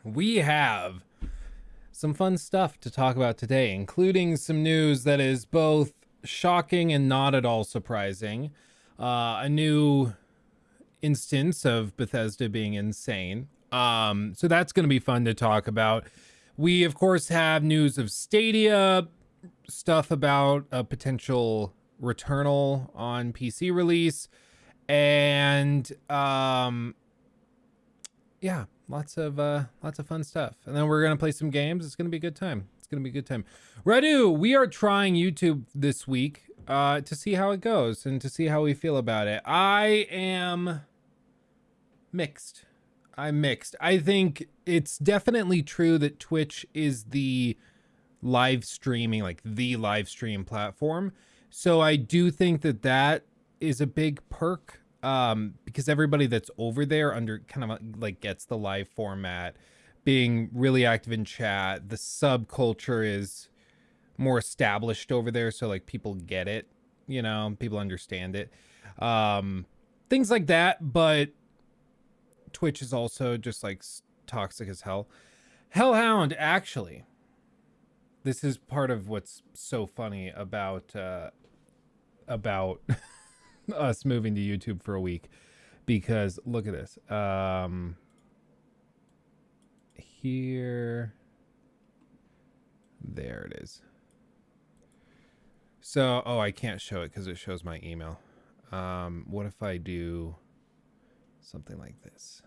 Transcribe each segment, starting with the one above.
we have some fun stuff to talk about today, including some news that is both shocking and not at all surprising. A new instance of Bethesda being insane. So that's going to be fun to talk about. We, of course, have news of Stadia, stuff about a potential Returnal on PC release, and yeah, lots of fun stuff. And then we're gonna play some games. It's gonna be a good time. It's gonna be a good time. Radu, we are trying YouTube this week to see how it goes and to see how we feel about it. I am mixed. I'm mixed. I think it's definitely true that Twitch is the live streaming, like the live stream platform. So I do think that that is a big perk, because everybody that's over there under kind of like gets the live format, being really active in chat. The subculture is more established over there, so like people get it, you know, people understand it, things like that. But Twitch is also just like toxic as hell. Hellhound, actually, this is part of what's so funny about us moving to YouTube for a week, because look at this. Here, there it is. So, oh, I can't show it because it shows my email. What if I do something like this?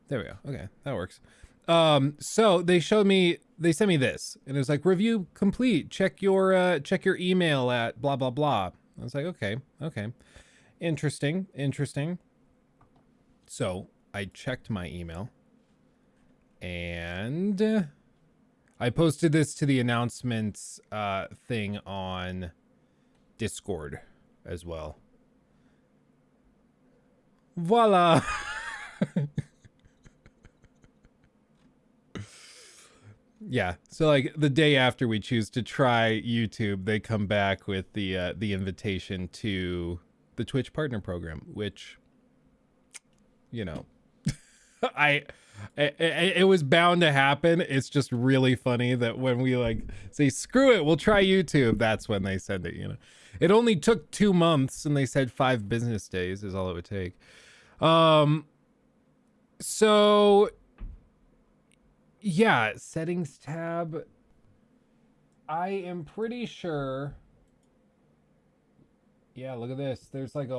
There we go. Okay, that works. So they sent me this, and it was like, review complete. Check your email at blah blah blah. I was like, okay, interesting. So I checked my email, and I posted this to the announcements thing on Discord as well. Voila. Yeah, so like the day after we choose to try YouTube, they come back with the invitation to the Twitch Partner Program, which, you know, it was bound to happen. It's just really funny that when we like say screw it, we'll try YouTube, that's when they send it. You know, it only took 2 months, and they said 5 business days is all it would take. So. Yeah, settings tab. I am pretty sure. Yeah, look at this. There's like there's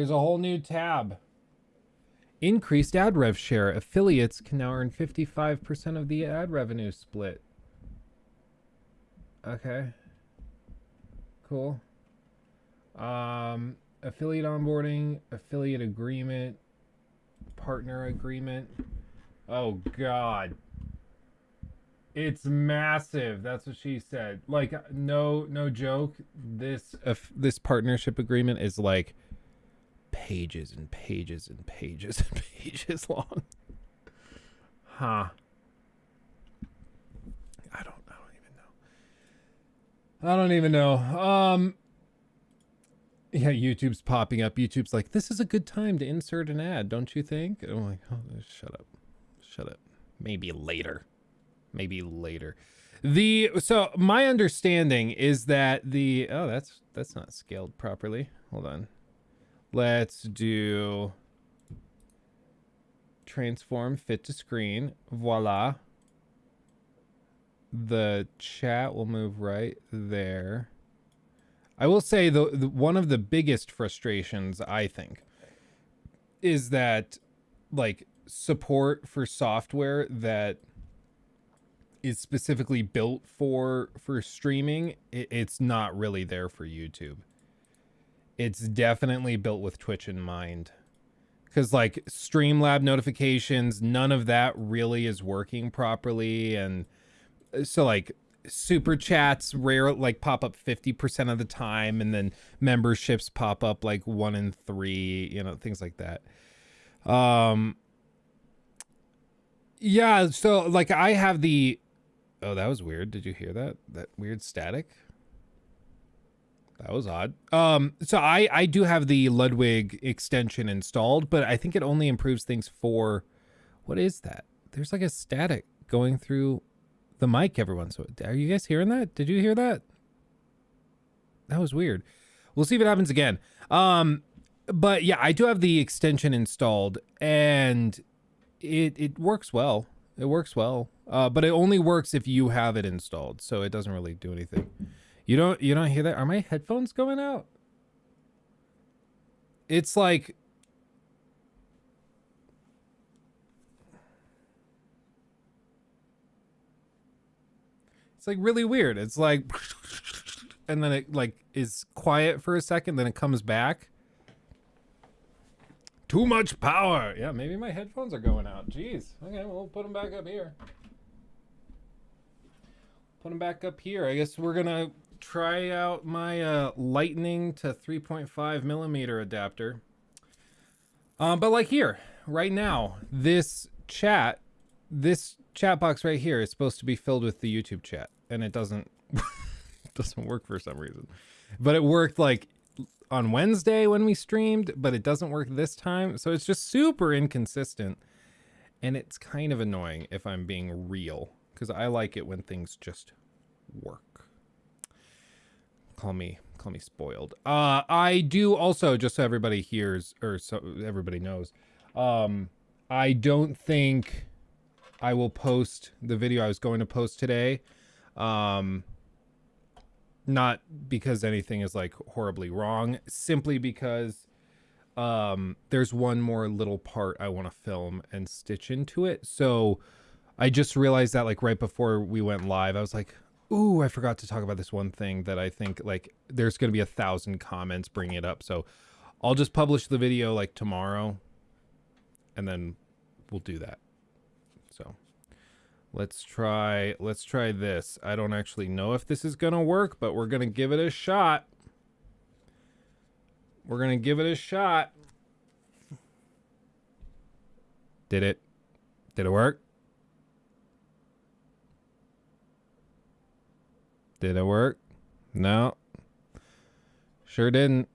a whole new tab. Increased ad rev share. Affiliates can now earn 55% of the ad revenue split. Okay. Cool. Affiliate onboarding, affiliate agreement, partner agreement. Oh God, it's massive. That's what she said. Like, no joke. This partnership agreement is like pages and pages and pages and pages long. Huh. I don't even know. Yeah, YouTube's popping up. YouTube's like, this is a good time to insert an ad, don't you think? And I'm like, oh, shut up. Maybe later. So my understanding is that that's not scaled properly. Hold on. Let's do transform fit to screen. Voila. The chat will move right there. I will say the one of the biggest frustrations, I think, is that like support for software that is specifically built for streaming, it's not really there for YouTube. It's definitely built with Twitch in mind, because like Streamlab notifications, none of that really is working properly. And so like super chats like pop up 50% of the time, and then memberships pop up like 1 in 3, you know, things like that. Yeah, so like I have the, oh, that was weird. Did you hear that? That weird static? That was odd. So I do have the Ludwig extension installed, but I think it only improves things for, what is that? There's like a static going through the mic every once in a while. Are you guys hearing that? Did you hear that? That was weird. We'll see if it happens again. But yeah, I do have the extension installed, and it works well. It works well. But it only works if you have it installed, so it doesn't really do anything. You don't hear that? Are my headphones going out? It's like, it's like really weird. It's like, and then it like is quiet for a second, then it comes back. Too much power. Yeah, maybe my headphones are going out. Jeez. Okay, we'll put them back up here. Put them back up here. I guess we're gonna try out my lightning to 3.5 millimeter adapter. But like here, right now, this chat box right here is supposed to be filled with the YouTube chat, and it doesn't doesn't work for some reason. But it worked like on Wednesday when we streamed, but it doesn't work this time. So it's just super inconsistent, and it's kind of annoying if I'm being real, because I like it when things just work. Call me spoiled. I do also, just so everybody hears, or so everybody knows, I don't think I will post the video I was going to post today. Not because anything is like horribly wrong, simply because there's one more little part I want to film and stitch into it. So I just realized that like right before we went live, I was like, ooh, I forgot to talk about this one thing that I think like there's going to be 1,000 comments bringing it up. So I'll just publish the video like tomorrow, and then we'll do that. So let's try this. I don't actually know if this is going to work, but we're going to give it a shot. We're going to give it a shot. Did it work? Did it work? No. Sure didn't.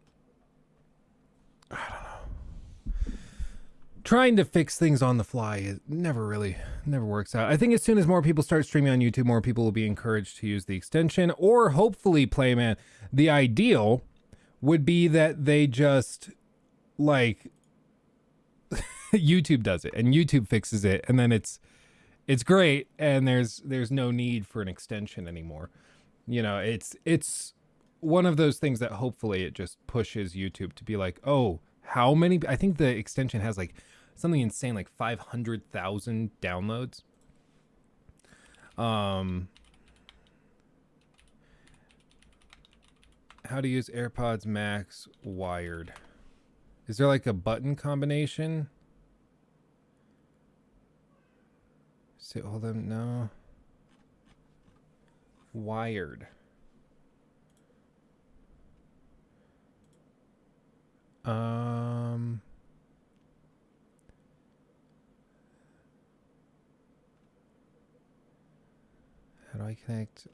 I don't know. Trying to fix things on the fly never works out. I think as soon as more people start streaming on YouTube, more people will be encouraged to use the extension, or hopefully, Playman, the ideal would be that they just like YouTube does it and YouTube fixes it, and then it's great, and there's no need for an extension anymore. You know, it's one of those things that hopefully it just pushes YouTube to be like, oh, how many? I think the extension has like something insane, like 500,000 downloads. How to use AirPods Max wired? Is there like a button combination? Hold on, no. Wired. How do I connect?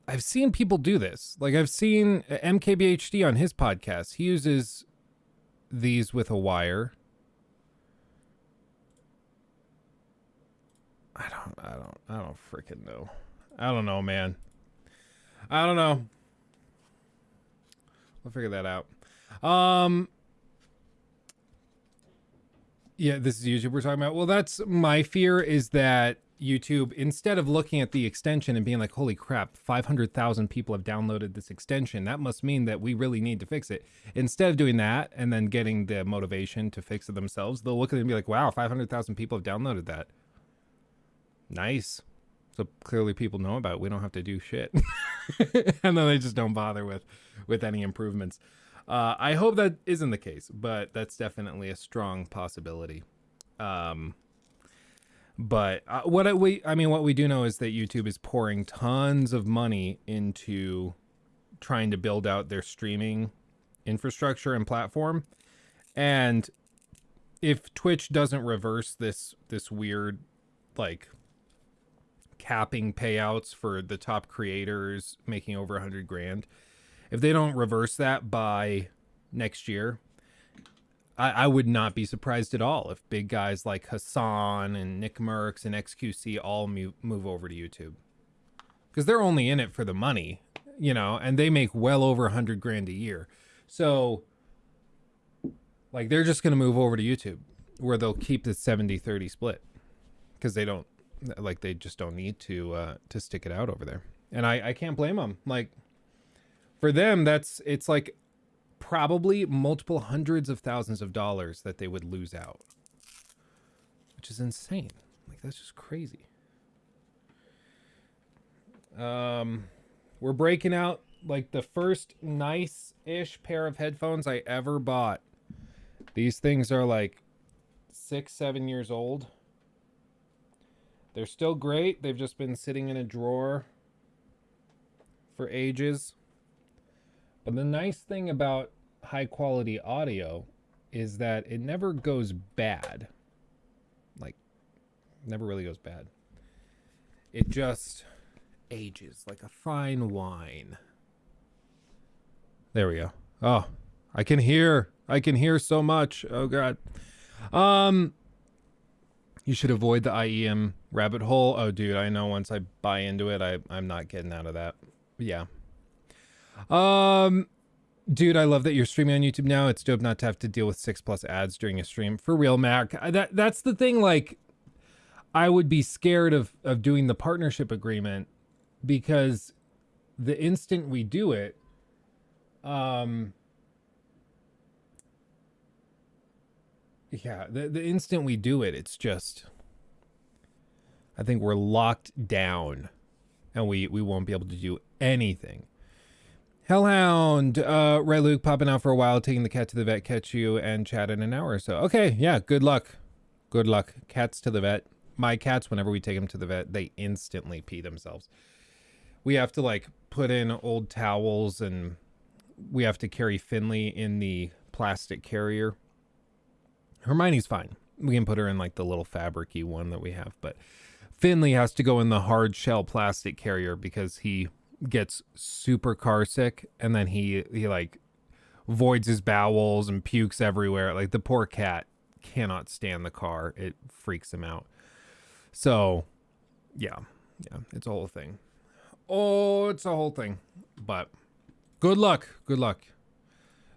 I've seen people do this. Like I've seen MKBHD on his podcast. He uses these with a wire. I don't freaking know. I don't know, man. I don't know. We'll figure that out. Yeah, this is YouTube we're talking about. Well, that's my fear, is that YouTube, instead of looking at the extension and being like, holy crap, 500,000 people have downloaded this extension, that must mean that we really need to fix it. Instead of doing that and then getting the motivation to fix it themselves, they'll look at it and be like, wow, 500,000 people have downloaded that. Nice. So clearly people know about it. We don't have to do shit. And then they just don't bother with any improvements. I hope that isn't the case, but that's definitely a strong possibility. But what we do know is that YouTube is pouring tons of money into trying to build out their streaming infrastructure and platform. And if Twitch doesn't reverse this weird like capping payouts for the top creators making over 100 grand. If they don't reverse that by next year, I would not be surprised at all if big guys like Hassan and Nick Merckx and XQC all move over to YouTube. Because they're only in it for the money, you know, and they make well over 100 grand a year. So, like, they're just going to move over to YouTube where they'll keep the 70-30 split. Because they don't, like, they just don't need to stick it out over there. And I can't blame them. Like, for them, it's like probably multiple hundreds of thousands of dollars that they would lose out, which is insane. Like, that's just crazy. We're breaking out like the first nice-ish pair of headphones I ever bought. These things are like 6-7 years old. They're still great. They've just been sitting in a drawer for ages. But the nice thing about high quality audio is that it never goes bad. Like, never really goes bad. It just ages like a fine wine. There we go. Oh, I can hear so much. Oh God. You should avoid the IEM rabbit hole. Oh dude, I know once I buy into it, I'm not getting out of that. Yeah. Dude, I love that you're streaming on YouTube now. It's dope not to have to deal with 6+ ads during a stream. For real, Mac. That's the thing, like, I would be scared of doing the partnership agreement because the instant we do it, yeah, the instant we do it, it's just, I think we're locked down and we won't be able to do anything. Hellhound, right, Luke, popping out for a while, taking the cat to the vet, catch you and chat in an hour or so. Okay, yeah, good luck. Good luck. Cats to the vet. My cats, whenever we take them to the vet, they instantly pee themselves. We have to, like, put in old towels and we have to carry Finley in the plastic carrier. Hermione's fine. We can put her in, like, the little fabric-y one that we have, but Finley has to go in the hard shell plastic carrier because he gets super car sick and then he like voids his bowels and pukes everywhere. Like, the poor cat cannot stand the car. It freaks him out. So yeah, it's a whole thing. Oh, it's a whole thing. But good luck.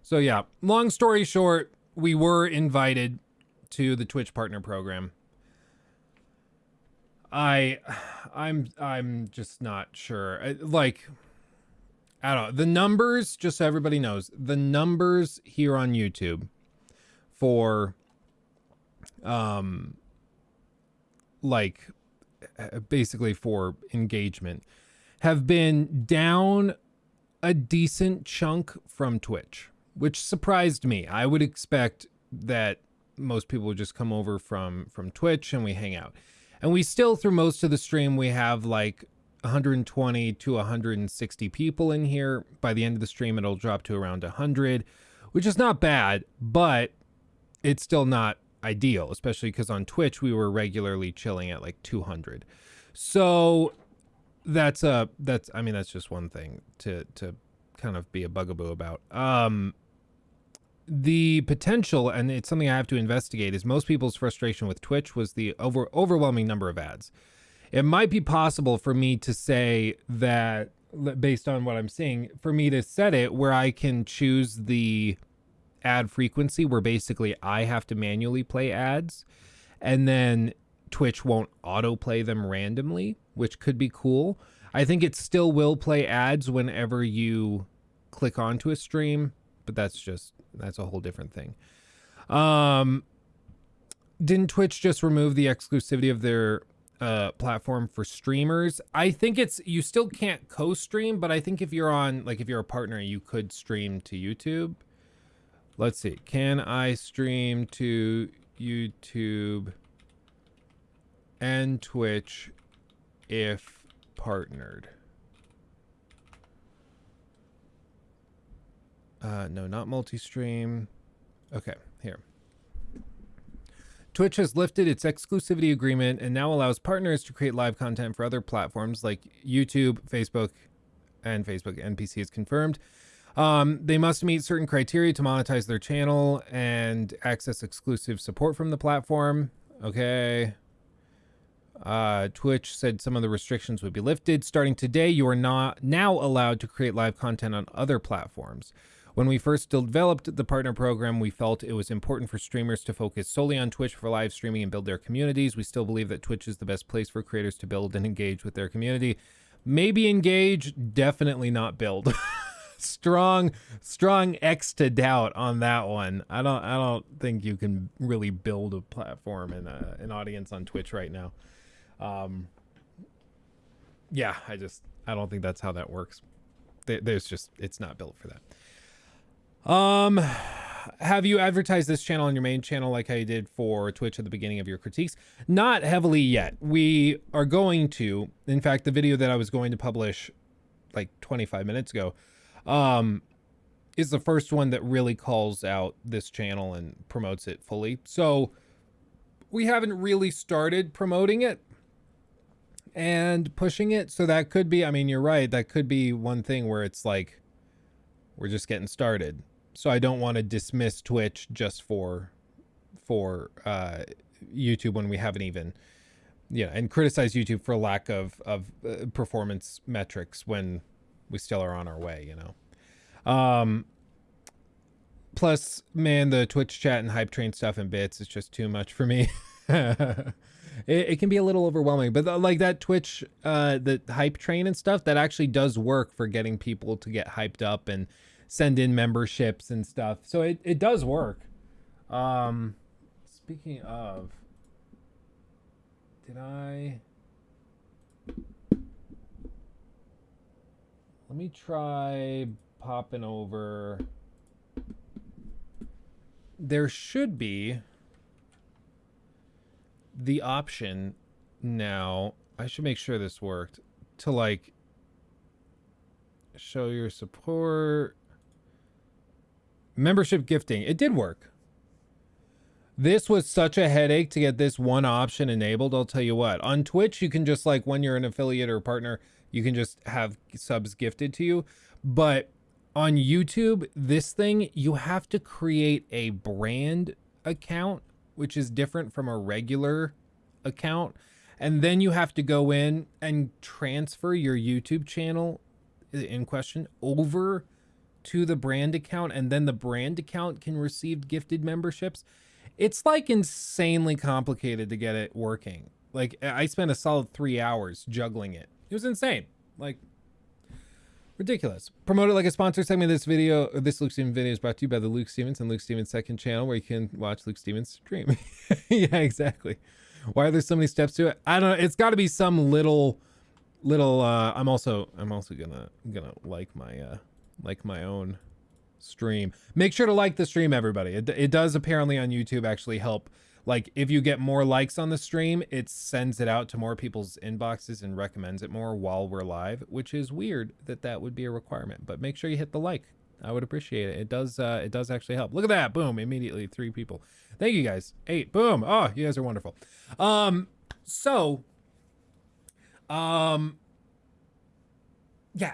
So yeah, long story short, we were invited to the Twitch partner program. I'm just not sure. Like, I don't know. The numbers, just so everybody knows, the numbers here on YouTube for, like, basically for engagement have been down a decent chunk from Twitch, which surprised me. I would expect that most people would just come over from Twitch and we hang out. And we still, through most of the stream, we have like 120 to 160 people in here. By the end of the stream, it'll drop to around 100, which is not bad, but it's still not ideal, especially because on Twitch, we were regularly chilling at like 200. So that's just one thing to kind of be a bugaboo about. The potential, and it's something I have to investigate, is most people's frustration with Twitch was the overwhelming number of ads. It might be possible for me to say that, based on what I'm seeing, for me to set it where I can choose the ad frequency where basically I have to manually play ads and then Twitch won't autoplay them randomly, which could be cool. I think it still will play ads whenever you click onto a stream, but that's a whole different thing. Didn't Twitch just remove the exclusivity of their platform for streamers? I think you still can't co-stream, but I think if you're a partner, you could stream to YouTube. Let's see. Can I stream to YouTube and Twitch if partnered? No, not multi-stream. Okay, here. Twitch has lifted its exclusivity agreement and now allows partners to create live content for other platforms like YouTube, Facebook, and Facebook NPC is confirmed. They must meet certain criteria to monetize their channel and access exclusive support from the platform. Okay. Twitch said some of the restrictions would be lifted. Starting today, you are not now allowed to create live content on other platforms. When we first developed the partner program, we felt it was important for streamers to focus solely on Twitch for live streaming and build their communities. We still believe that Twitch is the best place for creators to build and engage with their community. Maybe engage, definitely not build. strong X to doubt on that one. I don't think you can really build a platform and an audience on Twitch right now. Yeah, I don't think that's how that works. It's not built for that. Have you advertised this channel on your main channel like how you did for Twitch at the beginning of your critiques? Not heavily yet. We are going to. In fact, the video that I was going to publish like 25 minutes ago is the first one that really calls out this channel and promotes it fully. So we haven't really started promoting it and pushing it. So that could be, I mean, you're right. That could be one thing where it's like, we're just getting started. So I don't want to dismiss Twitch just for YouTube when we haven't even, and criticize YouTube for lack of performance metrics when we still are on our way, Plus, man, the Twitch chat and hype train stuff in bits is just too much for me. It can be a little overwhelming, but like that Twitch, the hype train and stuff, that actually does work for getting people to get hyped up and send in memberships and stuff. So it does work. Speaking of, let me try popping over. There should be the option now. I should make sure this worked to like show your support. Membership gifting. It did work. This was such a headache to get this one option enabled. I'll tell you what, on Twitch, you can just like when you're an affiliate or a partner, you can just have subs gifted to you. But on YouTube, this thing, you have to create a brand account, which is different from a regular account. And then you have to go in and transfer your YouTube channel in question over to the brand account, and then the brand account can receive gifted memberships. It's like insanely complicated to get it working. Like I spent a solid 3 hours juggling it. It was insane. Like ridiculous. Promoted like a sponsor segment of this video. This Luke Stevens video is brought to you by the Luke Stevens and Luke Stevens second channel, where you can watch Luke Stevens stream. Yeah, exactly. Why are there so many steps to it? I don't know. It's got to be some little I'm also gonna like my own stream. Make sure to like the stream, everybody. It does apparently on YouTube actually help. Like if you get more likes on the stream, it sends it out to more people's inboxes and recommends it more while we're live, which is weird that would be a requirement, but make sure you hit the like. I would appreciate it. It does actually help. Look at that. Boom. Immediately 3 people. Thank you guys. 8. Boom. Oh, you guys are wonderful. Yeah,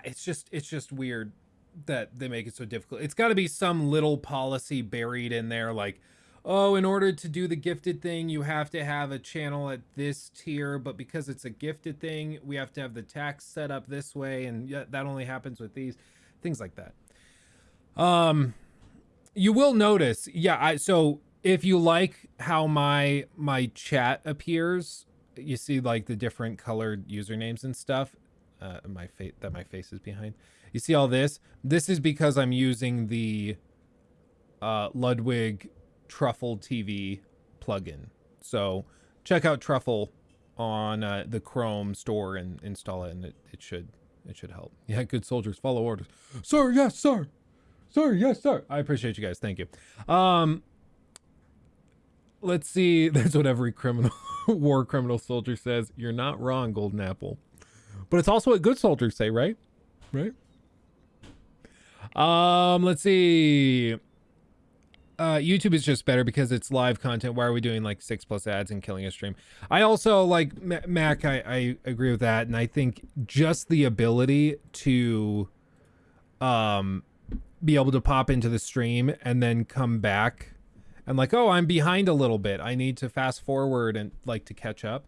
it's just weird that they make it so difficult. It's got to be some little policy buried in there, like, oh, in order to do the gifted thing, you have to have a channel at this tier, but because it's a gifted thing, we have to have the tax set up this way, and that only happens with these things like that. You will notice, so if you like how my chat appears, you see like the different colored usernames and stuff, my face is behind. You see all this? This is because I'm using the Ludwig Truffle TV plugin. So check out Truffle on the Chrome store and install it, and it should help. Yeah, good soldiers follow orders. Sir, yes, sir. Sir, yes, sir. I appreciate you guys. Thank you. Let's see. That's what every war criminal soldier says. You're not wrong, Golden Apple. But it's also what good soldiers say, right? Right? Let's see. YouTube is just better because it's live content. Why are we doing like 6+ ads and killing a stream? I also like Mac. I agree with that, and I think just the ability to be able to pop into the stream and then come back and like, oh, I'm behind a little bit, I need to fast forward and like to catch up.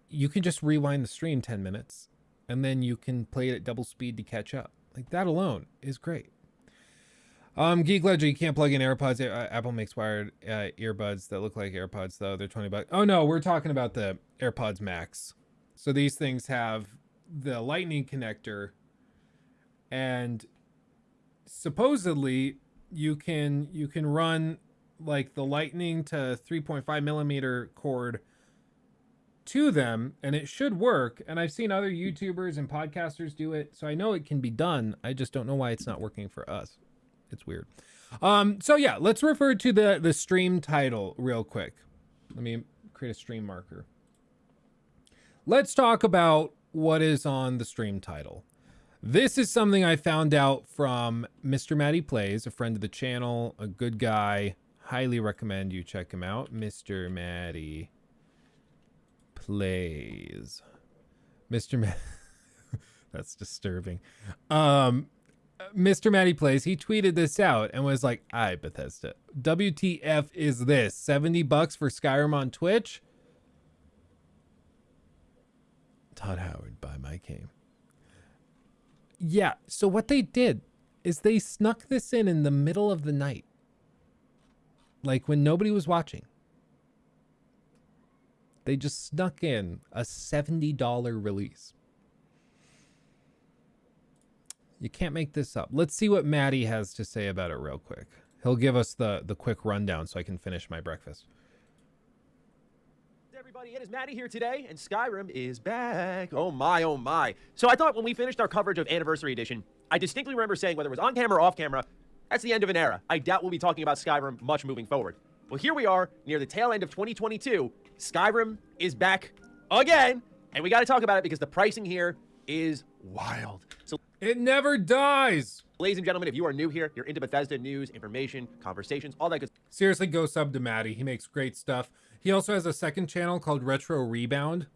You can just rewind the stream 10 minutes and then you can play it at double speed to catch up. Like that alone is great. Geek Ledger, you can't plug in AirPods. Apple makes wired earbuds that look like AirPods though. They're $20. Oh no, we're talking about the AirPods Max. So these things have the lightning connector, and supposedly you can run like the lightning to 3.5 millimeter cord to them, and it should work. And I've seen other YouTubers and podcasters do it, so I know it can be done. I just don't know why it's not working for us. It's weird. So yeah, let's refer to the stream title real quick. Let me create a stream marker. Let's talk about what is on the stream title. This is something I found out from Mr. Matty Plays, a friend of the channel, a good guy. Highly recommend you check him out. Mr. Matty Plays. Mr. Matty. That's disturbing. Mr. Matty Plays, he tweeted this out and was like, "Aye, Bethesda. WTF is this? $70 for Skyrim on Twitch?" Todd Howard, buy my game. Yeah, so what they did is they snuck this in the middle of the night. Like when nobody was watching. They just snuck in a $70 release. You can't make this up. Let's see what Matty has to say about it real quick. He'll give us the quick rundown so I can finish my breakfast. Everybody, it is Matty here today, and Skyrim is back. Oh my, oh my. So I thought when we finished our coverage of Anniversary Edition, I distinctly remember saying, whether it was on camera or off camera, that's the end of an era. I doubt we'll be talking about Skyrim much moving forward. Well, here we are, near the tail end of 2022. Skyrim is back again, and we got to talk about it because the pricing here is wild. So it never dies. Ladies and gentlemen, if you are new here, you're into Bethesda news, information, conversations, all that good. Seriously, go sub to Matty. He makes great stuff. He also has a second channel called Retro Rebound.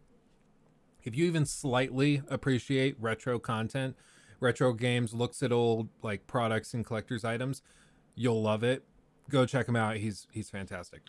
If you even slightly appreciate retro content, retro games, looks at old like products and collector's items, you'll love it. Go check him out. He's fantastic.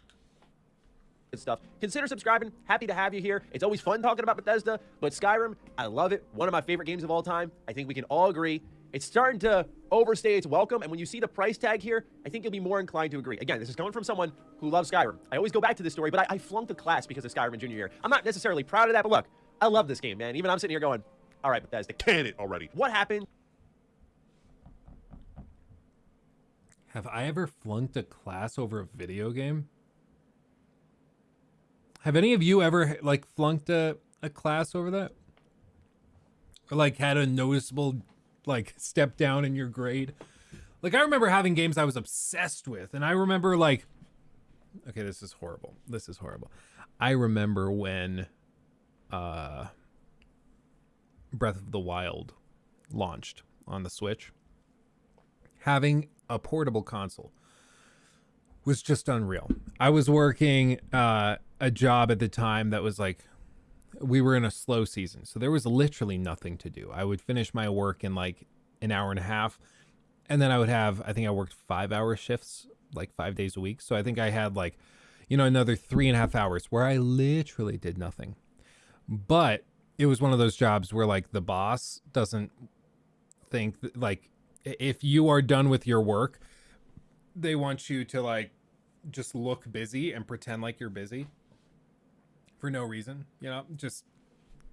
Good stuff. Consider subscribing. Happy to have you here. It's always fun talking about Bethesda, but Skyrim, I love it. One of my favorite games of all time. I think we can all agree. It's starting to overstay its welcome, and when you see the price tag here, I think you'll be more inclined to agree. Again, this is coming from someone who loves Skyrim. I always go back to this story, but I flunked a class because of Skyrim in junior year. I'm not necessarily proud of that, but look, I love this game, man. Even I'm sitting here going, all right, Bethesda, can it already. What happened? Have I ever flunked a class over a video game? Have any of you ever like flunked a class over that? Or like had a noticeable like step down in your grade? Like I remember having games I was obsessed with, and I remember like, okay, this is horrible. This is horrible. I remember when Breath of the Wild launched on the Switch. Having a portable console was just unreal. I was working a job at the time that was like, we were in a slow season, so there was literally nothing to do. I would finish my work in like an hour and a half, and then I would have, I think I worked 5-hour shifts, like 5 days a week. So I think I had like, you know, another 3.5 hours where I literally did nothing. But it was one of those jobs where like the boss doesn't think like, if you are done with your work, they want you to like just look busy and pretend like you're busy for no reason, you know, just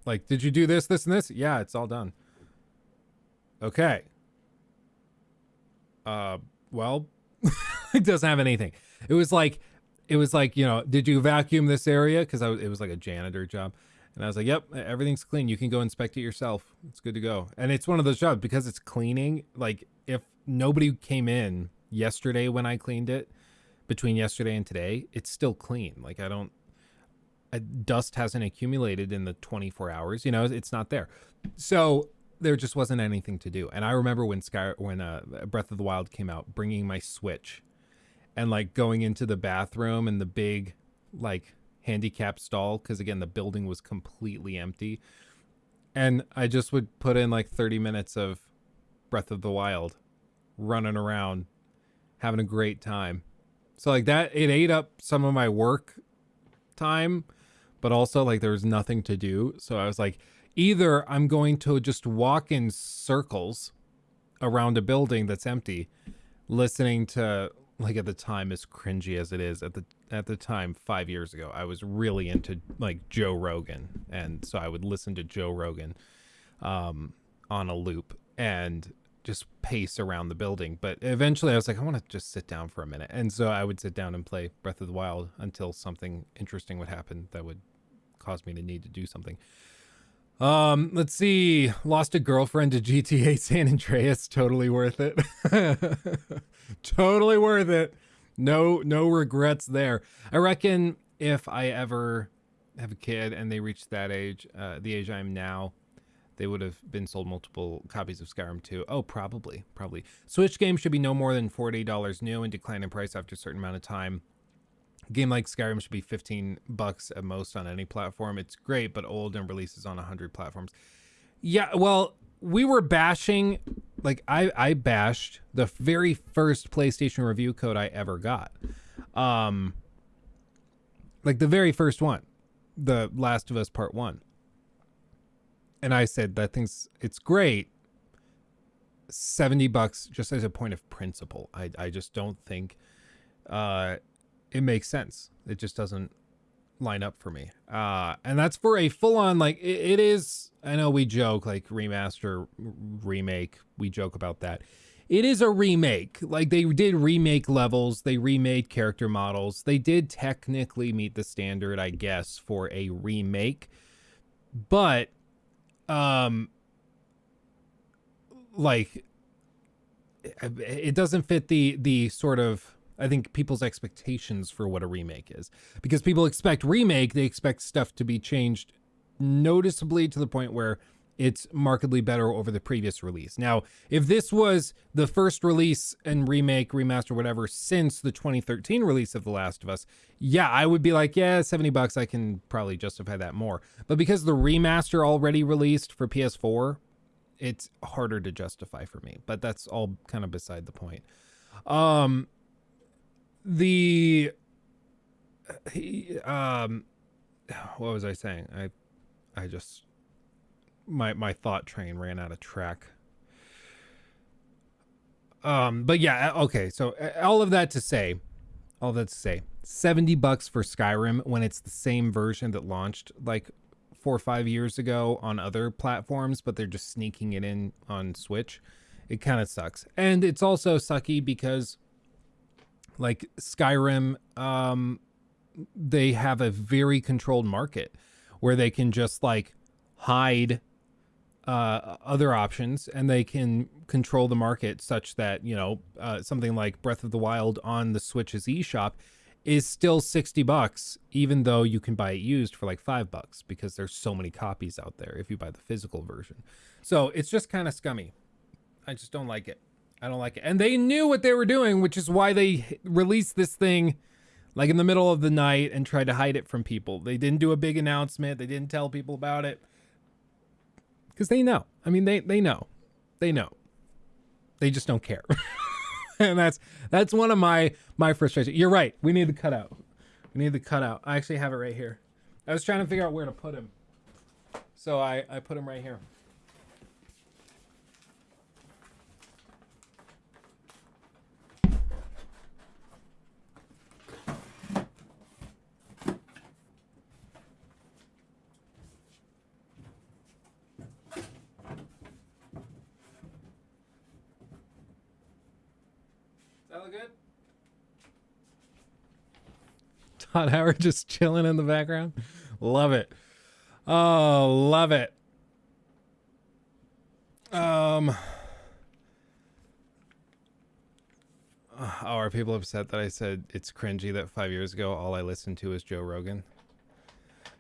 like, did you do this, this, and this? Yeah, it's all done. Okay. Well, it doesn't have anything. It was like, you know, did you vacuum this area? Because it was like a janitor job. And I was like, yep, everything's clean. You can go inspect it yourself. It's good to go. And it's one of those jobs because it's cleaning. Like if nobody came in yesterday when I cleaned it, between yesterday and today, it's still clean. Like dust hasn't accumulated in the 24 hours, you know, it's not there. So there just wasn't anything to do. And I remember when Breath of the Wild came out, bringing my Switch and like going into the bathroom and the big like handicap stall, because again the building was completely empty, and I just would put in like 30 minutes of Breath of the Wild, running around, having a great time. So like that, it ate up some of my work time, but also like there was nothing to do. So I was like, either I'm going to just walk in circles around a building that's empty, listening to, like, at the time, as cringy as it is, at the time 5 years ago, I was really into like Joe Rogan, and so I would listen to Joe Rogan on a loop and just pace around the building. But eventually I was like, I want to just sit down for a minute, and so I would sit down and play Breath of the Wild until something interesting would happen that would cause me to need to do something. Let's see. Lost a girlfriend to GTA San Andreas. Totally worth it. Totally worth it. No regrets there. I reckon if I ever have a kid and they reach that age, the age I am now, they would have been sold multiple copies of Skyrim too. Oh, probably. Switch games should be no more than $40 new and decline in price after a certain amount of time. A game like Skyrim should be $15 at most on any platform. It's great, but old and releases on 100 platforms. Yeah, well, we were bashing, like I bashed the very first PlayStation review code I ever got. Like the very first one, The Last of Us Part 1. And I said it's great. $70 just as a point of principle. I just don't think it makes sense. It just doesn't line up for me. And that's for a full-on, like, it is, I know we joke, like, remaster, remake, we joke about that. It is a remake. Like, they did remake levels, they remade character models, they did technically meet the standard, I guess, for a remake. But, like, it doesn't fit the sort of, I think, people's expectations for what a remake is. Because people expect remake, they expect stuff to be changed noticeably to the point where it's markedly better over the previous release. Now, if this was the first release and remake, remaster, whatever, since the 2013 release of The Last of Us, yeah, I would be like, yeah, $70, I can probably justify that more. But because the remaster already released for PS4, it's harder to justify for me. But that's all kind of beside the point. What was I saying? I just, my thought train ran out of track. But yeah, okay. So all of that to say, $70 for Skyrim when it's the same version that launched like 4 or 5 years ago on other platforms, but they're just sneaking it in on Switch. It kind of sucks. And it's also sucky because, like, Skyrim, they have a very controlled market where they can just like hide other options, and they can control the market such that, you know, something like Breath of the Wild on the Switch's eShop is still $60, even though you can buy it used for like $5 because there's so many copies out there if you buy the physical version. So it's just kind of scummy. I just don't like it. I don't like it. And they knew what they were doing, which is why they released this thing like in the middle of the night and tried to hide it from people. They didn't do a big announcement. They didn't tell people about it. Because they know. I mean, they know. They know. They just don't care. And that's one of my frustrations. You're right. We need the cutout. We need the cutout. I actually have it right here. I was trying to figure out where to put him. So I put him right here. Good? Todd Howard just chilling in the background. Love it. Oh, love it. Are people upset that I said it's cringy that 5 years ago all I listened to was Joe Rogan?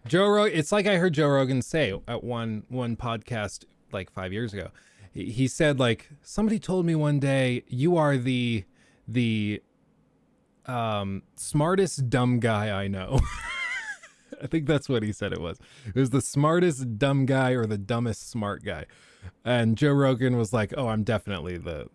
It's like I heard Joe Rogan say at one podcast like 5 years ago. He said, like, somebody told me one day, you are the smartest dumb guy I know. I think that's what he said it was. It was the smartest dumb guy or the dumbest smart guy. And Joe Rogan was like, "Oh, I'm definitely the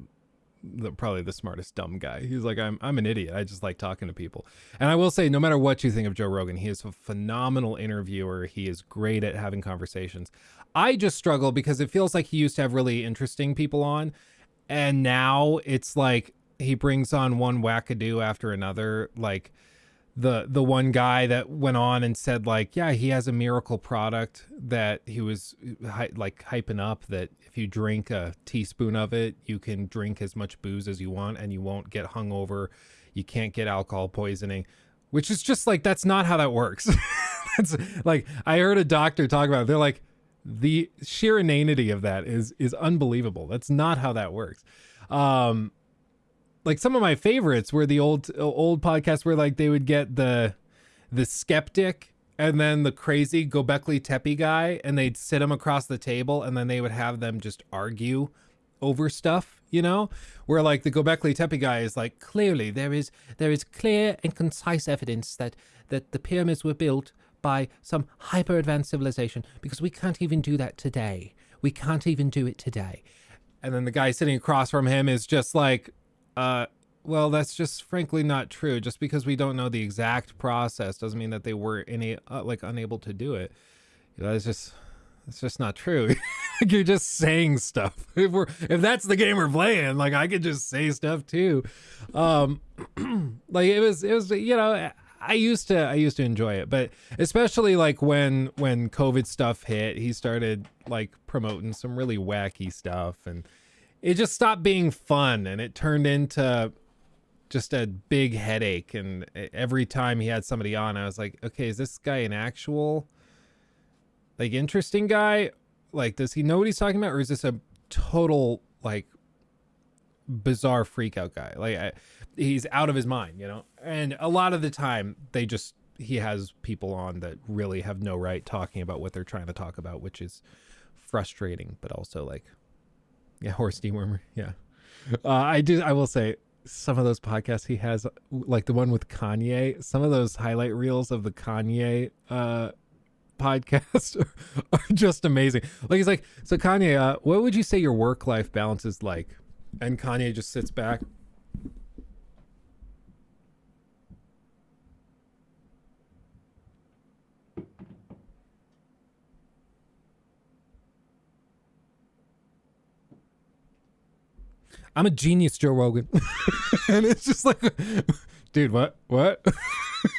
probably the smartest dumb guy." He's like, I'm an idiot. I just like talking to people." And I will say, no matter what you think of Joe Rogan, he is a phenomenal interviewer. He is great at having conversations. I just struggle because it feels like he used to have really interesting people on, and now it's like he brings on one wackadoo after another. Like the one guy that went on and said, like, yeah, he has a miracle product that he was like hyping up, that if you drink a teaspoon of it, you can drink as much booze as you want and you won't get hungover. You can't get alcohol poisoning, which is just like, that's not how that works. That's like, I heard a doctor talk about it. They're like, the sheer inanity of that is unbelievable. That's not how that works. Like some of my favorites were the old podcasts where like they would get the skeptic and then the crazy Gobekli Tepe guy, and they'd sit them across the table and then they would have them just argue over stuff, you know, where like the Gobekli Tepe guy is like, clearly there is clear and concise evidence that the pyramids were built by some hyper advanced civilization, because we can't even do that today. We can't even do it today. And then the guy sitting across from him is just like, well, that's just frankly not true. Just because we don't know the exact process doesn't mean that they were unable to do it. You know, it's just not true. Like, you're just saying stuff. If that's the game we're playing, like, I could just say stuff too. Like it was, you know, I used to enjoy it, but especially like when COVID stuff hit, he started like promoting some really wacky stuff, and it just stopped being fun and it turned into just a big headache. And every time he had somebody on, I was like, okay, is this guy an actual like interesting guy? Like, does he know what he's talking about? Or is this a total like bizarre freak out guy? Like he's out of his mind, you know? And a lot of the time he has people on that really have no right talking about what they're trying to talk about, which is frustrating, but also like, yeah, horse dewormer. Yeah. I will say some of those podcasts he has, like the one with Kanye, some of those highlight reels of the Kanye podcast are just amazing. Like, he's like, so Kanye, what would you say your work-life balance is like? And Kanye just sits back. I'm a genius, Joe Rogan. And it's just like, dude, what?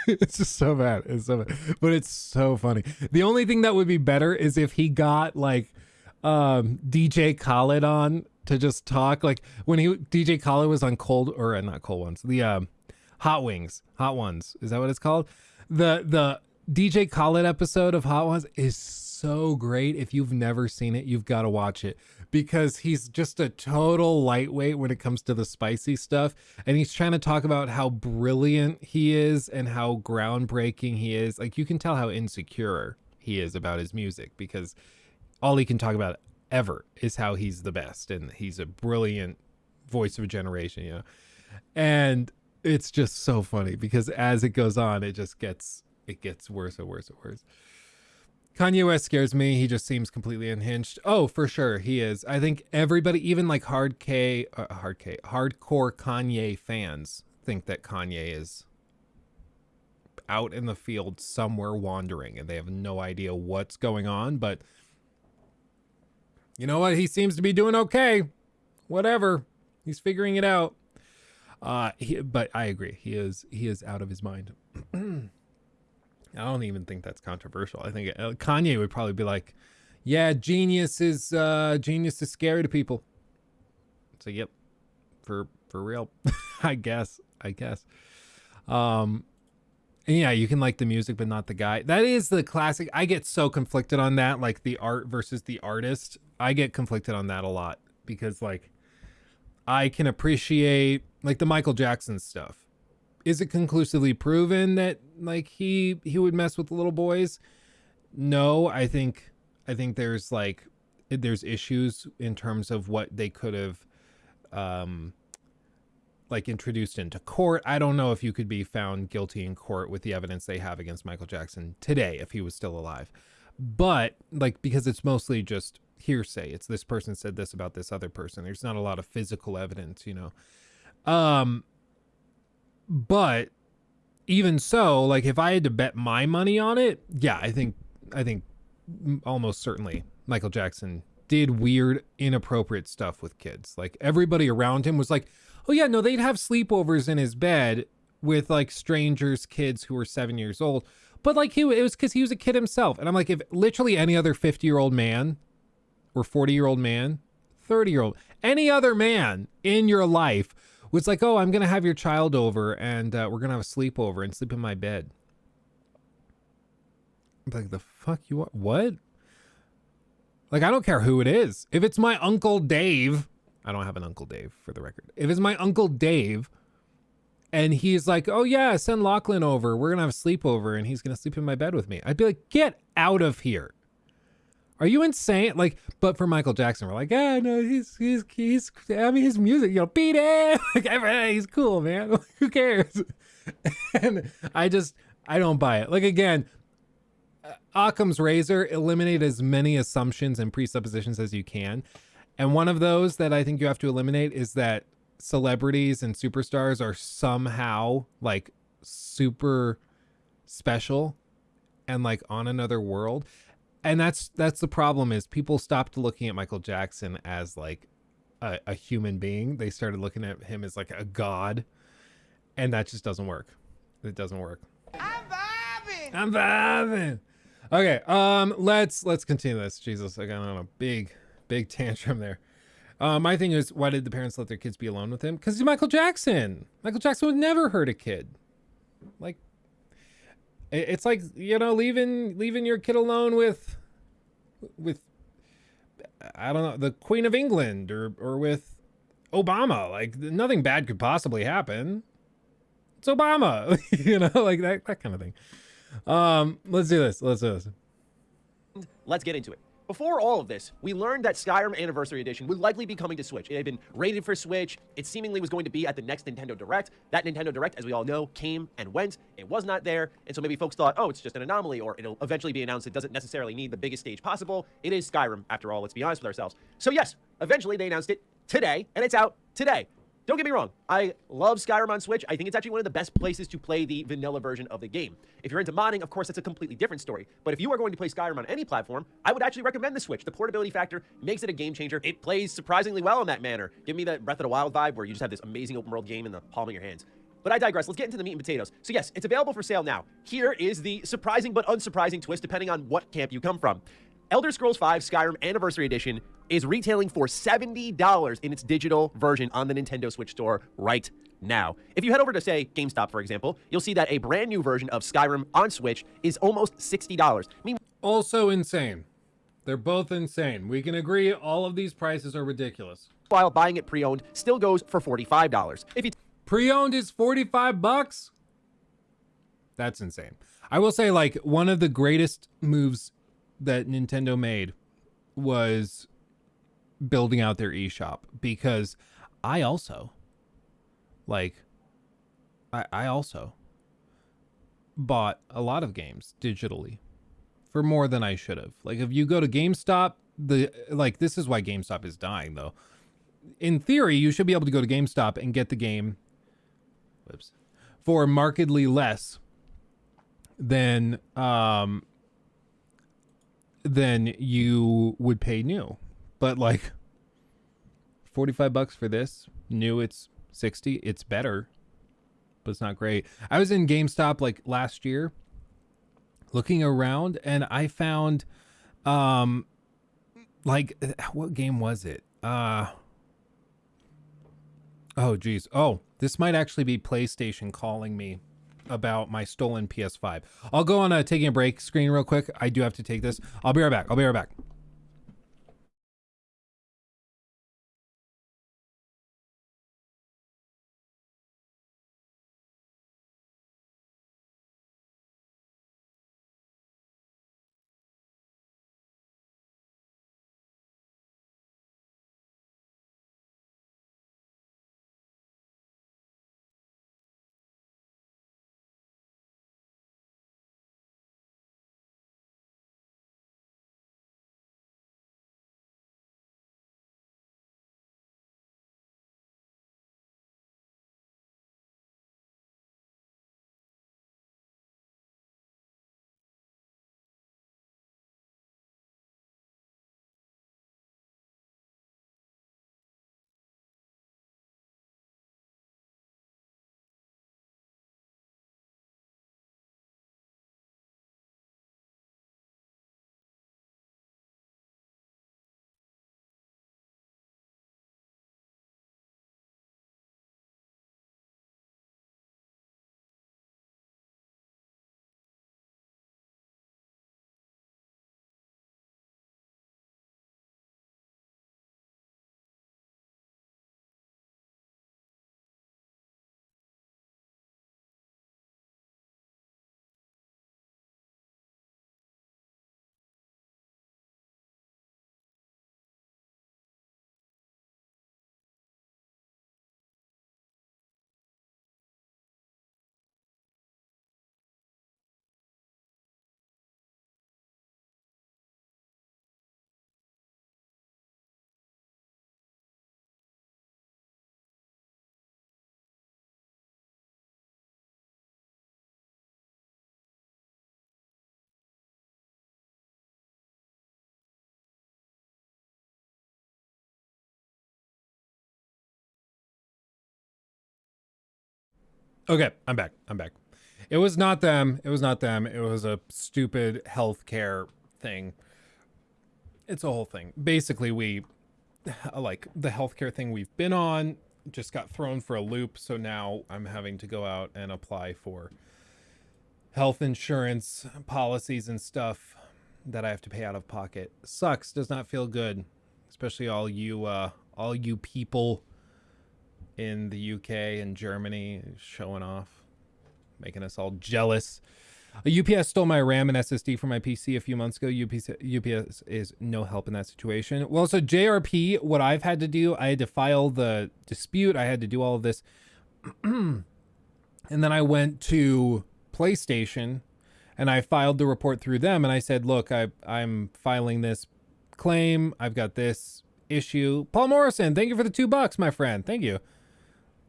It's just so bad. It's so bad. But it's so funny. The only thing that would be better is if he got like DJ Khaled on to just talk. Like when DJ Khaled was on not Cold Ones, the Hot Ones. Is that what it's called? The DJ Khaled episode of Hot Ones is so great. If you've never seen it, you've got to watch it, because he's just a total lightweight when it comes to the spicy stuff. And he's trying to talk about how brilliant he is and how groundbreaking he is. Like, you can tell how insecure he is about his music, because all he can talk about ever is how he's the best and he's a brilliant voice of a generation, you know? And it's just so funny because as it goes on, it gets worse and worse and worse. Kanye West scares me. He just seems completely unhinged. Oh, for sure. He is. I think everybody, even like hardcore Kanye fans, think that Kanye is out in the field somewhere wandering and they have no idea what's going on. But you know what? He seems to be doing okay. Whatever. He's figuring it out. But I agree. He is out of his mind. I don't even think that's controversial. I think Kanye would probably be like, yeah, genius is scary to people. So, yep, for real, I guess. And yeah, you can like the music, but not the guy. That is the classic. I get so conflicted on that, like the art versus the artist. I get conflicted on that a lot because like I can appreciate like the Michael Jackson stuff. Is it conclusively proven that like he would mess with little boys? No, I think there's there's issues in terms of what they could have like introduced into court. I don't know if you could be found guilty in court with the evidence they have against Michael Jackson today if he was still alive. But like, because it's mostly just hearsay. It's this person said this about this other person. There's not a lot of physical evidence, you know. But even so, like if I had to bet my money on it, yeah, I think almost certainly Michael Jackson did weird, inappropriate stuff with kids. Like everybody around him was like, oh yeah, no, they'd have sleepovers in his bed with like strangers, kids who were 7 years old. But like it was because he was a kid himself. And I'm like, if literally any other 50-year-old man or 40-year-old man, 30-year-old, any other man in your life was like, oh, I'm going to have your child over and we're going to have a sleepover and sleep in my bed. I'm like, the fuck you want? What? Like, I don't care who it is. If it's my Uncle Dave, I don't have an Uncle Dave for the record. If it's my Uncle Dave and he's like, oh yeah, send Lachlan over. We're going to have a sleepover and he's going to sleep in my bed with me. I'd be like, get out of here. Are you insane? Like, but for Michael Jackson, we're like, yeah, no, he's, I mean, his music, you know, beat it. Like, he's cool, man. Who cares? And I don't buy it. Like, again, Occam's razor, eliminate as many assumptions and presuppositions as you can. And one of those that I think you have to eliminate is that celebrities and superstars are somehow like super special and like on another world. And that's the problem is people stopped looking at Michael Jackson as like a human being. They started looking at him as like a god. And that just doesn't work. It doesn't work. I'm vibing. Okay, let's continue this. Jesus, I got on a big tantrum there. My thing is, why did the parents let their kids be alone with him? Because he's Michael Jackson. Michael Jackson would never hurt a kid. Like, it's like, you know, leaving your kid alone with I don't know, the Queen of England or with Obama. Like, nothing bad could possibly happen. It's Obama, you know, like that kind of thing. Let's do this. Let's get into it. Before all of this, we learned that Skyrim Anniversary Edition would likely be coming to Switch. It had been rated for Switch. It seemingly was going to be at the next Nintendo Direct. That Nintendo Direct, as we all know, came and went. It was not there. And so maybe folks thought, oh, it's just an anomaly, or it'll eventually be announced. It doesn't necessarily need the biggest stage possible. It is Skyrim, after all, let's be honest with ourselves. So yes, eventually they announced it today, and it's out today. Don't get me wrong, I love Skyrim on Switch. I think it's actually one of the best places to play the vanilla version of the game. If you're into modding, of course, that's a completely different story. But if you are going to play Skyrim on any platform, I would actually recommend the Switch. The portability factor makes it a game changer. It plays surprisingly well in that manner. Give me that Breath of the Wild vibe where you just have this amazing open world game in the palm of your hands. But I digress. Let's get into the meat and potatoes. So yes, it's available for sale now. Here is the surprising but unsurprising twist, depending on what camp you come from. Elder Scrolls V Skyrim Anniversary Edition is retailing for $70 in its digital version on the Nintendo Switch store right now. If you head over to, say, GameStop, for example, you'll see that a brand new version of Skyrim on Switch is almost $60. Also insane. They're both insane. We can agree all of these prices are ridiculous. While buying it pre-owned still goes for $45. If you pre-owned is $45? That's insane. I will say, like, one of the greatest moves that Nintendo made was building out their eShop, because I also bought a lot of games digitally for more than I should have. Like, if you go to GameStop, this is why GameStop is dying though. In theory, you should be able to go to GameStop and get the game for markedly less than you would pay new. But like $45 for this new, it's 60. It's better, but it's not great. I was in GameStop like last year looking around, and I found like, what game was it? Oh geez. Oh, this might actually be PlayStation calling me about my stolen PS5. I'll go on a taking a break screen real quick. I do have to take this. I'll be right back. Okay, I'm back. I'm back. It was not them. It was not them. It was a stupid healthcare thing. It's a whole thing. Basically, we like the healthcare thing we've been on just got thrown for a loop. So now I'm having to go out and apply for health insurance policies and stuff that I have to pay out of pocket. Sucks. Does not feel good, especially all you people in the UK and Germany showing off, making us all jealous. A UPS stole my RAM and SSD from my PC a few months ago. UPS is no help in that situation. Well, so JRP, what I've had to do, I had to file the dispute. I had to do all of this. And then I went to PlayStation and I filed the report through them. And I said, look, I'm filing this claim. I've got this issue. Paul Morrison, thank you for the $2, my friend. Thank you.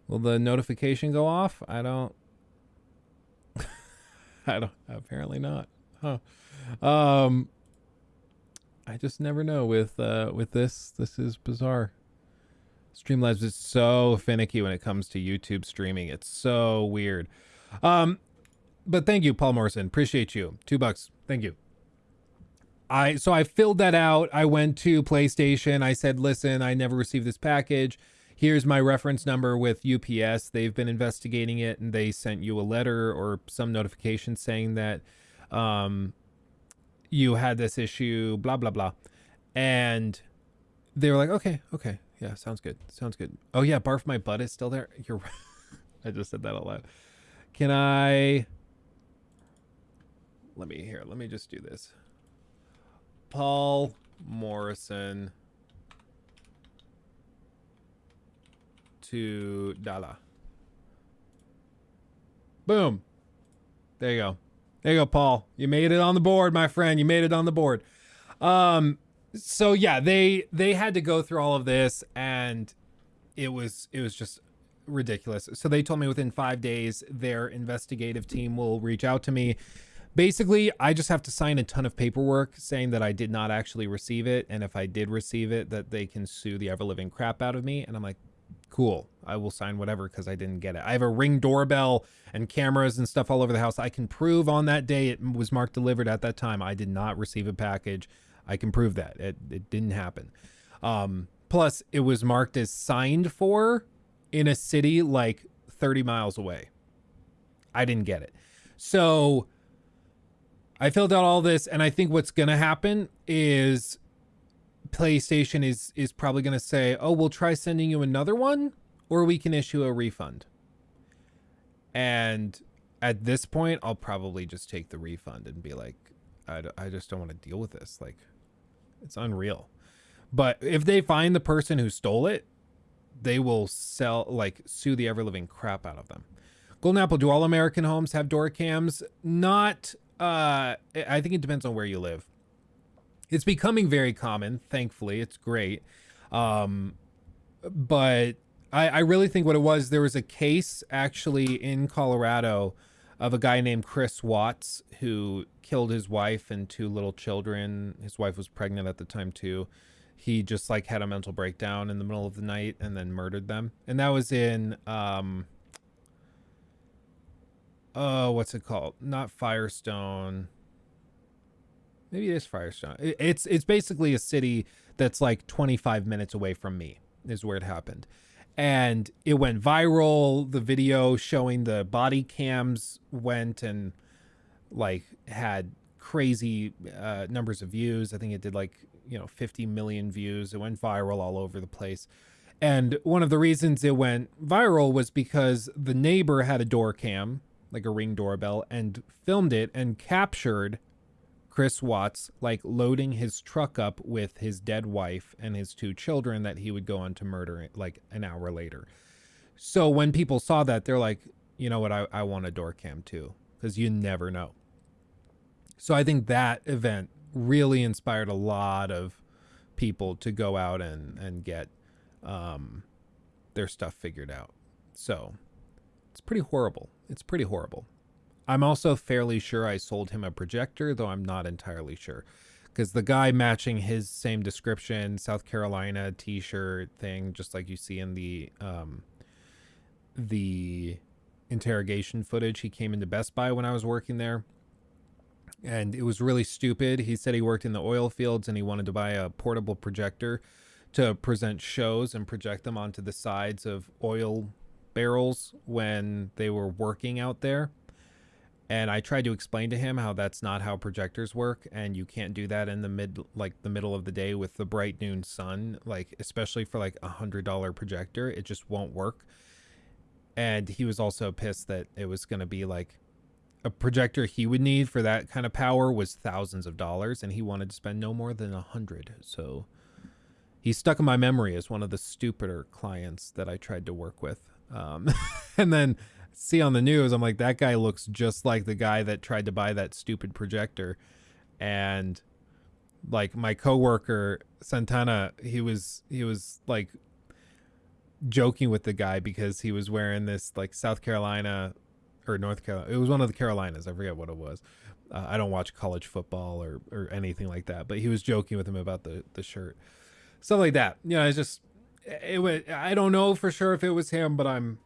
Will the notification go off? I don't, apparently not. Huh. I just never know with this. This is bizarre. Streamlabs is so finicky when it comes to YouTube streaming. It's so weird. But thank you, Paul Morrison. Appreciate you. $2. Thank you. So I filled that out. I went to PlayStation. I said, listen, I never received this package. Here's my reference number with UPS. They've been investigating it, and they sent you a letter or some notification saying that you had this issue, blah, blah, blah. And they were like, okay. Yeah, sounds good. Oh, yeah, Barf My Butt is still there. You're right. I just said that out loud. Can I... Let me just do this. Paul Morrison to Dala. Boom. There you go, Paul. You made it on the board, my friend. You made it on the board. So yeah, they had to go through all of this, and it was just ridiculous. So they told me within 5 days their investigative team will reach out to me. Basically, I just have to sign a ton of paperwork saying that I did not actually receive it, and if I did receive it, that they can sue the ever-living crap out of me. And I'm like, cool, I will sign whatever because I didn't get it. I have a Ring doorbell and cameras and stuff all over the house. I can prove on that day it was marked delivered at that time. I did not receive a package. I can prove that. It didn't happen. Plus, it was marked as signed for in a city like 30 miles away. I didn't get it. So I filled out all this, and I think what's going to happen is PlayStation is probably going to say, oh, we'll try sending you another one, or we can issue a refund. And at this point, I'll probably just take the refund and be like, I just don't want to deal with this. Like, it's unreal. But if they find the person who stole it, they will sue the ever-living crap out of them. Golden Apple, do all American homes have door cams? Not... I think it depends on where you live. It's becoming very common, thankfully. It's great. But I really think what it was, there was a case actually in Colorado of a guy named Chris Watts who killed his wife and 2 little children. His wife was pregnant at the time too. He just had a mental breakdown in the middle of the night and then murdered them. And that was in what's it called? Not Firestone. Maybe it is Firestone. It's basically a city that's like 25 minutes away from me is where it happened. And it went viral. The video showing the body cams went and had crazy numbers of views. I think it did 50 million views. It went viral all over the place. And one of the reasons it went viral was because the neighbor had a door cam, like a Ring doorbell, and filmed it and captured Chris Watts loading his truck up with his dead wife and his 2 children that he would go on to murder an hour later. So when people saw that, they're like, you know what, I want a door cam too, because you never know. So I think that event really inspired a lot of people to go out and get their stuff figured out. So it's pretty horrible. I'm also fairly sure I sold him a projector, though I'm not entirely sure. Because the guy matching his same description, South Carolina t-shirt thing, just like you see in the interrogation footage. He came into Best Buy when I was working there, and it was really stupid. He said he worked in the oil fields and he wanted to buy a portable projector to present shows and project them onto the sides of oil barrels when they were working out there. And I tried to explain to him how that's not how projectors work, and you can't do that in the middle of the day with the bright noon sun, like especially for like $100 projector. It just won't work. And he was also pissed that it was going to be like a projector he would need for that kind of power was thousands of dollars, and he wanted to spend no more than $100. So he's stuck in my memory as one of the stupider clients that I tried to work with. And then see on the news, I'm like, that guy looks just like the guy that tried to buy that stupid projector. And like my coworker Santana, he was like joking with the guy because he was wearing this like South Carolina or North Carolina. It was one of the Carolinas. I forget what it was. I don't watch college football or anything like that, but he was joking with him about the shirt, stuff like that. You know, it's just, I don't know for sure if it was him, but I'm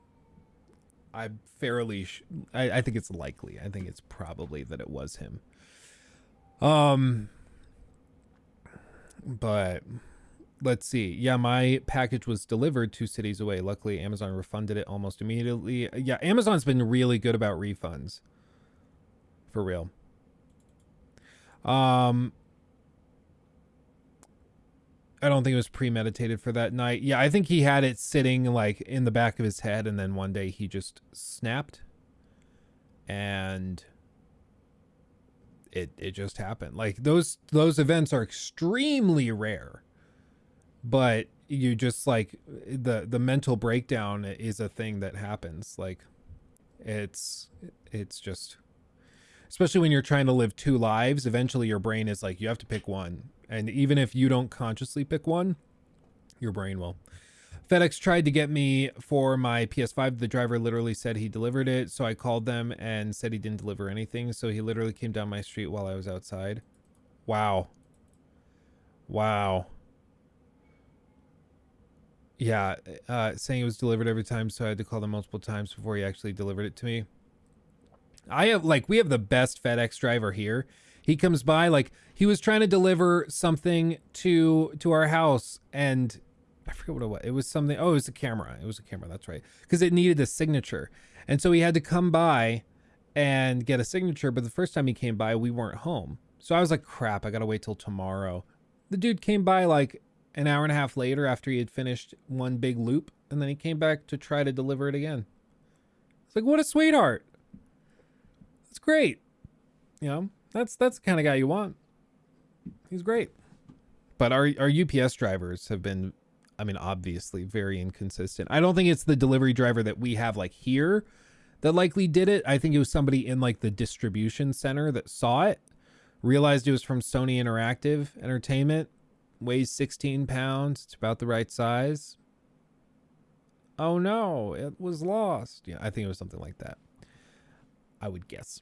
fairly, I think it's likely. I think it's probably that it was him. But let's see. Yeah, my package was delivered 2 cities away. Luckily, Amazon refunded it almost immediately. Yeah, Amazon's been really good about refunds. For real. I don't think it was premeditated for that night. Yeah, I think he had it sitting like in the back of his head, and then one day he just snapped. And it just happened. Like those events are extremely rare. But you just like the mental breakdown is a thing that happens. Like it's just, especially when you're trying to live 2 lives, eventually your brain is like, you have to pick one. And even if you don't consciously pick one, your brain will. FedEx tried to get me for my PS5. The driver literally said he delivered it. So I called them and said he didn't deliver anything. So he literally came down my street while I was outside. Wow. Yeah, saying it was delivered every time, so I had to call them multiple times before he actually delivered it to me. We have the best FedEx driver here. He comes by, like, he was trying to deliver something to our house, and I forget what it was. It was something, oh, it was a camera. It was a camera, that's right. Because it needed a signature. And so he had to come by and get a signature, but the first time he came by, we weren't home. So I was like, crap, I gotta wait till tomorrow. The dude came by, like, an hour and a half later after he had finished one big loop, and then he came back to try to deliver it again. It's like, what a sweetheart. That's great. You know, that's the kind of guy you want. He's great. But our UPS drivers have been, I mean, obviously very inconsistent. I don't think it's the delivery driver that we have like here that likely did it. I think it was somebody in like the distribution center that saw it, realized it was from Sony Interactive Entertainment, weighs 16 pounds. It's about the right size. Oh no, it was lost. Yeah, I think it was something like that. I would guess.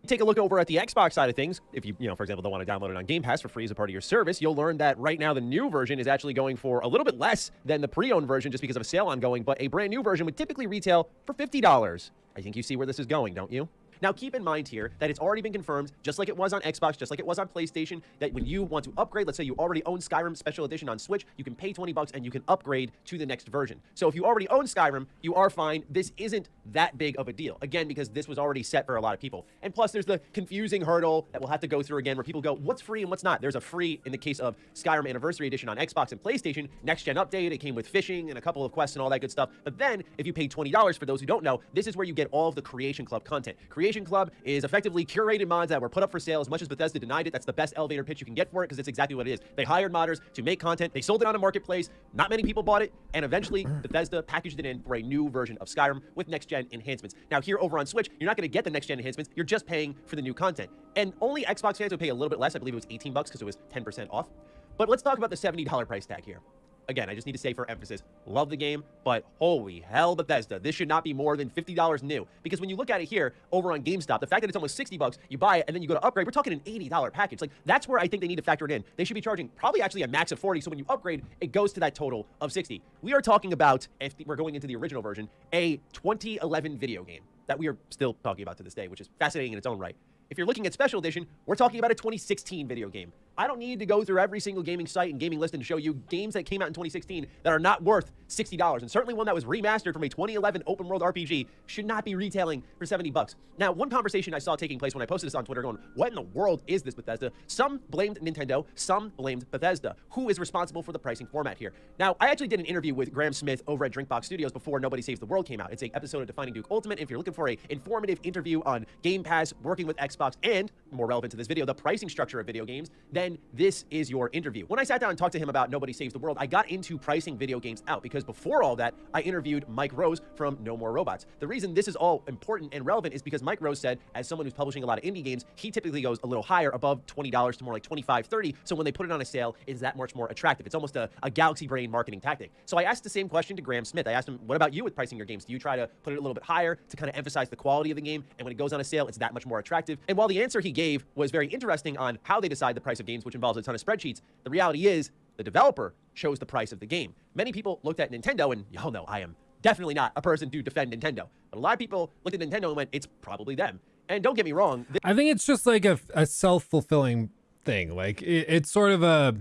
Take a look over at the Xbox side of things. If you for example, don't want to download it on Game Pass for free as a part of your service, you'll learn that right now the new version is actually going for a little bit less than the pre-owned version just because of a sale ongoing, but a brand new version would typically retail for $50. I think you see where this is going, don't you? Now, keep in mind here that it's already been confirmed, just like it was on Xbox, just like it was on PlayStation, that when you want to upgrade, let's say you already own Skyrim Special Edition on Switch, you can pay $20 and you can upgrade to the next version. So if you already own Skyrim, you are fine. This isn't that big of a deal. Again, because this was already set for a lot of people. And plus, there's the confusing hurdle that we'll have to go through again where people go, what's free and what's not? There's a free, in the case of Skyrim Anniversary Edition on Xbox and PlayStation, next-gen update. It came with fishing and a couple of quests and all that good stuff. But then, if you pay $20, for those who don't know, this is where you get all of the Creation Club content. Creation Club is effectively curated mods that were put up for sale. As much as Bethesda denied it, that's the best elevator pitch you can get for it because it's exactly what it is. They hired modders to make content. They sold it on a marketplace. Not many people bought it. And eventually, Bethesda packaged it in for a new version of Skyrim with next-gen enhancements. Now, here over on Switch, you're not going to get the next-gen enhancements. You're just paying for the new content. And only Xbox fans would pay a little bit less. I believe it was $18 because it was 10% off. But let's talk about the $70 price tag here. again, I just need to say for emphasis, love the game, but holy hell, Bethesda, this should not be more than $50 new. Because when you look at it here over on GameStop, the fact that it's almost $60, you buy it and then you go to upgrade, we're talking an $80 package. Like, that's where I think they need to factor it in. They should be charging probably actually a max of 40, so when you upgrade, it goes to that total of 60. We are talking about, if we're going into the original version, a 2011 video game that we are still talking about to this day, which is fascinating in its own right. If you're looking at Special Edition, we're talking about a 2016 video game. I don't need to go through every single gaming site and gaming list and show you games that came out in 2016 that are not worth $60. And certainly one that was remastered from a 2011 open world RPG should not be retailing for $70. Now, one conversation I saw taking place when I posted this on Twitter going, what in the world is this Bethesda? Some blamed Nintendo, some blamed Bethesda. Who is responsible for the pricing format here? Now, I actually did an interview with Graham Smith over at Drinkbox Studios before Nobody Saves the World came out. It's an episode of Defining Duke Ultimate. If you're looking for an informative interview on Game Pass, working with Xbox, and more relevant to this video, the pricing structure of video games, then this is your interview. When I sat down and talked to him about Nobody Saves the World, I got into pricing video games out because before all that, I interviewed Mike Rose from No More Robots. The reason this is all important and relevant is because Mike Rose said, as someone who's publishing a lot of indie games, he typically goes a little higher, above $20 to more like $25, $30. So when they put it on a sale, it's that much more attractive. It's almost a galaxy brain marketing tactic. So I asked the same question to Graham Smith. I asked him, what about you with pricing your games? Do you try to put it a little bit higher to kind of emphasize the quality of the game? And when it goes on a sale, it's that much more attractive. And while the answer he gave was very interesting on how they decide the price of games, which involves a ton of spreadsheets, the reality is the developer chose the price of the game. Many people looked at Nintendo, and y'all know I am definitely not a person to defend Nintendo, but a lot of people looked at Nintendo and went, it's probably them. And don't get me wrong. I think it's just like a self-fulfilling thing. Like it's sort of a,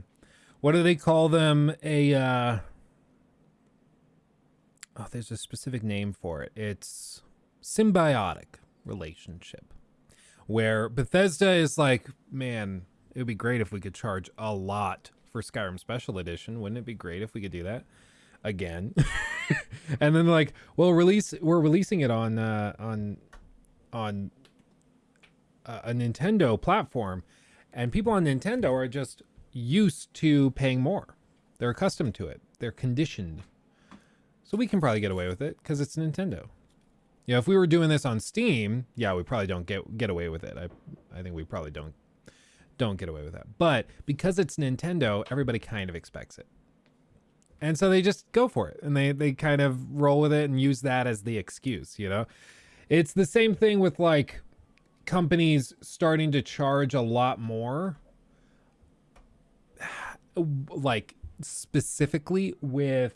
what do they call them? Oh, there's a specific name for it. It's symbiotic relationship, where Bethesda is like, man, it would be great if we could charge a lot for Skyrim Special Edition. Wouldn't it be great if we could do that again? And then like, well, we're releasing it on a Nintendo platform, and people on Nintendo are just used to paying more. They're accustomed to it. They're conditioned. So we can probably get away with it because it's Nintendo. You know, if we were doing this on Steam, yeah, we probably don't get away with it. I think we probably don't get away with that. But because it's Nintendo, everybody kind of expects it. And so they just go for it, and they kind of roll with it and use that as the excuse, you know? It's the same thing with like companies starting to charge a lot more, like specifically with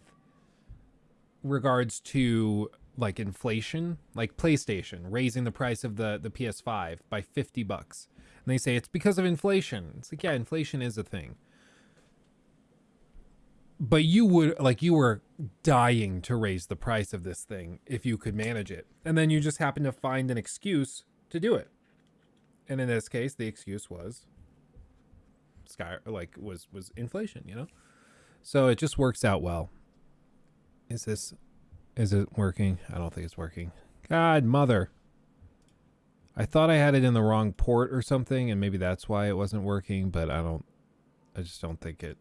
regards to like inflation, like PlayStation raising the price of the PS5 by $50. And they say it's because of inflation. It's like, yeah, inflation is a thing. But you were dying to raise the price of this thing if you could manage it. And then you just happen to find an excuse to do it. And in this case, the excuse was was inflation, you know? So it just works out well. Is it working? I don't think it's working. God, mother. I thought I had it in the wrong port or something, and maybe that's why it wasn't working, but I just don't think it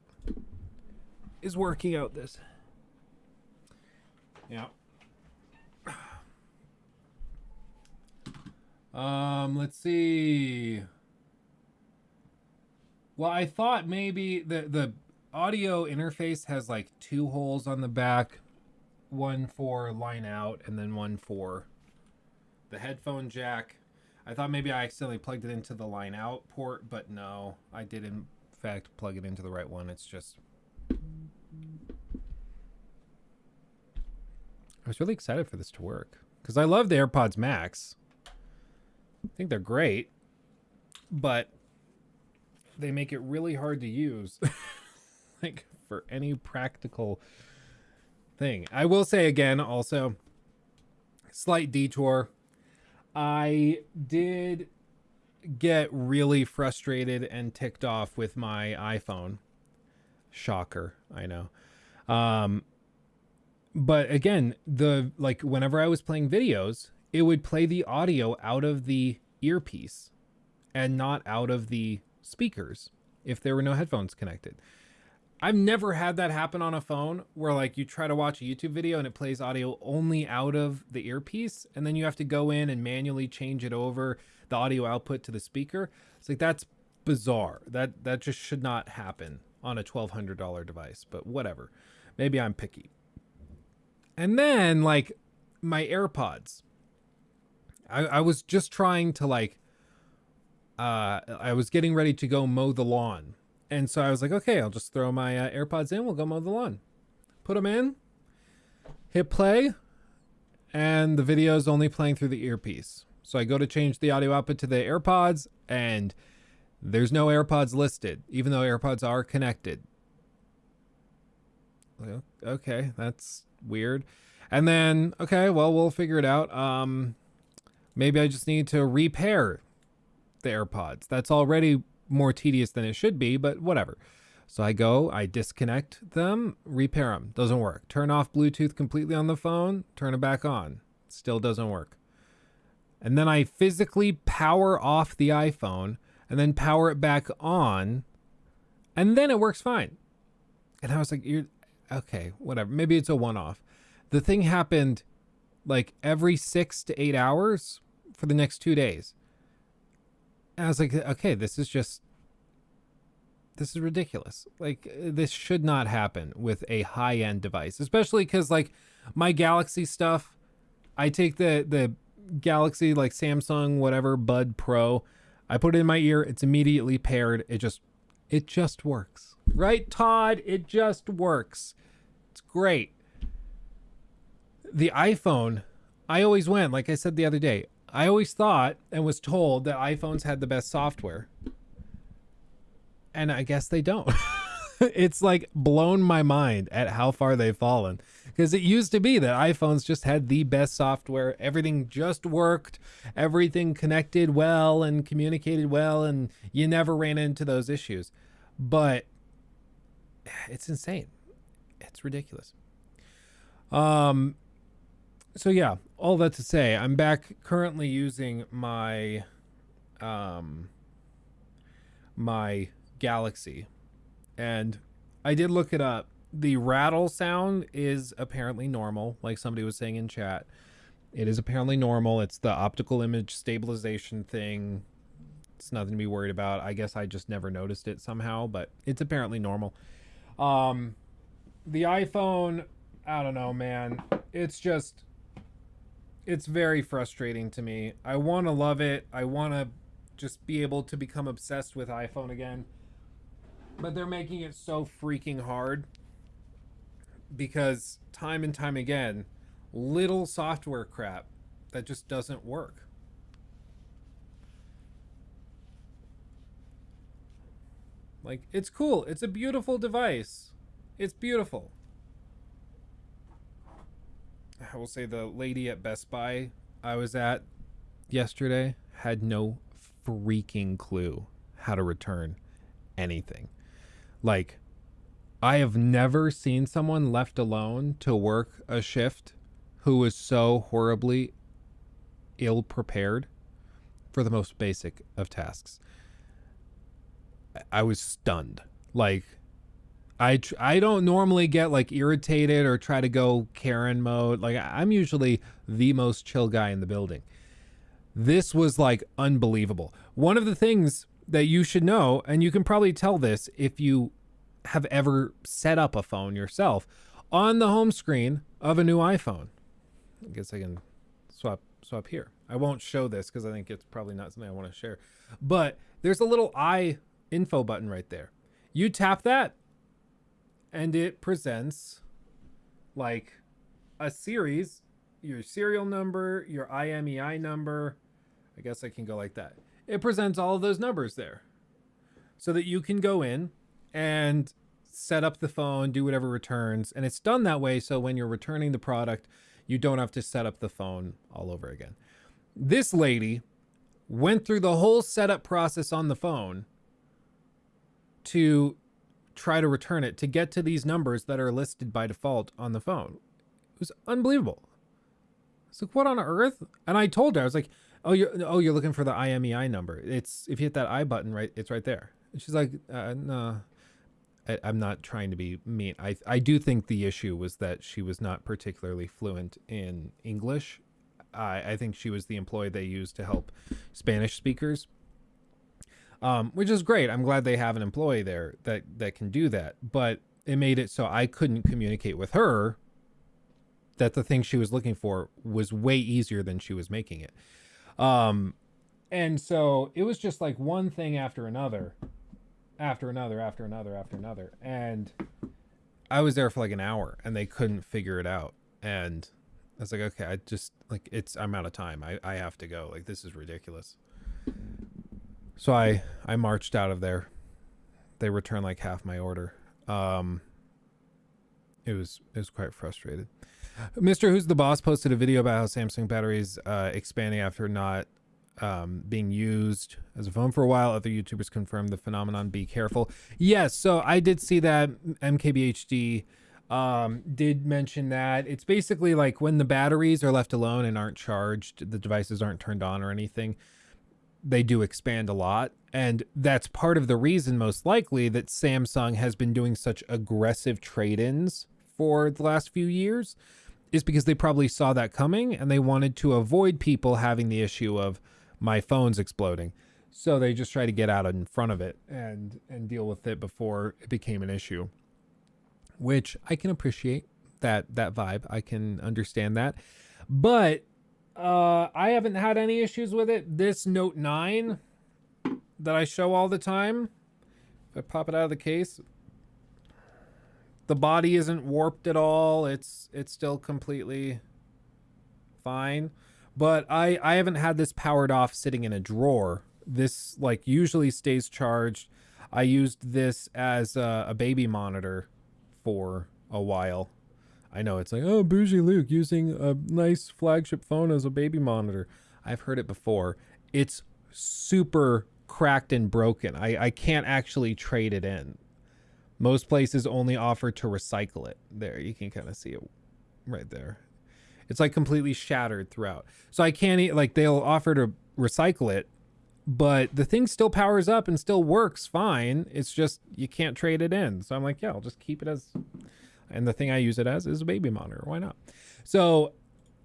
is working out this. Yeah. Let's see. Well, I thought maybe the audio interface has like two holes on the back, one for line out and then one for the headphone jack. I thought maybe I accidentally plugged it into the line out port, but no, I did in fact plug it into the right one. It's just, I was really excited for this to work because I love the AirPods Max. I think they're great, but they make it really hard to use like for any practical thing. I will say again, also, slight detour. I did get really frustrated and ticked off with my iPhone. Shocker, I know. But again, whenever I was playing videos, it would play the audio out of the earpiece and not out of the speakers if there were no headphones connected. I've never had that happen on a phone where like you try to watch a YouTube video and it plays audio only out of the earpiece, and then you have to go in and manually change it over the audio output to the speaker. It's like, that's bizarre. That just should not happen on a $1,200 device, but whatever. Maybe I'm picky. And then like my AirPods. I was just trying to like I was getting ready to go mow the lawn. And so I was like, okay, I'll just throw my AirPods in. We'll go mow the lawn. Put them in, hit play, and the video is only playing through the earpiece. So I go to change the audio output to the AirPods, and there's no AirPods listed, even though AirPods are connected. Okay, that's weird. And then, okay, well, we'll figure it out. Maybe I just need to repair the AirPods. That's already more tedious than it should be, but whatever. So I disconnect them, repair them. Doesn't work. Turn off Bluetooth completely on the phone, turn it back on. Still doesn't work. And then I physically power off the iPhone and then power it back on, and then it works fine. And I was like, okay, whatever. Maybe it's a one-off. The thing happened like every 6 to 8 hours for the next 2 days. And I was like, okay, this is ridiculous. Like, this should not happen with a high-end device, especially because like my Galaxy stuff, I take the Galaxy, like Samsung, whatever, Bud Pro, I put it in my ear. It's immediately paired. It just works. Right, Todd? It just works. It's great. The iPhone, I always went, like I said the other day, I always thought and was told that iPhones had the best software. And I guess they don't. It's like blown my mind at how far they've fallen. Because it used to be that iPhones just had the best software. Everything just worked. Everything connected well and communicated well. And you never ran into those issues. But it's insane. It's ridiculous. So yeah, all that to say, I'm back currently using my my Galaxy, and I did look it up. The rattle sound is apparently normal, like somebody was saying in chat. It is apparently normal. It's the optical image stabilization thing. It's nothing to be worried about. I guess I just never noticed it somehow, but it's apparently normal. The iPhone, I don't know, man. It's very frustrating to me. I want to love it. I want to just be able to become obsessed with iPhone again. But they're making it so freaking hard because time and time again, little software crap that just doesn't work. Like, it's cool. It's a beautiful device. It's beautiful. I will say the lady at Best Buy I was at yesterday had no freaking clue how to return anything. Like, I have never seen someone left alone to work a shift who was so horribly ill prepared for the most basic of tasks. I was stunned. Like, I don't normally get like irritated or try to go Karen mode. Like, I'm usually the most chill guy in the building. This was like unbelievable. One of the things that you should know, and you can probably tell this if you have ever set up a phone yourself, on the home screen of a new iPhone. I guess I can swap here. I won't show this because I think it's probably not something I want to share. But there's a little info button right there. You tap that, and it presents like a series, your serial number, your IMEI number. I guess I can go like that. It presents all of those numbers there so that you can go in and set up the phone, do whatever returns. And it's done that way so when you're returning the product, you don't have to set up the phone all over again. This lady went through the whole setup process on the phone to try to return it, to get to these numbers that are listed by default on the phone. It was unbelievable. It's like, what on earth? And I told her, I was like, oh, you're looking for the IMEI number. It's, if you hit that I button, right, it's right there. And she's like, no, I'm not trying to be mean. I do think the issue was that she was not particularly fluent in English. I think she was the employee they used to help Spanish speakers, which is great. I'm glad they have an employee there that can do that. But it made it so I couldn't communicate with her that the thing she was looking for was way easier than she was making it. And so it was just like one thing after another, after another, after another, after another. And I was there for like an hour and they couldn't figure it out. And I was like, okay, I just like, I'm out of time. I have to go. Like, this is ridiculous. So I marched out of there. They returned like half my order. It was quite frustrated. Mr. Who's the Boss posted a video about how Samsung batteries expanding after not being used as a phone for a while. Other YouTubers confirmed the phenomenon. Be careful. Yes, so I did see that. MKBHD did mention that. It's basically like when the batteries are left alone and aren't charged, the devices aren't turned on or anything, they do expand a lot. And that's part of the reason, most likely, that Samsung has been doing such aggressive trade-ins for the last few years, is because they probably saw that coming and they wanted to avoid people having the issue of my phone's exploding. So they just try to get out in front of it and deal with it before it became an issue, which I can appreciate that vibe. I can understand that. But I haven't had any issues with it. This Note 9 that I show all the time, if I pop it out of the case, the body isn't warped at all. It's still completely fine. But I haven't had this powered off sitting in a drawer. This like usually stays charged. I used this as a baby monitor for a while. I know it's like, oh, bougie Luke using a nice flagship phone as a baby monitor. I've heard it before. It's super cracked and broken. I can't actually trade it in. Most places only offer to recycle it. There, you can kind of see it right there. It's like completely shattered throughout. So I can't, like, they'll offer to recycle it, but the thing still powers up and still works fine. It's just, you can't trade it in. So I'm like, yeah, I'll just keep it as, and the thing I use it as is a baby monitor. Why not? So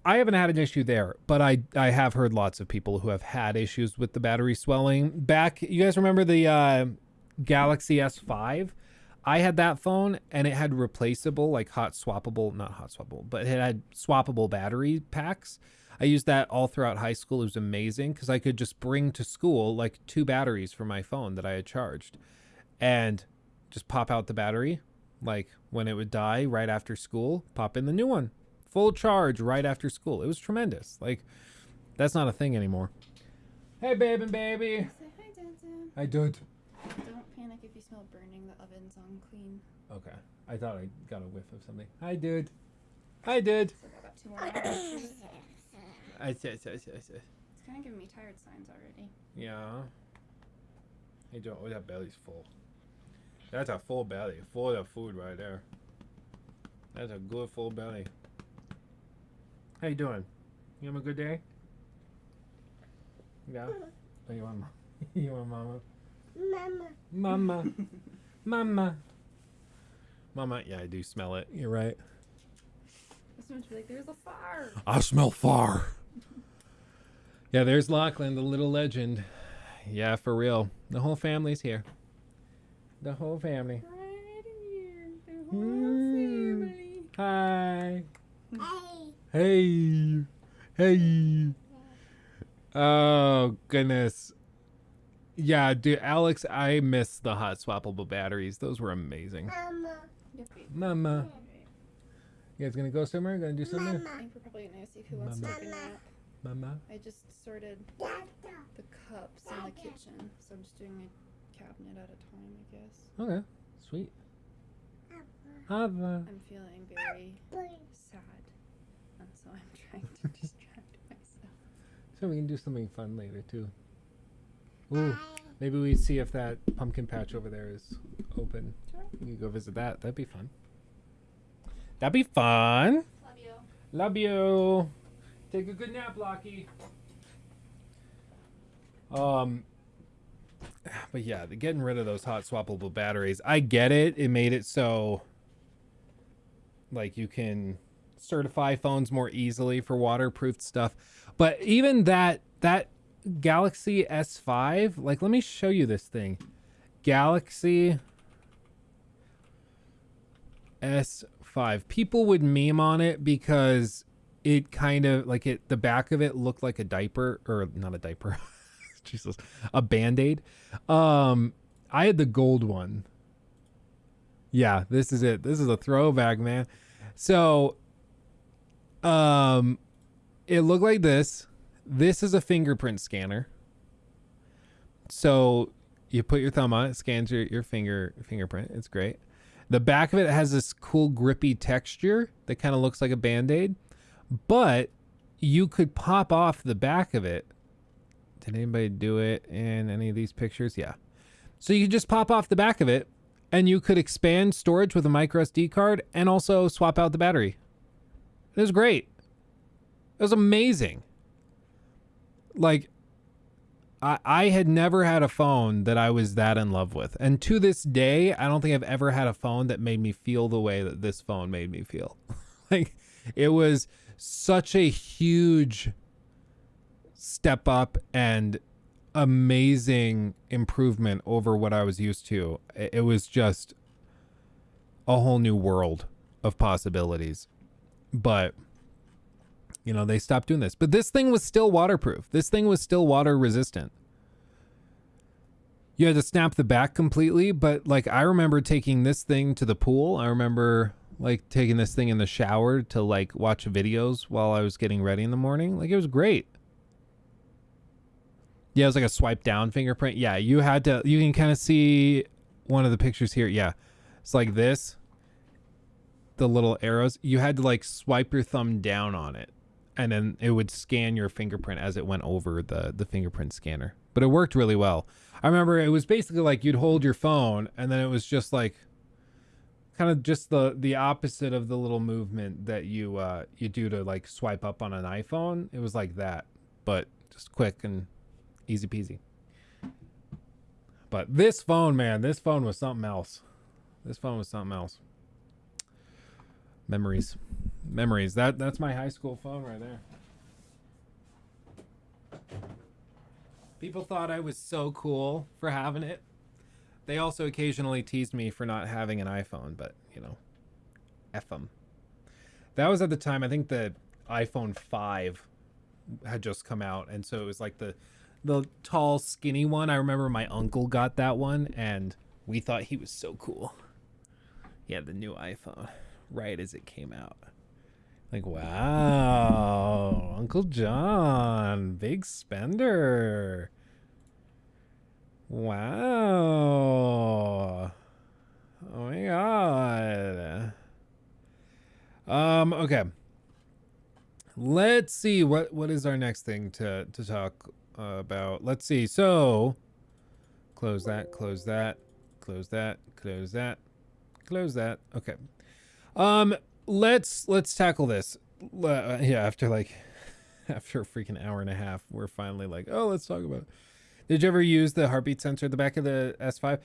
I haven't had an issue there, but I have heard lots of people who have had issues with the battery swelling. Back, you guys remember the Galaxy S5? I had that phone and it had replaceable, like not hot swappable, but it had swappable battery packs. I used that all throughout high school. It was amazing because I could just bring to school like 2 batteries for my phone that I had charged and just pop out the battery. Like when it would die right after school, pop in the new one, full charge right after school. It was tremendous. Like that's not a thing anymore. Hey, babe and baby. Say hi, Dada. I did. Don't panic if you smell burning. The oven's on clean. Okay. I thought I got a whiff of something. Hi, dude. Hi, dude. So I got 2 more hours. It's kind of giving me tired signs already. yeah. Hey, Joe. Oh, that belly's full. That's a full belly. Full of food right there. That's a good full belly. How you doing? You having a good day? Yeah. Oh, you want you want mama? Mama. Mama. Mama. Yeah, I do smell it. You're right. This one's like, there's a fire. I smell fire. Yeah, there's Lachlan, the little legend. Yeah, for real. The whole family's here. The whole family. Right here. The whole family. Hi. Hey. Hey. Oh, goodness. Yeah, dude, Alex, I miss the hot swappable batteries. Those were amazing. Mama. You guys gonna go somewhere? Gonna do something? I think we're probably gonna see who wants to take a nap. Mama. I just sorted the cups in the kitchen, so I'm just doing a cabinet at a time, I guess. Okay, sweet. Hava. I'm feeling very sad, and so I'm trying to distract myself. So we can do something fun later too. Ooh, maybe we see if that pumpkin patch over there is open. Sure. We can go visit that. That'd be fun. That'd be fun. Love you. Love you. Take a good nap, Lockie. But yeah, getting rid of those hot swappable batteries. I get it. It made it so like you can certify phones more easily for waterproof stuff. But even that Galaxy S5, like let me show you this thing. Galaxy S5. People would meme on it because it kind of like the back of it looked like a diaper, or not a diaper. Jesus, a Band-Aid. I had the gold one. Yeah, this is it. This is a throwback, man. So, it looked like this. This is a fingerprint scanner. So you put your thumb on it, scans your fingerprint. It's great. The back of it has this cool grippy texture that kind of looks like a Band-Aid, but you could pop off the back of it. Did anybody do it in any of these pictures? Yeah. So you could just pop off the back of it, and you could expand storage with a micro SD card and also swap out the battery. It was great. It was amazing. Like, I had never had a phone that I was that in love with. And to this day, I don't think I've ever had a phone that made me feel the way that this phone made me feel. Like, it was such a huge step up and amazing improvement over what I was used to. It was just a whole new world of possibilities. But, you know, they stopped doing this. But this thing was still waterproof. This thing was still water resistant. You had to snap the back completely, but like I remember taking this thing to the pool. I remember like taking this thing in the shower to like watch videos while I was getting ready in the morning. Like it was great. Yeah, it was like a swipe down fingerprint. Yeah, you can kind of see one of the pictures here. Yeah, it's like this. The little arrows. You had to like swipe your thumb down on it, and then it would scan your fingerprint as it went over the fingerprint scanner. But it worked really well. I remember it was basically like you'd hold your phone, and then it was just like kind of just the opposite of the little movement that you do to like swipe up on an iPhone. It was like that, but just quick and easy peasy. But this phone, man, this phone was something else. This phone was something else. Memories. That's my high school phone right there. People thought I was so cool for having it. They also occasionally teased me for not having an iPhone, but you know, F them. That was at the time, I think the iPhone 5 had just come out, and so it was like the tall, skinny one. I remember my uncle got that one, and we thought he was so cool. He had the new iPhone right as it came out. Like, wow, Uncle John, big spender. Wow. Oh my God. Okay. Let's see what is our next thing to talk about. Let's see. So close that. Okay. Let's tackle this. Yeah, after a freaking hour and a half, we're finally like, oh, let's talk about it. Did you ever use the heartbeat sensor at the back of the S5?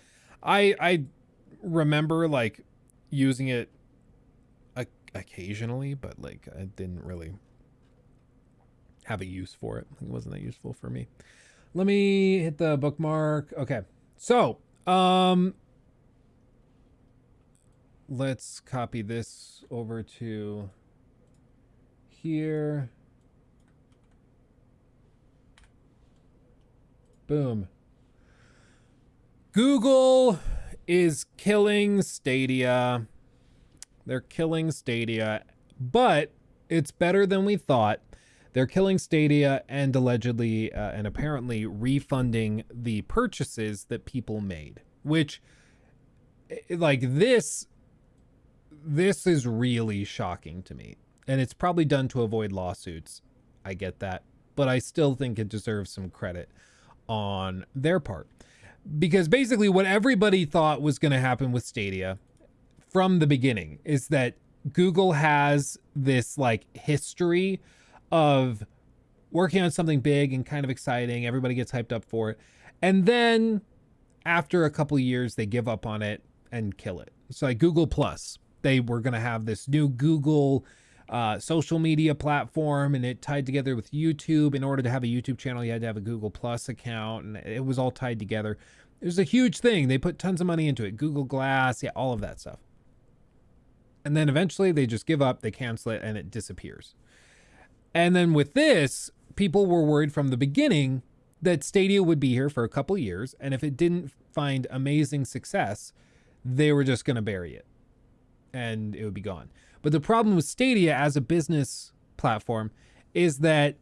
I remember like using it occasionally, but like I didn't really have a use for it. It wasn't that useful for me. Let me hit the bookmark. Okay. So, let's copy this over to here. Boom. Google is killing Stadia. They're killing Stadia, but it's better than we thought. They're killing Stadia and allegedly and apparently refunding the purchases that people made, which like this is really shocking to me. And it's probably done to avoid lawsuits. I get that, but I still think it deserves some credit on their part, because basically what everybody thought was going to happen with Stadia from the beginning is that Google has this like history of working on something big and kind of exciting. Everybody gets hyped up for it. And then after a couple of years, they give up on it and kill it. So like Google Plus, they were going to have this new Google social media platform, and it tied together with YouTube. In order to have a YouTube channel, you had to have a Google Plus account, and it was all tied together. It was a huge thing. They put tons of money into it. Google Glass, yeah, all of that stuff. And then eventually they just give up, they cancel it, and it disappears. And then with this, people were worried from the beginning that Stadia would be here for a couple years, and if it didn't find amazing success, they were just going to bury it and it would be gone. But the problem with Stadia as a business platform is that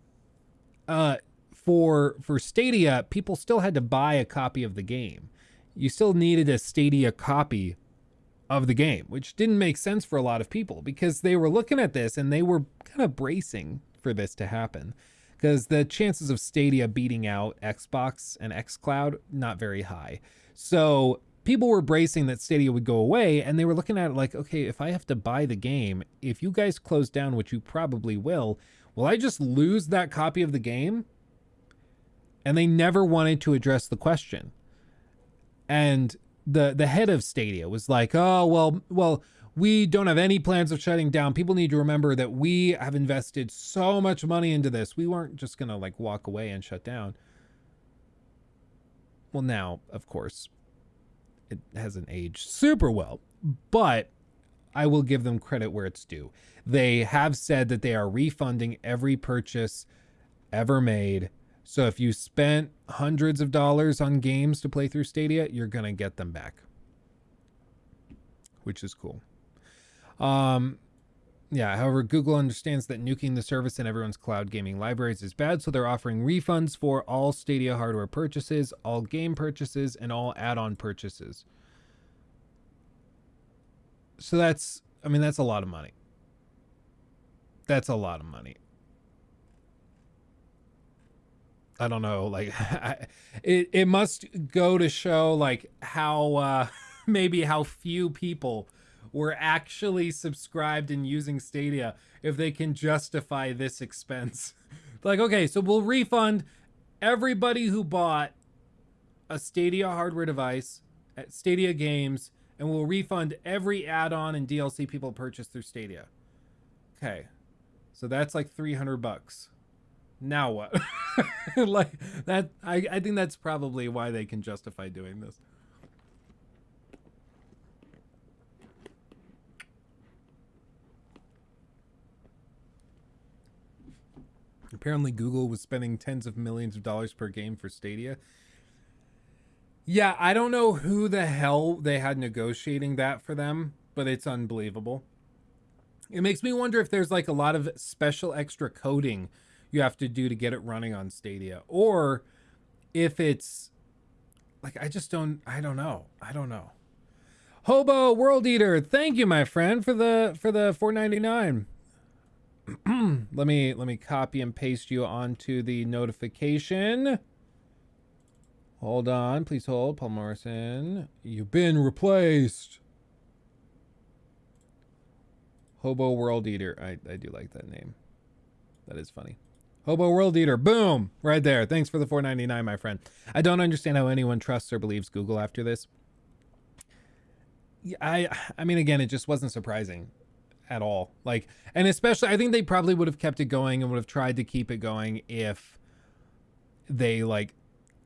for Stadia, people still had to buy a copy of the game. You still needed a Stadia copy of the game, which didn't make sense for a lot of people because they were looking at this and they were kind of bracing for this to happen, because the chances of Stadia beating out Xbox and xCloud, not very high. So people were bracing that Stadia would go away, and they were looking at it like, okay, if I have to buy the game, if you guys close down, which you probably will I just lose that copy of the game? And they never wanted to address the question. And the head of Stadia was like, oh, well, we don't have any plans of shutting down. People need to remember that we have invested so much money into this. We weren't just going to like walk away and shut down. Well, now, of course, it hasn't aged super well, but I will give them credit where it's due. They have said that they are refunding every purchase ever made. So if you spent hundreds of dollars on games to play through Stadia, you're going to get them back, which is cool. Yeah, however, Google understands that nuking the service in everyone's cloud gaming libraries is bad, so they're offering refunds for all Stadia hardware purchases, all game purchases, and all add-on purchases. So that's a lot of money. That's a lot of money. I don't know, like, it must go to show, like, how, maybe how few people were actually subscribed and using Stadia if they can justify this expense. Like, okay, so we'll refund everybody who bought a Stadia hardware device at Stadia Games, and we'll refund every add-on and DLC people purchased through Stadia. Okay, so that's like $300. Now what? Like that, I think that's probably why they can justify doing this. Apparently Google was spending tens of millions of dollars per game for Stadia. Yeah, I don't know who the hell they had negotiating that for them, but it's unbelievable. It makes me wonder if there's like a lot of special extra coding you have to do to get it running on Stadia, or if it's like, I don't know. Hobo World Eater, thank you, my friend, for the $4.99. let me copy and paste you onto the notification. Hold on, please hold. Paul Morrison, you've been replaced. Hobo World Eater, I do like that name. That is funny. Hobo World Eater, boom, right there. Thanks for the $4.99, my friend. I don't understand how anyone trusts or believes Google after this. I mean, again, it just wasn't surprising at all. Like, and especially, I think they probably would have kept it going and would have tried to keep it going if they like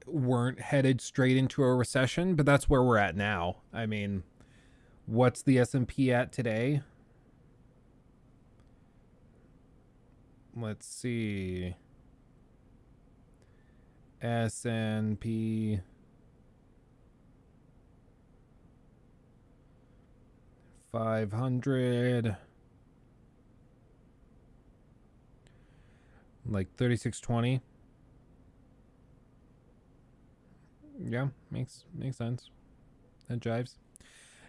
weren't headed straight into a recession. But that's where we're at now. I mean, what's the S&P at today? Let's see. S&P 500, like 3620. Yeah, makes sense. That jives.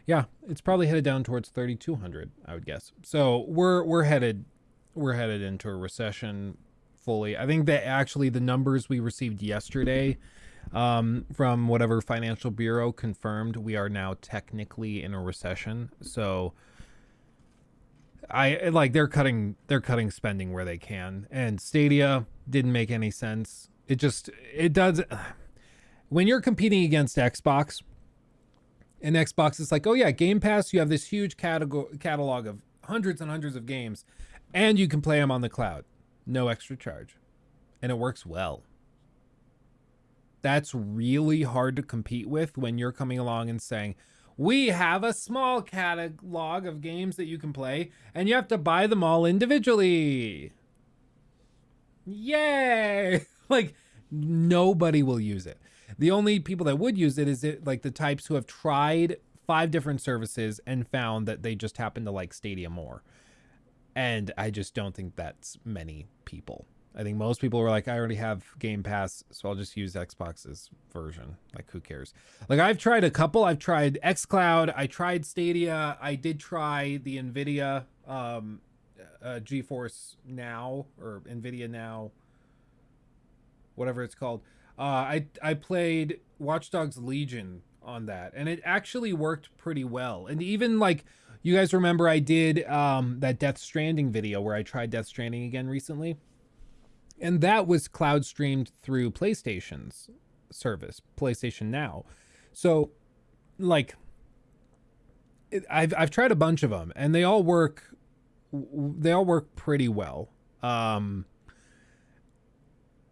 Yeah, it's probably headed down towards 3200, I would guess. So we're headed into a recession fully. I think that actually the numbers we received yesterday from whatever financial bureau confirmed we are now technically in a recession. So I like they're cutting spending where they can, and Stadia didn't make any sense. It does when you're competing against Xbox, and Xbox is like, oh yeah, Game Pass, you have this huge catalog of hundreds and hundreds of games, and you can play them on the cloud, no extra charge, and it works well. That's really hard to compete with when you're coming along and saying, We have a small catalog of games that you can play, and you have to buy them all individually. Yay! Like, nobody will use it. The only people that would use it is like the types who have tried 5 different services and found that they just happen to like Stadia more. And I just don't think that's many people. I think most people were like, I already have Game Pass, so I'll just use Xbox's version. Like, who cares? Like, I've tried a couple. I've tried xCloud. I tried Stadia. I did try the NVIDIA GeForce Now, or NVIDIA Now, whatever it's called. I played Watch Dogs Legion on that, and it actually worked pretty well. And even, like, you guys remember I did that Death Stranding video where I tried Death Stranding again recently? And that was cloud streamed through PlayStation's service, PlayStation Now. So, like, I've tried a bunch of them, and they all work pretty well. I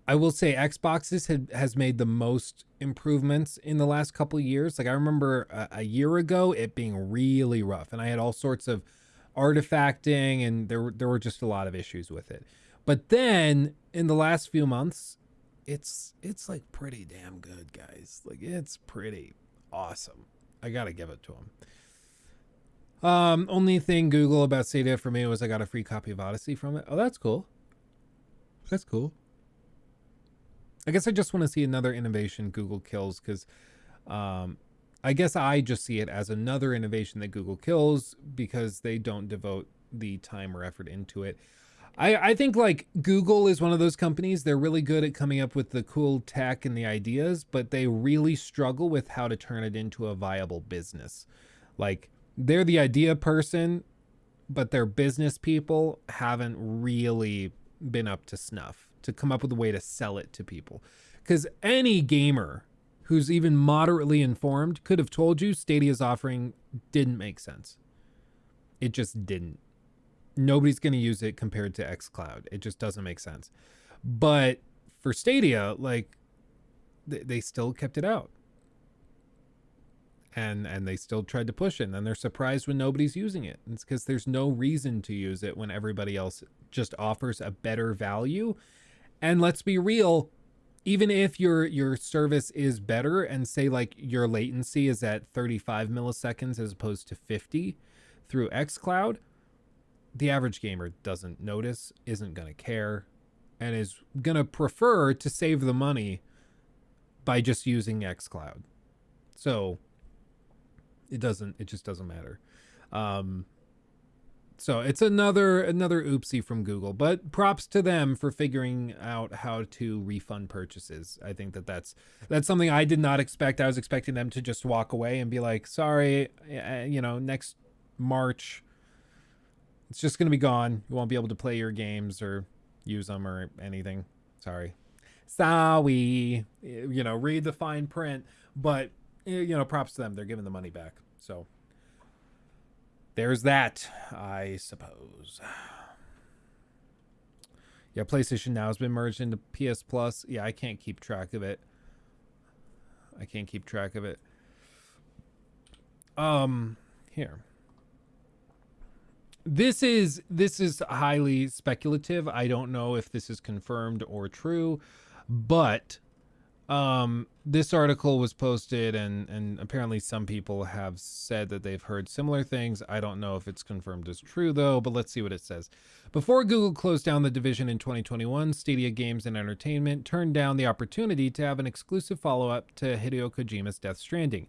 will say Xbox has made the most improvements in the last couple of years. Like, I remember a year ago it being really rough, and I had all sorts of artifacting, and there were just a lot of issues with it. But then in the last few months, it's like pretty damn good, guys. Like, it's pretty awesome. I gotta give it to them. Only thing Google about Stadia for me was I got a free copy of Odyssey from it. Oh, that's cool. That's cool. I guess I just want to see another innovation Google kills, because I guess I just see it as another innovation that Google kills because they don't devote the time or effort into it. I think, like, Google is one of those companies. They're really good at coming up with the cool tech and the ideas, but they really struggle with how to turn it into a viable business. Like, they're the idea person, but their business people haven't really been up to snuff to come up with a way to sell it to people. Because any gamer who's even moderately informed could have told you Stadia's offering didn't make sense. It just didn't. Nobody's going to use it compared to xCloud. It just doesn't make sense. But for Stadia, like, they still kept it out. And they still tried to push it. And then they're surprised when nobody's using it. It's because there's no reason to use it when everybody else just offers a better value. And let's be real, even if your service is better and say, like, your latency is at 35 milliseconds as opposed to 50 through xCloud, the average gamer doesn't notice, isn't going to care, and is going to prefer to save the money by just using xCloud. So it just doesn't matter. So it's another oopsie from Google, but props to them for figuring out how to refund purchases. I think that's something I did not expect. I was expecting them to just walk away and be like, sorry, next March, it's just going to be gone. You won't be able to play your games or use them or anything. Sorry. Read the fine print, but, props to them. They're giving the money back. So there's that, I suppose. Yeah, PlayStation Now has been merged into PS Plus. Yeah, I can't keep track of it. Here. This is highly speculative. I don't know if this is confirmed or true, but this article was posted and apparently some people have said that they've heard similar things. I don't know if it's confirmed as true though, but let's see what it says. Before Google closed down the division in 2021, Stadia Games and Entertainment turned down the opportunity to have an exclusive follow-up to Hideo Kojima's Death Stranding.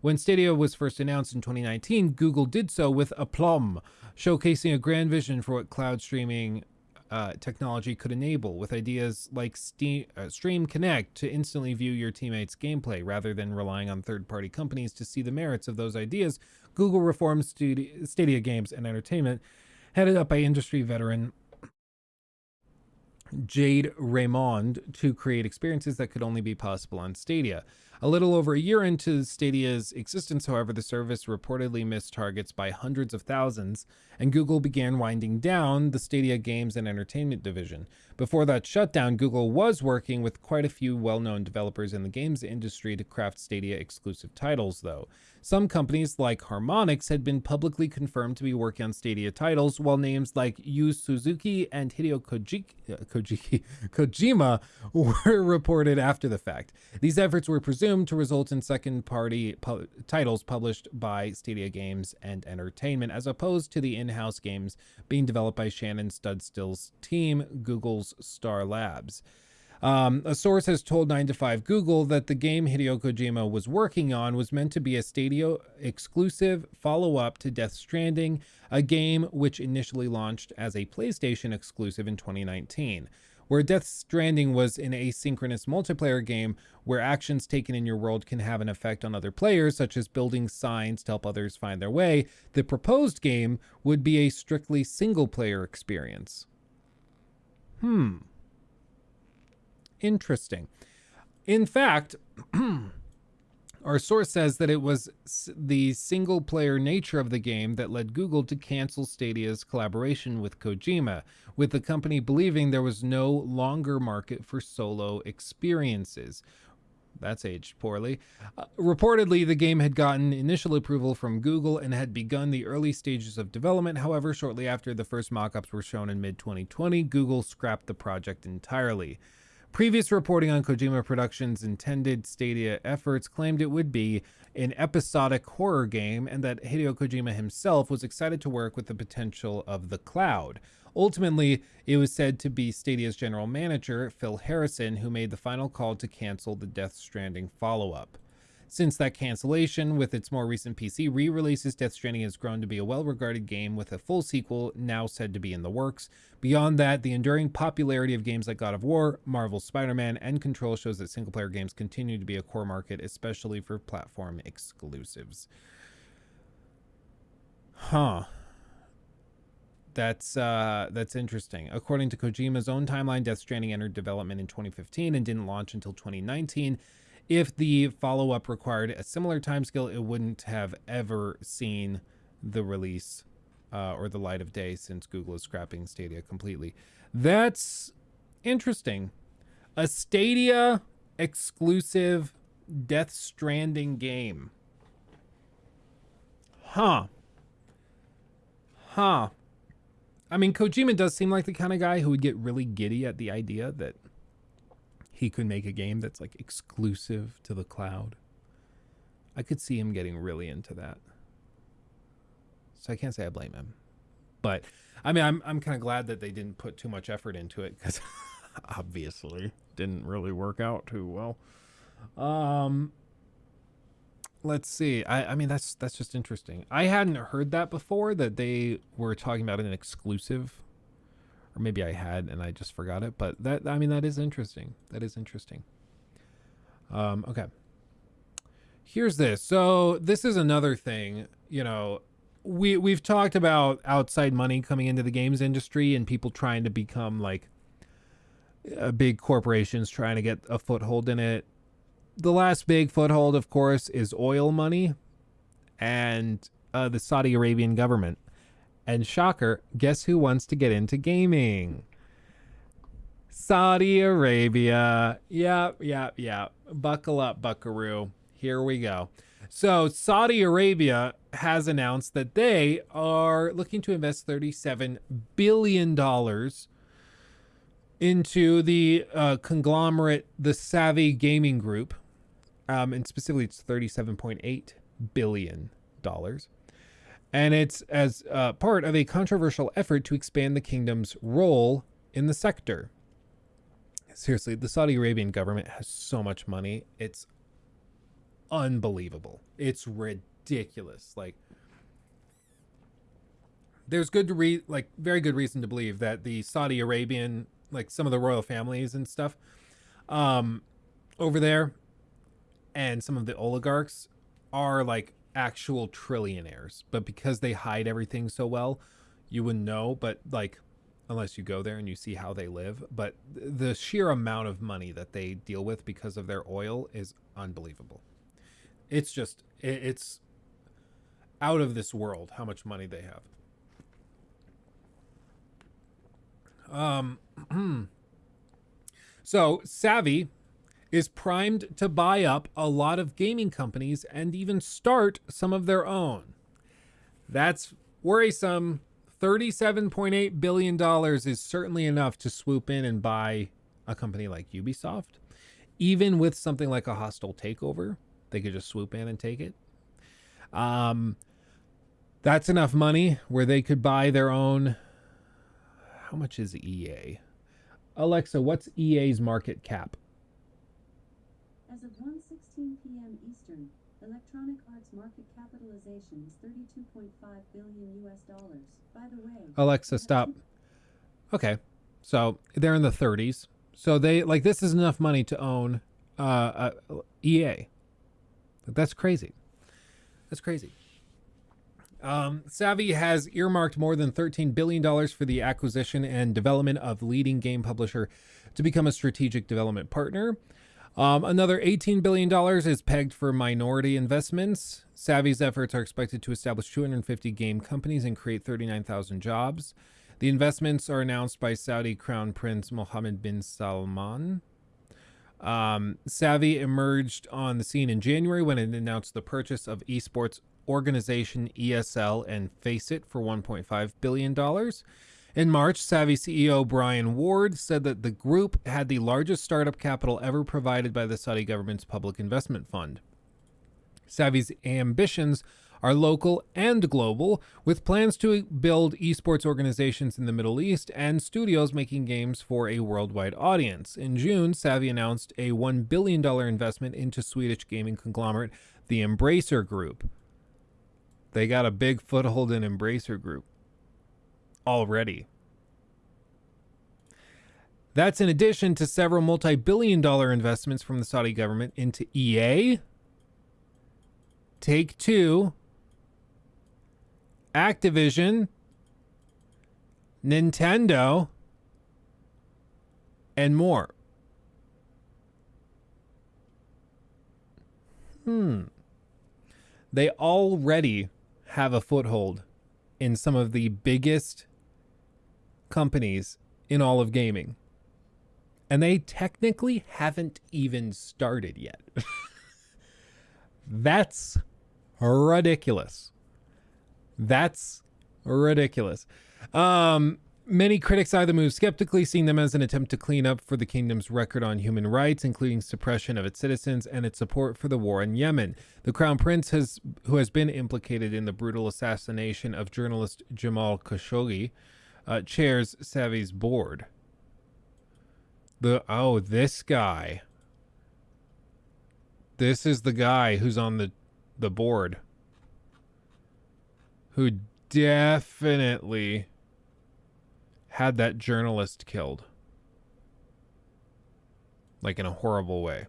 When Stadia was first announced in 2019, Google did so with aplomb, showcasing a grand vision for what cloud streaming technology could enable, with ideas like Stream Connect to instantly view your teammates' gameplay rather than relying on third-party companies to see the merits of those ideas. Google reformed Stadia Games and Entertainment, headed up by industry veteran Jade Raymond to create experiences that could only be possible on Stadia. A little over a year into Stadia's existence, however, the service reportedly missed targets by hundreds of thousands, and Google began winding down the Stadia Games and Entertainment division. Before that shutdown, Google was working with quite a few well-known developers in the games industry to craft Stadia exclusive titles, though. Some companies, like Harmonix, had been publicly confirmed to be working on Stadia titles, while names like Yu Suzuki and Hideo Kojima were reported after the fact. These efforts were presumed to result in second-party titles published by Stadia Games and Entertainment, as opposed to the in-house games being developed by Shannon Studstill's team, Google's Star Labs. A source has told 9 to 5 Google that the game Hideo Kojima was working on was meant to be a Stadia exclusive follow-up to Death Stranding, a game which initially launched as a PlayStation exclusive in 2019. Where Death Stranding was an asynchronous multiplayer game where actions taken in your world can have an effect on other players, such as building signs to help others find their way, the proposed game would be a strictly single-player experience. Interesting. In fact, our source says that it was the single-player nature of the game that led Google to cancel Stadia's collaboration with Kojima, with the company believing there was no longer market for solo experiences. That's aged poorly. Reportedly, the game had gotten initial approval from Google and had begun the early stages of development. However, shortly after the first mock-ups were shown in mid-2020, Google scrapped the project entirely. Previous reporting on Kojima Productions' intended Stadia efforts claimed it would be an episodic horror game and that Hideo Kojima himself was excited to work with the potential of the cloud. Ultimately, it was said to be Stadia's general manager, Phil Harrison, who made the final call to cancel the Death Stranding follow-up. Since that cancellation, with its more recent PC re-releases, Death Stranding has grown to be a well-regarded game with a full sequel now said to be in the works. Beyond that, the enduring popularity of games like God of War, Marvel's Spider-Man, and Control shows that single-player games continue to be a core market, especially for platform exclusives. That's interesting. According to Kojima's own timeline, Death Stranding entered development in 2015 and didn't launch until 2019. If the follow-up required a similar timescale, it wouldn't have ever seen the release or the light of day since Google is scrapping Stadia completely. That's interesting. A Stadia exclusive Death Stranding game. I mean, Kojima does seem like the kind of guy who would get really giddy at the idea that he could make a game that's like exclusive to the cloud. I could see him getting really into that. So I can't say I blame him. But I mean, I'm kind of glad that they didn't put too much effort into it because obviously didn't really work out too well. Let's see. I mean, that's just interesting. I hadn't heard that before, that they were talking about an exclusive. Or maybe I had and I just forgot it, but that is interesting. That is interesting. Okay. Here's this. So this is another thing, we've talked about outside money coming into the games industry and people trying to become like big corporations trying to get a foothold in it. The last big foothold, of course, is oil money and the Saudi Arabian government. And shocker, guess who wants to get into gaming? Saudi Arabia. Yeah. Buckle up, buckaroo. Here we go. So Saudi Arabia has announced that they are looking to invest $37 billion into the conglomerate, the Savvy Gaming Group. And specifically, it's $37.8 billion. And it's as part of a controversial effort to expand the kingdom's role in the sector. Seriously, the Saudi Arabian government has so much money. It's unbelievable. It's ridiculous. Like, there's very good reason to believe that the Saudi Arabian, like some of the royal families and stuff over there, and some of the oligarchs are like actual trillionaires, but because they hide everything so well, you wouldn't know. But like, unless you go there and you see how they live. But the sheer amount of money that they deal with because of their oil is unbelievable. It's just, it's out of this world how much money they have. So Savvy is primed to buy up a lot of gaming companies and even start some of their own. That's worrisome. $37.8 billion is certainly enough to swoop in and buy a company like Ubisoft. Even with something like a hostile takeover, they could just swoop in and take it. That's enough money where they could buy their own. How much is EA? Alexa, what's EA's market cap? As of 1:16 p.m. Eastern, Electronic Arts market capitalization is $32.5 billion US. By the way, Alexa, stop. Okay, so they're in the 30s. So they like this is enough money to own EA. That's crazy. That's crazy. Savvy has earmarked more than $13 billion for the acquisition and development of leading game publisher to become a strategic development partner. Another $18 billion is pegged for minority investments. Savvy's efforts are expected to establish 250 game companies and create 39,000 jobs. The investments are announced by Saudi Crown Prince Mohammed bin Salman. Savvy emerged on the scene in January when it announced the purchase of esports organization ESL and Faceit for $1.5 billion. In March, Savvy CEO Brian Ward said that the group had the largest startup capital ever provided by the Saudi government's public investment fund. Savvy's ambitions are local and global, with plans to build esports organizations in the Middle East and studios making games for a worldwide audience. In June, Savvy announced a $1 billion investment into Swedish gaming conglomerate, the Embracer Group. They got a big foothold in Embracer Group already. That's in addition to several multi-billion-dollar investments from the Saudi government into EA, Take-Two, Activision, Nintendo, and more. They already have a foothold in some of the biggest companies in all of gaming. And they technically haven't even started yet. That's ridiculous. That's ridiculous. Many critics eye the move skeptically, seeing them as an attempt to clean up for the kingdom's record on human rights, including suppression of its citizens and its support for the war in Yemen. The Crown Prince, who has been implicated in the brutal assassination of journalist Jamal Khashoggi, chairs Savvy's board. This guy. This is the guy who's on the board, who definitely had that journalist killed, like in a horrible way.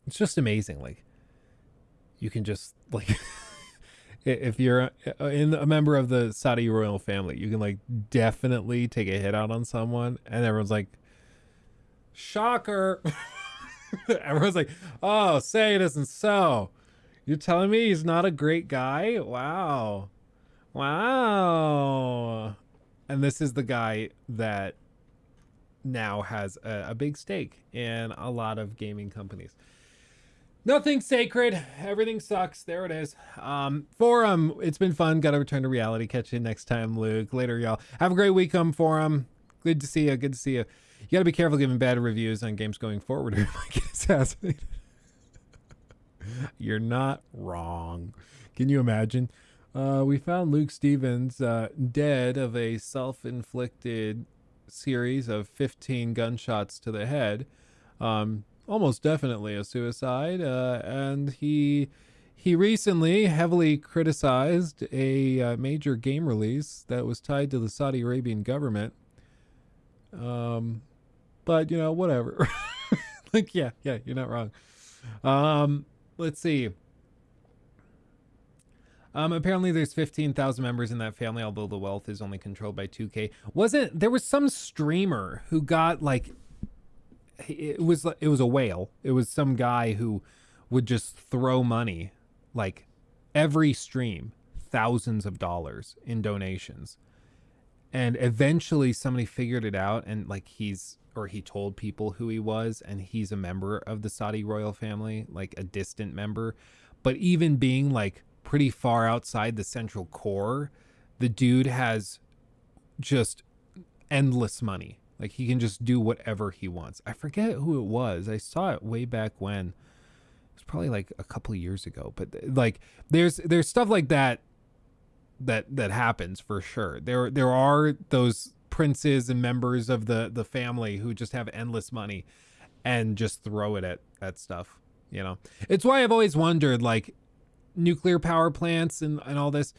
It's just amazing. Like, you can just like if you're a member of the Saudi royal family, you can like definitely take a hit out on someone and everyone's like, shocker. Everyone's like, oh, say it isn't so. You're telling me he's not a great guy? Wow. And this is the guy that now has a big stake in a lot of gaming companies. Nothing sacred. Everything sucks. There it is. Forum. It's been fun. Got to return to reality. Catch you next time, Luke. Later, y'all. Have a great week on Forum. Good to see you. Good to see you. You got to be careful giving bad reviews on games going forward or you might get assassinated. You're not wrong. Can you imagine? We found Luke Stevens dead of a self-inflicted series of 15 gunshots to the head. Almost definitely a suicide. And he recently heavily criticized a major game release that was tied to the Saudi Arabian government. But, you know, whatever. Like, yeah, you're not wrong. Let's see. Apparently there's 15,000 members in that family, although the wealth is only controlled by 2K. There was some streamer who got like, it was a whale. It was some guy who would just throw money, like every stream, thousands of dollars in donations. And eventually somebody figured it out, and like he told people who he was, and he's a member of the Saudi royal family, like a distant member. But even being like pretty far outside the central core, the dude has just endless money. Like he can just do whatever he wants. I forget who it was. I saw it way back when. It was probably like a couple of years ago. But like there's stuff like that happens for sure. There are those princes and members of the family who just have endless money and just throw it at stuff, you know. It's why I've always wondered, like, nuclear power plants and all this,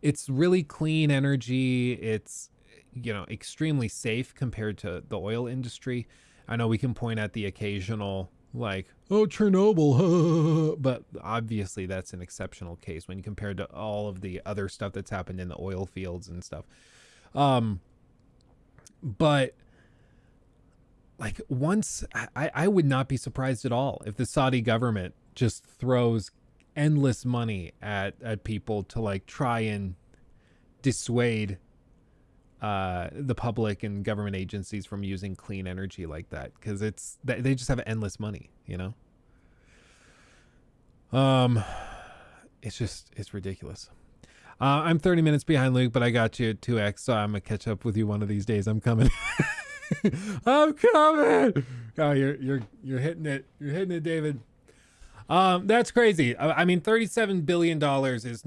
it's really clean energy. It's, you know, extremely safe compared to the oil industry. I know we can point at the occasional like, oh, Chernobyl, but obviously that's an exceptional case when compared to all of the other stuff that's happened in the oil fields and stuff. But like once I would not be surprised at all if the Saudi government just throws endless money at people to like try and dissuade the public and government agencies from using clean energy like that, because they just have endless money, you know. It's ridiculous. I'm 30 minutes behind Luke, but I got you at 2x, so I'm gonna catch up with you one of these days. I'm coming. I'm coming. Oh, you're hitting it. You're hitting it, David. That's crazy. I mean, $37 billion is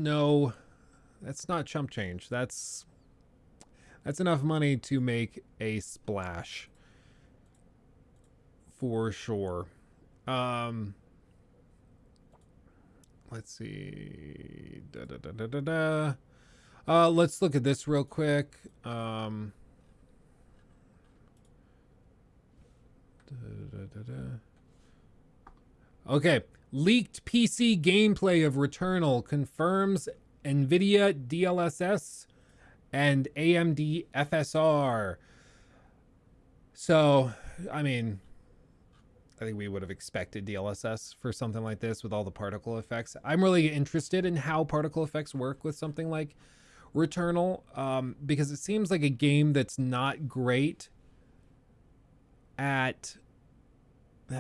that's not chump change. That's enough money to make a splash for sure. Let's see. Let's look at this real quick. Okay. Leaked PC gameplay of Returnal confirms NVIDIA DLSS and AMD FSR. So, I mean, I think we would have expected DLSS for something like this with all the particle effects. I'm really interested in how particle effects work with something like Returnal, because it seems like a game that's not great at,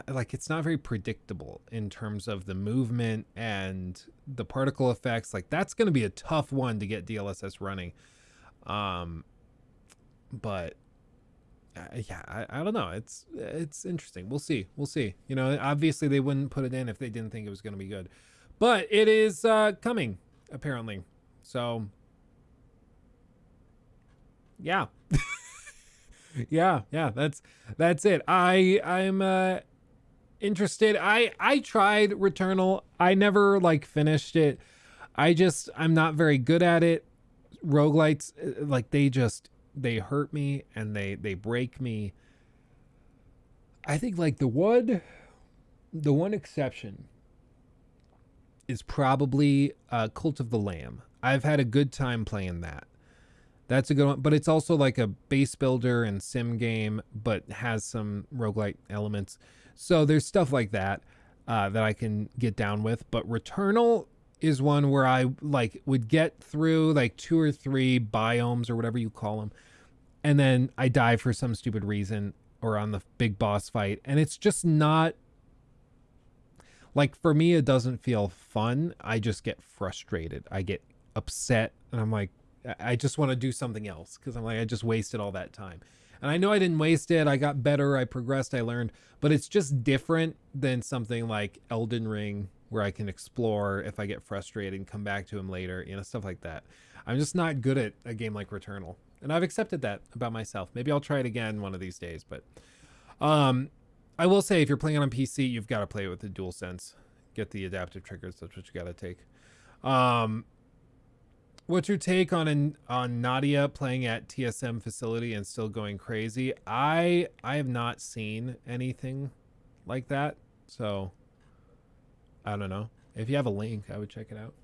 like, it's not very predictable in terms of the movement and the particle effects. Like, that's going to be a tough one to get DLSS running. But yeah, I don't know. It's interesting. We'll see. You know, obviously they wouldn't put it in if they didn't think it was going to be good, but it is coming apparently. So yeah. yeah, that's it. I'm interested. I tried Returnal. I never like finished it. I'm not very good at it. Roguelites, like, they hurt me and they break me. I think like the one exception is probably Cult of the Lamb. I've had a good time playing that. That's a good one, but it's also like a base builder and sim game, but has some roguelite elements. So there's stuff like that that I can get down with. But Returnal is one where I like would get through like 2 or 3 biomes or whatever you call them, and then I die for some stupid reason, or on the big boss fight, and it's just not, like, for me it doesn't feel fun. I just get frustrated. I get upset, and I'm like, I just want to do something else, because I'm like, I just wasted all that time. And I know I didn't waste it. I got better, I progressed, I learned, but it's just different than something like Elden Ring, where I can explore if I get frustrated and come back to him later, you know, stuff like that. I'm just not good at a game like Returnal, and I've accepted that about myself. Maybe I'll try it again one of these days, but I will say, if you're playing on PC, you've got to play it with the DualSense. Get the adaptive triggers. That's what you got to take. What's your take on Nadia playing at TSM facility and still going crazy? I have not seen anything like that, so I don't know. If you have a link, I would check it out.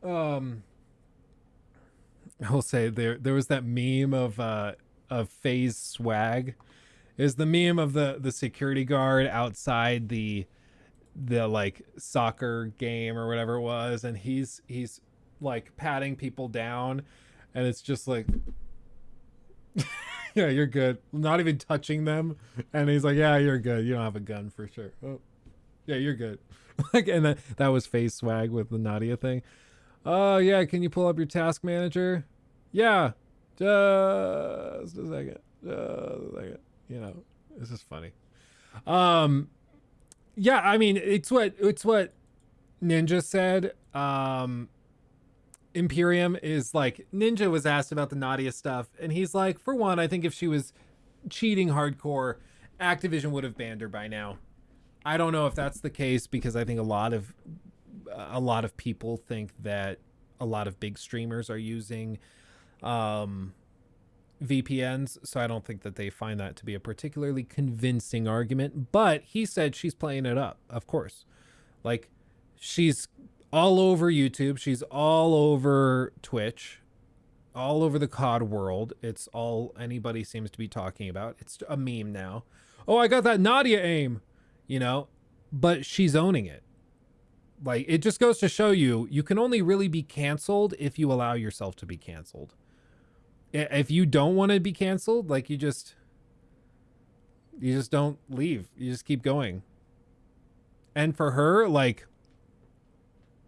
I will say there was that meme of FaZe swag. Is the meme of the security guard outside the like soccer game or whatever it was, and he's like patting people down, and it's just like yeah, you're good, not even touching them, and he's like, yeah, you're good, you don't have a gun for sure. Oh yeah, you're good. Like, and that was FaZe swag with the Nadia thing. Oh yeah, can you pull up your task manager? Yeah, just a second, you know, this is funny. Yeah, I mean, it's what Ninja said. Imperium is like, Ninja was asked about the Nadia stuff, and he's like, for one, I think if she was cheating hardcore, Activision would have banned her by now. I don't know if that's the case, because I think a lot of people think that a lot of big streamers are using VPNs, so I don't think that they find that to be a particularly convincing argument. But he said she's playing it up, of course. Like, she's all over YouTube, she's all over Twitch, all over the COD world. It's all anybody seems to be talking about. It's a meme now. Oh, I got that Nadia aim, you know, but she's owning it. Like, it just goes to show you can only really be canceled if you allow yourself to be canceled. If you don't want to be canceled, like, you just don't leave. You just keep going. And for her, like,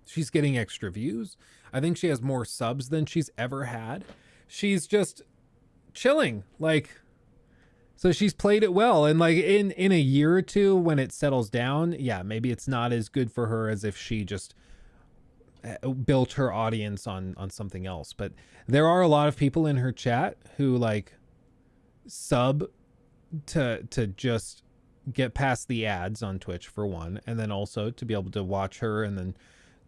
she's getting extra views. I think she has more subs than she's ever had. She's just chilling. Like, so she's played it well. And like in a year or two, when it settles down, yeah, maybe it's not as good for her as if she just built her audience on something else. But there are a lot of people in her chat who like sub to just get past the ads on Twitch, for one, and then also to be able to watch her and then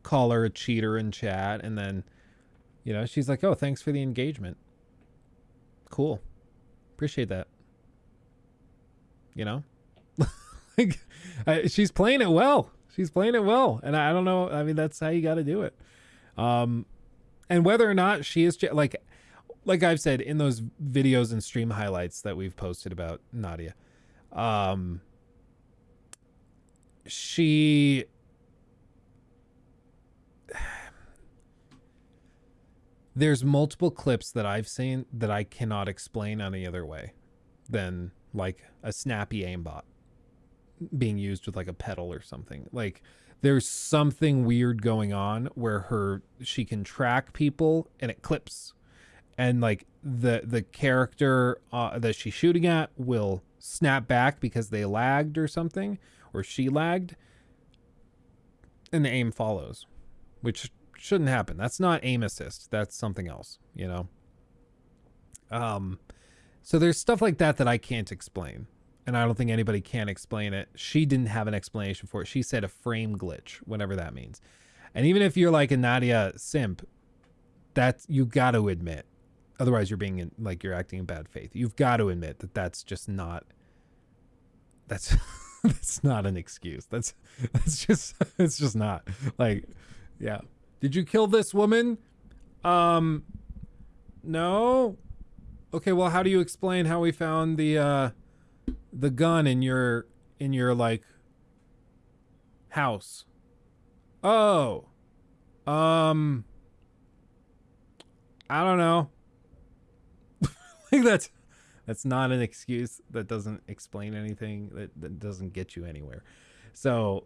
call her a cheater in chat, and then, you know, she's like, oh, thanks for the engagement. Cool. Appreciate that. You know? Like, she's playing it well. She's playing it well. And I don't know. I mean, that's how you got to do it. And whether or not she is, like I've said in those videos and stream highlights that we've posted about Nadia, there's multiple clips that I've seen that I cannot explain any other way than like a snappy aimbot being used with like a pedal or something. Like, there's something weird going on where she can track people and it clips, and like the character that she's shooting at will snap back because they lagged or something, or she lagged, and the aim follows, which shouldn't happen. That's not aim assist. That's something else, you know? So there's stuff like that I can't explain, and I don't think anybody can explain it. She didn't have an explanation for it. She said a frame glitch, whatever that means. And even if you're like a Nadia simp, that's, you got to admit, otherwise you're being you're acting in bad faith. You've got to admit that that's just not, that's not an excuse. That's just, it's just not. Like, yeah. Did you kill this woman? No. Okay, well, how do you explain how we found the gun in your like house? Oh. I don't know. Like, that's not an excuse. That doesn't explain anything. That doesn't get you anywhere. So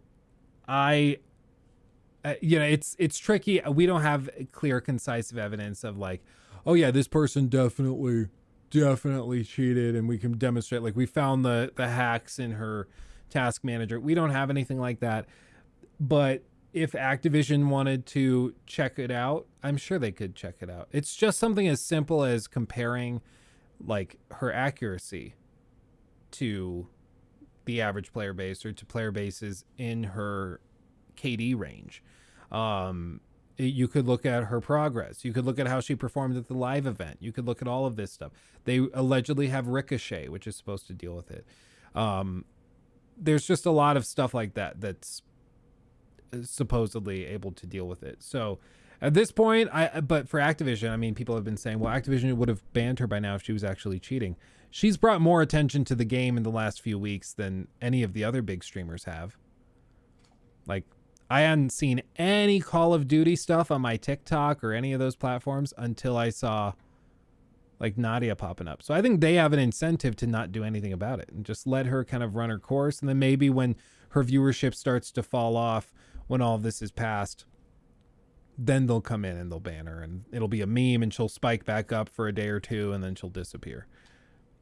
you know, it's tricky. We don't have clear, concise evidence of like, oh yeah, this person definitely cheated, and we can demonstrate, like, we found the hacks in her task manager. We don't have anything like that. But if Activision wanted to check it out, I'm sure they could check it out. It's just something as simple as comparing like her accuracy to the average player base, or to player bases in her KD range. You could look at her progress. You could look at how she performed at the live event. You could look at all of this stuff. They allegedly have Ricochet, which is supposed to deal with it. There's just a lot of stuff like that that's supposedly able to deal with it. So At this point, but for Activision, I mean, people have been saying, well, Activision would have banned her by now if she was actually cheating. She's brought more attention to the game in the last few weeks than any of the other big streamers have. Like, I hadn't seen any Call of Duty stuff on my TikTok or any of those platforms until I saw like Nadia popping up. So I think they have an incentive to not do anything about it and just let her kind of run her course. And then maybe when her viewership starts to fall off, when all of this is past, then they'll come in and they'll ban her and it'll be a meme and she'll spike back up for a day or two and then she'll disappear.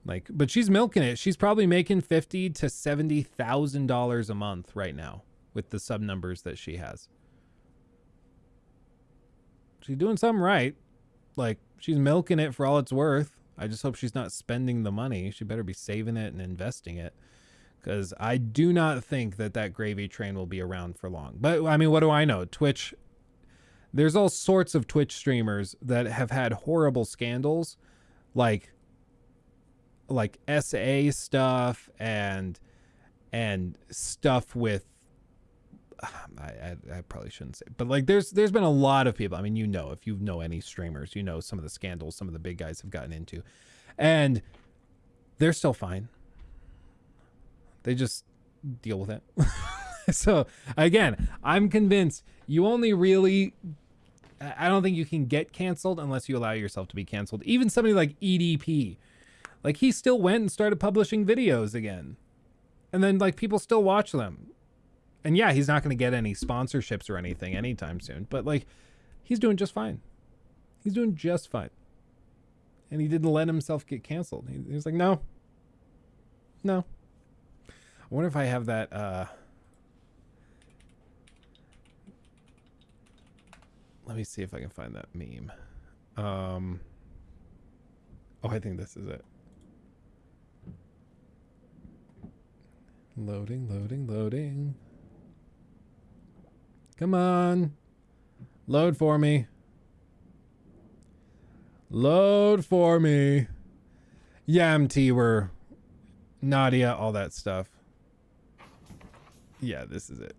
Like, but she's milking it. She's probably making $50,000 to $70,000 a month right now with the sub numbers that she has. She's doing something right. Like, she's milking it for all it's worth. I just hope she's not spending the money. She better be saving it and investing it, because I do not think that that gravy train will be around for long. But I mean, what do I know? Twitch, there's all sorts of Twitch streamers that have had horrible scandals, like SA stuff and stuff with I probably shouldn't say, but like there's been a lot of people. I mean, you know, if you know any streamers, you know some of the scandals some of the big guys have gotten into, and they're still fine. They just deal with it. So again, I'm convinced you only really, I don't think you can get canceled unless you allow yourself to be canceled. Even somebody like EDP, like he still went and started publishing videos again, and then like people still watch them. And yeah, he's not going to get any sponsorships or anything anytime soon, but like he's doing just fine. He's doing just fine. And he didn't let himself get canceled. He was like, no. I wonder if I have that, let me see if I can find that meme. Oh, I think this is it. Loading. Come on. Load for me. Yamty, we're Nadia, all that stuff. Yeah, this is it.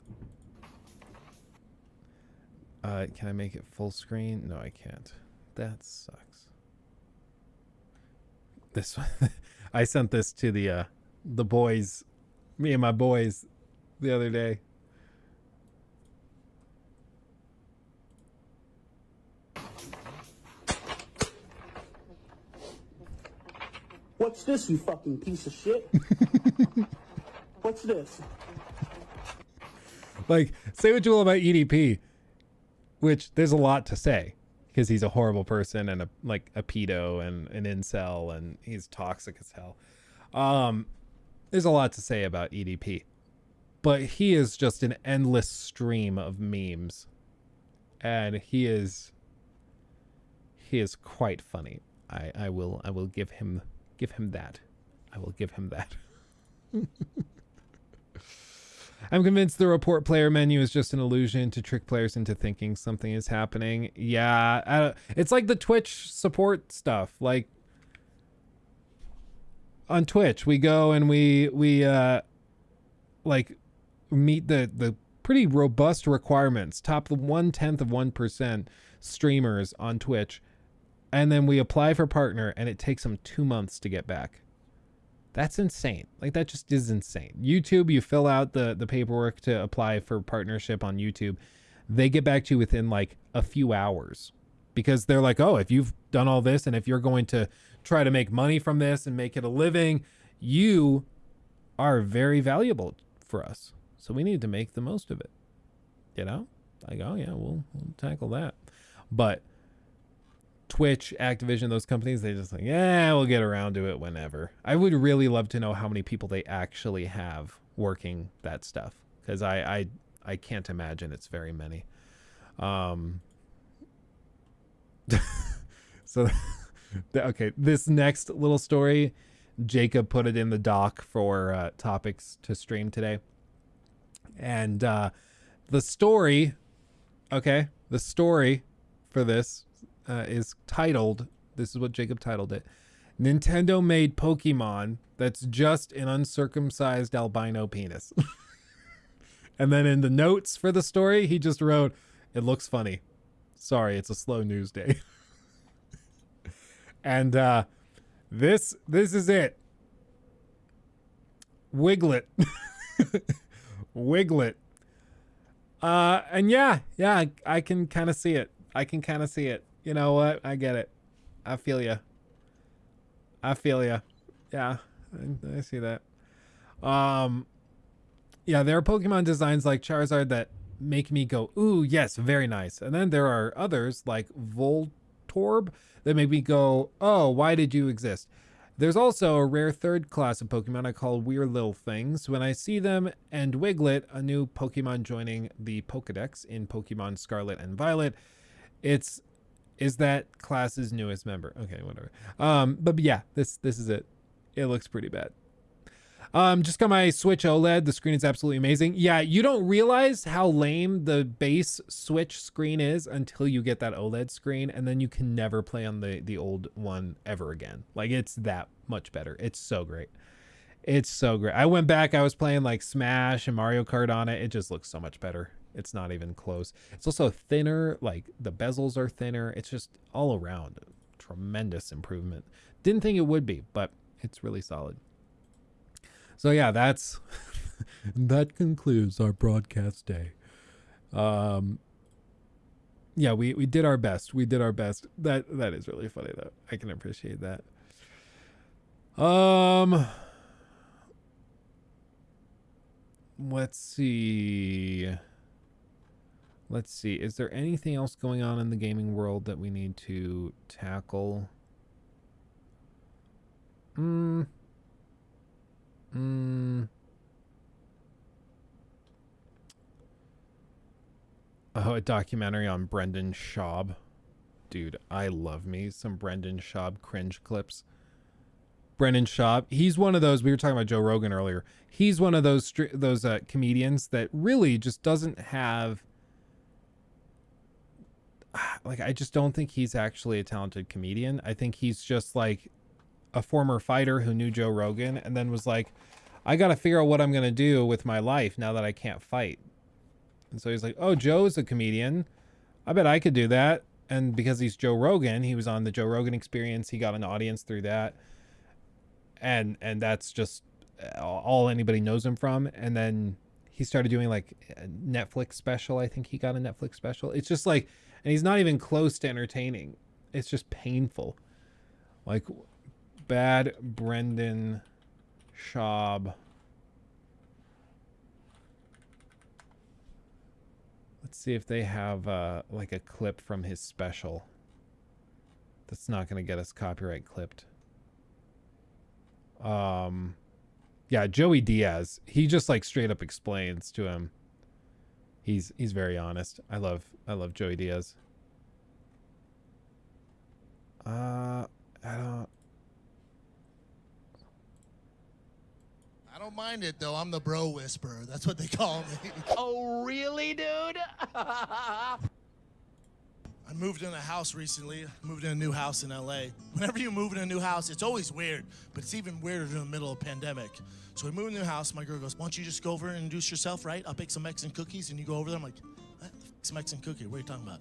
Can I make it full screen? No, I can't. That sucks. This one, I sent this to the boys, me and my boys, the other day. What's this, you fucking piece of shit? What's this? Like, say what you will about EDP, which there's a lot to say, because he's a horrible person and a pedo and an incel and he's toxic as hell. There's a lot to say about EDP, but he is just an endless stream of memes, and he is quite funny. I will give him that. I will give him that. I'm convinced the report player menu is just an illusion to trick players into thinking something is happening. Yeah, it's like the Twitch support stuff. Like on Twitch, we go and we like meet the pretty robust requirements, top the 1/10 of 1% streamers on Twitch, and then we apply for partner, and it takes them 2 months to get back. That's insane. Like, that just is insane. YouTube, you fill out the paperwork to apply for partnership on YouTube. They get back to you within like a few hours, because they're like, oh, if you've done all this and if you're going to try to make money from this and make it a living, you are very valuable for us. So we need to make the most of it. You know? Like, oh yeah, we'll tackle that. But Twitch, Activision, those companies, they just like, yeah, we'll get around to it whenever. I would really love to know how many people they actually have working that stuff, because I can't imagine it's very many. So, okay, this next little story, Jacob put it in the doc for topics to stream today. And the story for this is titled, this is what Jacob titled it, Nintendo made Pokemon that's just an uncircumcised albino penis. And then in the notes for the story, he just wrote, it looks funny. Sorry, it's a slow news day. And this is it. Wiglet. Wiglet. And yeah, I can kind of see it. You know what? I get it. I feel ya. Yeah, I see that. Yeah, there are Pokemon designs like Charizard that make me go, ooh, yes, very nice. And then there are others like Voltorb that make me go, oh, why did you exist? There's also a rare third class of Pokemon I call weird little things. When I see them and Wiglet, a new Pokemon joining the Pokedex in Pokemon Scarlet and Violet, is that class's newest member. Okay, whatever. But yeah, this is it. It looks pretty bad. Just got my Switch OLED. The screen is absolutely amazing. Yeah, you don't realize how lame the base Switch screen is until you get that OLED screen, and then you can never play on the old one ever again. Like, it's that much better. It's so great. It's so great. I went back, I was playing like Smash and Mario Kart on it. It just looks so much better. It's not even close. It's also thinner, like the bezels are thinner. It's just all around a tremendous improvement. Didn't think it would be, but it's really solid. So yeah, that's that concludes our broadcast day. Yeah, we did our best. We did our best. That is really funny though. I can appreciate that. Let's see. Is there anything else going on in the gaming world that we need to tackle? Oh, a documentary on Brendan Schaub. Dude, I love me some Brendan Schaub cringe clips. Brendan Schaub, he's one of those, we were talking about Joe Rogan earlier. He's one of those comedians that really just doesn't have, like, I just don't think he's actually a talented comedian. I think he's just like a former fighter who knew Joe Rogan and then was like, I got to figure out what I'm going to do with my life now that I can't fight. And so he's like, oh, Joe's a comedian. I bet I could do that. And because he's Joe Rogan, he was on the Joe Rogan Experience. He got an audience through that. And that's just all anybody knows him from. And then he started doing like a Netflix special. I think he got a Netflix special. It's just like, and he's not even close to entertaining. It's just painful. Like bad Brendan Schaub. Let's see if they have like a clip from his special. That's not going to get us copyright clipped. Yeah, Joey Diaz. He just like straight up explains to him. He's very honest. I love Joey Diaz. I don't mind it though. I'm the bro whisperer. That's what they call me. Oh, really, dude? I moved in a house recently. I moved in a new house in LA. Whenever you move in a new house, it's always weird, but it's even weirder in the middle of a pandemic. So we moved in a new house. My girl goes, why don't you just go over and introduce yourself, right? I'll bake some Mexican cookies, and you go over there. I'm like, what the fuck's a Mexican cookie? What are you talking about?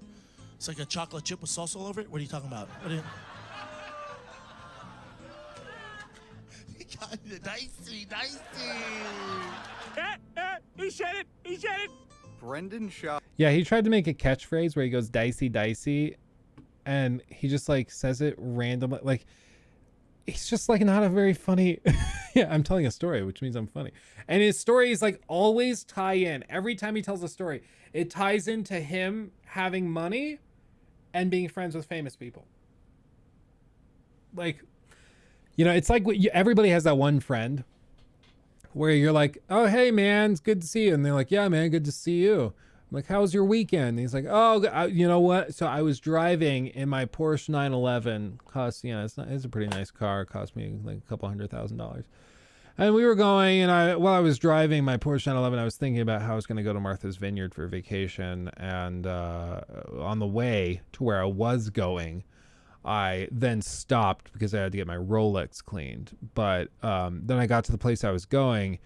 It's like a chocolate chip with salsa all over it? What are you talking about? What are you... Dicey. He said it. Brendan Schaub. Yeah, he tried to make a catchphrase where he goes dicey, and he just like says it randomly. Like, he's just like not a very funny. Yeah, I'm telling a story, which means I'm funny. And his stories like always tie in. Every time he tells a story, it ties into him having money and being friends with famous people. Like, you know, it's like everybody has that one friend where you're like, oh, hey, man, it's good to see you. And they're like, yeah, man, good to see you. I'm like, how was your weekend? And he's like, oh, you know what? So I was driving in my Porsche 911. Cost, you know, it's a pretty nice car. It cost me like a couple $100,000. And we were going, and while I was driving my Porsche 911, I was thinking about how I was going to go to Martha's Vineyard for vacation. And on the way to where I was going, I then stopped because I had to get my Rolex cleaned. But then I got to the place I was going,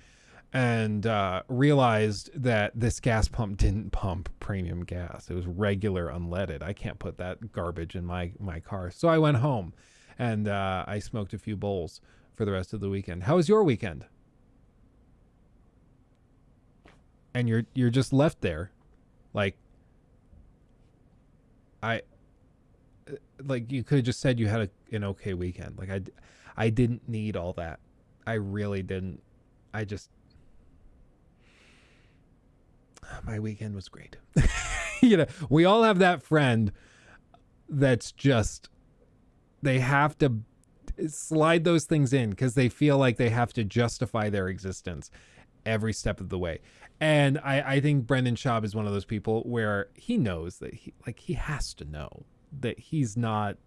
and realized that this gas pump didn't pump premium gas. It was regular unleaded. I can't put that garbage in my car. So I went home and I smoked a few bowls for the rest of the weekend. How was your weekend? And you're just left there. Like you could have just said you had an okay weekend. Like I didn't need all that. I really didn't. My weekend was great. We all have that friend that's just, they have to slide those things in because they feel like they have to justify their existence every step of the way. And I think Brendan Schaub is one of those people where he knows that he has to know that he hasn't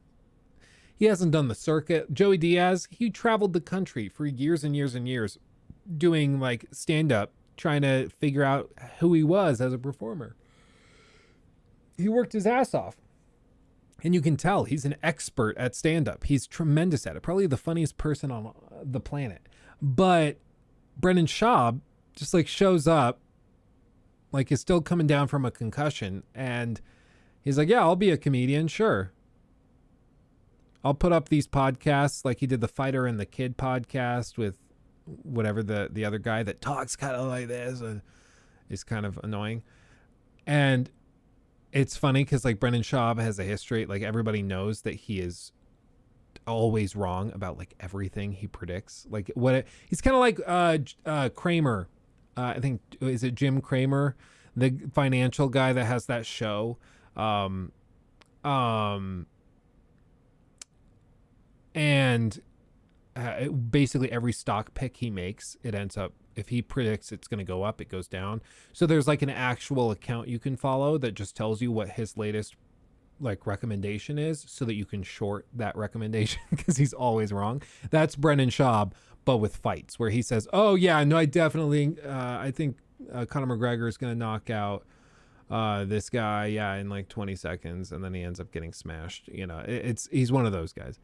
done the circuit. Joey Diaz, he traveled the country for years and years and years doing like stand-up, trying to figure out who he was as a performer. He worked his ass off. And you can tell he's an expert at stand-up. He's tremendous at it. Probably the funniest person on the planet. But Brendan Schaub just like shows up, like is still coming down from a concussion. And he's like, yeah, I'll be a comedian. Sure. I'll put up these podcasts. Like he did the Fighter and the Kid podcast with whatever the other guy that talks kind of like this is kind of annoying. And it's funny because like Brendan Schaub has a history. Like everybody knows that he is always wrong about like everything he predicts. Like he's kind of like Kramer. I think, is it Jim Kramer, the financial guy that has that show? And basically every stock pick he makes, it ends up, if he predicts it's going to go up, it goes down. So there's like an actual account you can follow that just tells you what his latest like recommendation is so that you can short that recommendation because he's always wrong. That's Brendan Schaub, but with fights where he says, oh yeah, no, I definitely, I think Conor McGregor is going to knock out this guy, yeah, in like 20 seconds. And then he ends up getting smashed. He's one of those guys.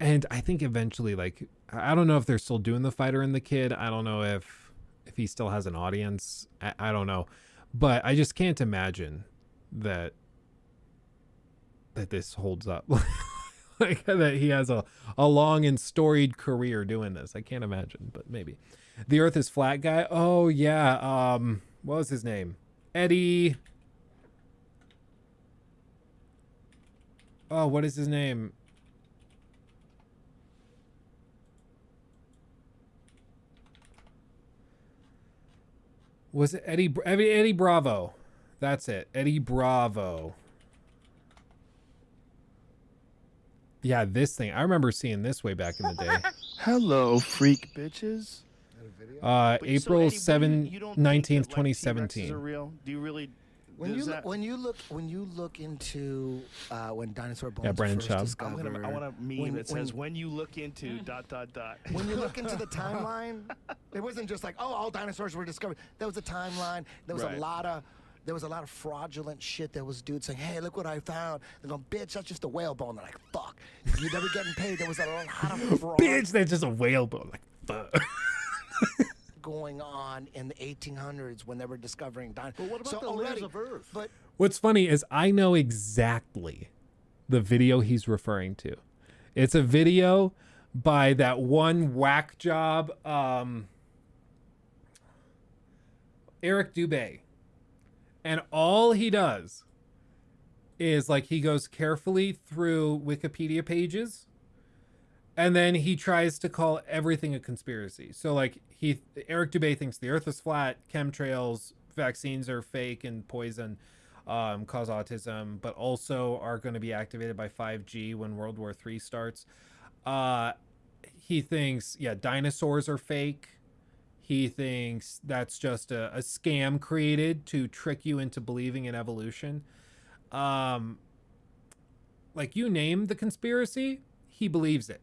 And I think eventually, like, I don't know if they're still doing the Fighter and the Kid. I don't know if he still has an audience. I don't know. But I just can't imagine that this holds up. Like that he has a long and storied career doing this. I can't imagine, but maybe. The Earth is Flat guy. Oh, yeah. What was his name? Eddie. Oh, what is his name? Was it Eddie Bravo? That's it. Eddie Bravo. Yeah, this thing. I remember seeing this way back in the day. Hello, freak bitches. April 19th, 2017. T-Rexes are real? Do you really? When you look into when dinosaur bones Yeah, Brendan were Schaub. first discovered, I want a meme that says when you look into ... When you look into the timeline, it wasn't just like, oh, all dinosaurs were discovered. There was a timeline. There was Right. There was a lot of fraudulent shit that was dudes saying, hey, look what I found. They're going, bitch, that's just a whale bone. They're like, fuck. You're never getting paid. There was a lot of fraud Bitch, that's just a whale bone. Like, fuck. going on in the 1800s when they were discovering dinosaurs. But what about the layers of Earth? But What's funny is I know exactly the video he's referring to. It's a video by that one whack job, Eric Dubé. And all he does is like he goes carefully through Wikipedia pages and then he tries to call everything a conspiracy. So like Eric Dubé thinks the Earth is flat, chemtrails, vaccines are fake and poison, cause autism, but also are going to be activated by 5G when World War III starts. He thinks, yeah, dinosaurs are fake. He thinks that's just a scam created to trick you into believing in evolution. Like you name the conspiracy, he believes it.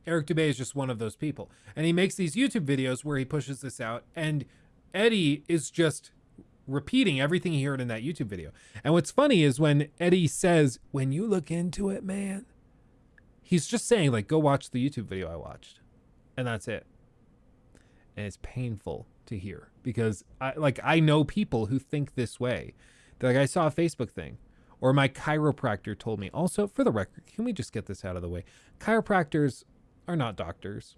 Eric Dubé is just one of those people. And he makes these YouTube videos where he pushes this out. And Eddie is just repeating everything he heard in that YouTube video. And what's funny is when Eddie says, when you look into it, man, he's just saying, like, go watch the YouTube video I watched. and that's it. And it's painful to hear because I know people who think this way. They're like, I saw a Facebook thing, or my chiropractor told me. Also, for the record, can we just get this out of the way? Chiropractors are not doctors.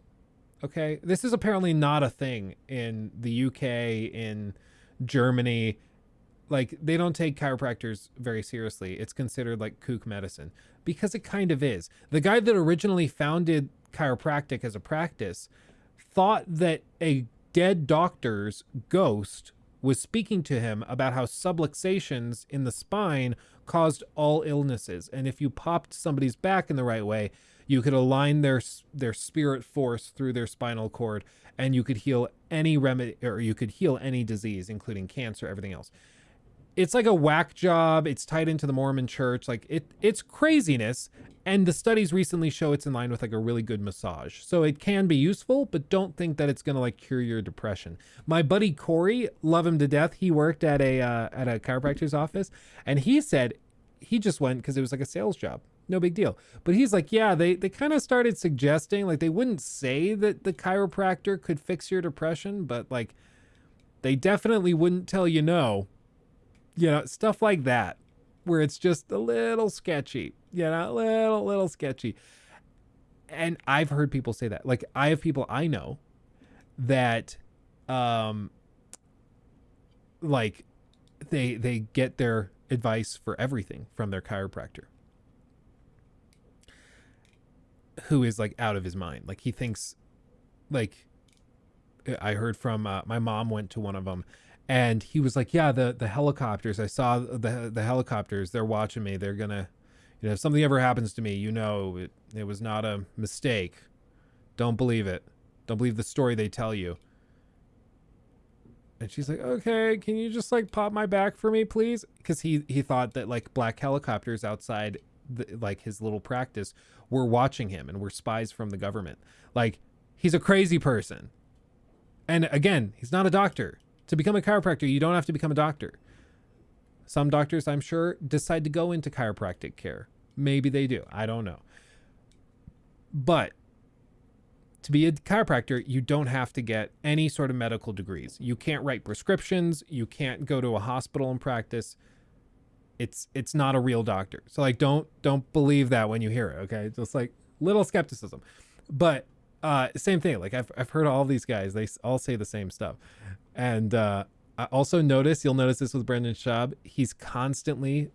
Okay, this is apparently not a thing in the UK, in Germany. Like, they don't take chiropractors very seriously. It's considered like kook medicine, because it kind of is. The guy that originally founded chiropractic as a practice thought that a dead doctor's ghost was speaking to him about how subluxations in the spine caused all illnesses, and if you popped somebody's back in the right way, you could align their spirit force through their spinal cord, and you could heal any remedy, or you could heal any disease, including cancer, everything else. It's like a whack job. It's tied into the Mormon church. Like it's craziness. And the studies recently show it's in line with like a really good massage. So it can be useful, but don't think that it's going to like cure your depression. My buddy Corey, love him to death. He worked at a chiropractor's office, and he said he just went because it was like a sales job. No big deal. But he's like, yeah, they kind of started suggesting, like, they wouldn't say that the chiropractor could fix your depression, but like they definitely wouldn't tell you no. You know, stuff like that, where it's just a little sketchy, you know, little sketchy. And I've heard people say that. Like, I have people I know that, like, they get their advice for everything from their chiropractor, who is like out of his mind. Like, he thinks, like, I heard from my mom went to one of them, and he was like, yeah, the helicopters, I saw the helicopters, they're watching me, they're gonna, you know, if something ever happens to me, you know, it was not a mistake. Don't believe it. Don't believe the story they tell you. And she's like, okay, can you just like pop my back for me, please? Because he thought that like black helicopters outside like his little practice were watching him and were spies from the government. Like, he's a crazy person. And again, he's not a doctor. To become a chiropractor, you don't have to become a doctor. Some doctors, I'm sure, decide to go into chiropractic care. Maybe they do. I don't know. But to be a chiropractor, you don't have to get any sort of medical degrees. You can't write prescriptions. You can't go to a hospital and practice. It's not a real doctor. So like, don't believe that when you hear it. Okay, just like little skepticism. But same thing. Like I've heard all these guys. They all say the same stuff. And I also you'll notice this with Brendan Schaub. He's constantly.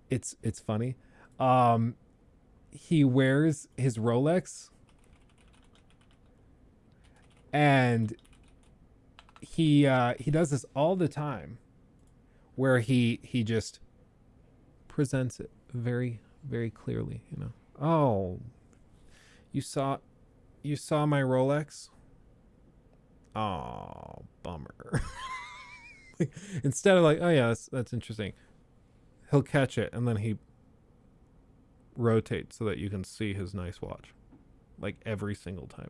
It's funny. He wears his Rolex. And he does this all the time, where he just presents it very, very clearly, you know. Oh, you saw my Rolex? Oh, bummer. Instead of like, oh yeah, that's interesting, he'll catch it and then he rotates so that you can see his nice watch, like every single time.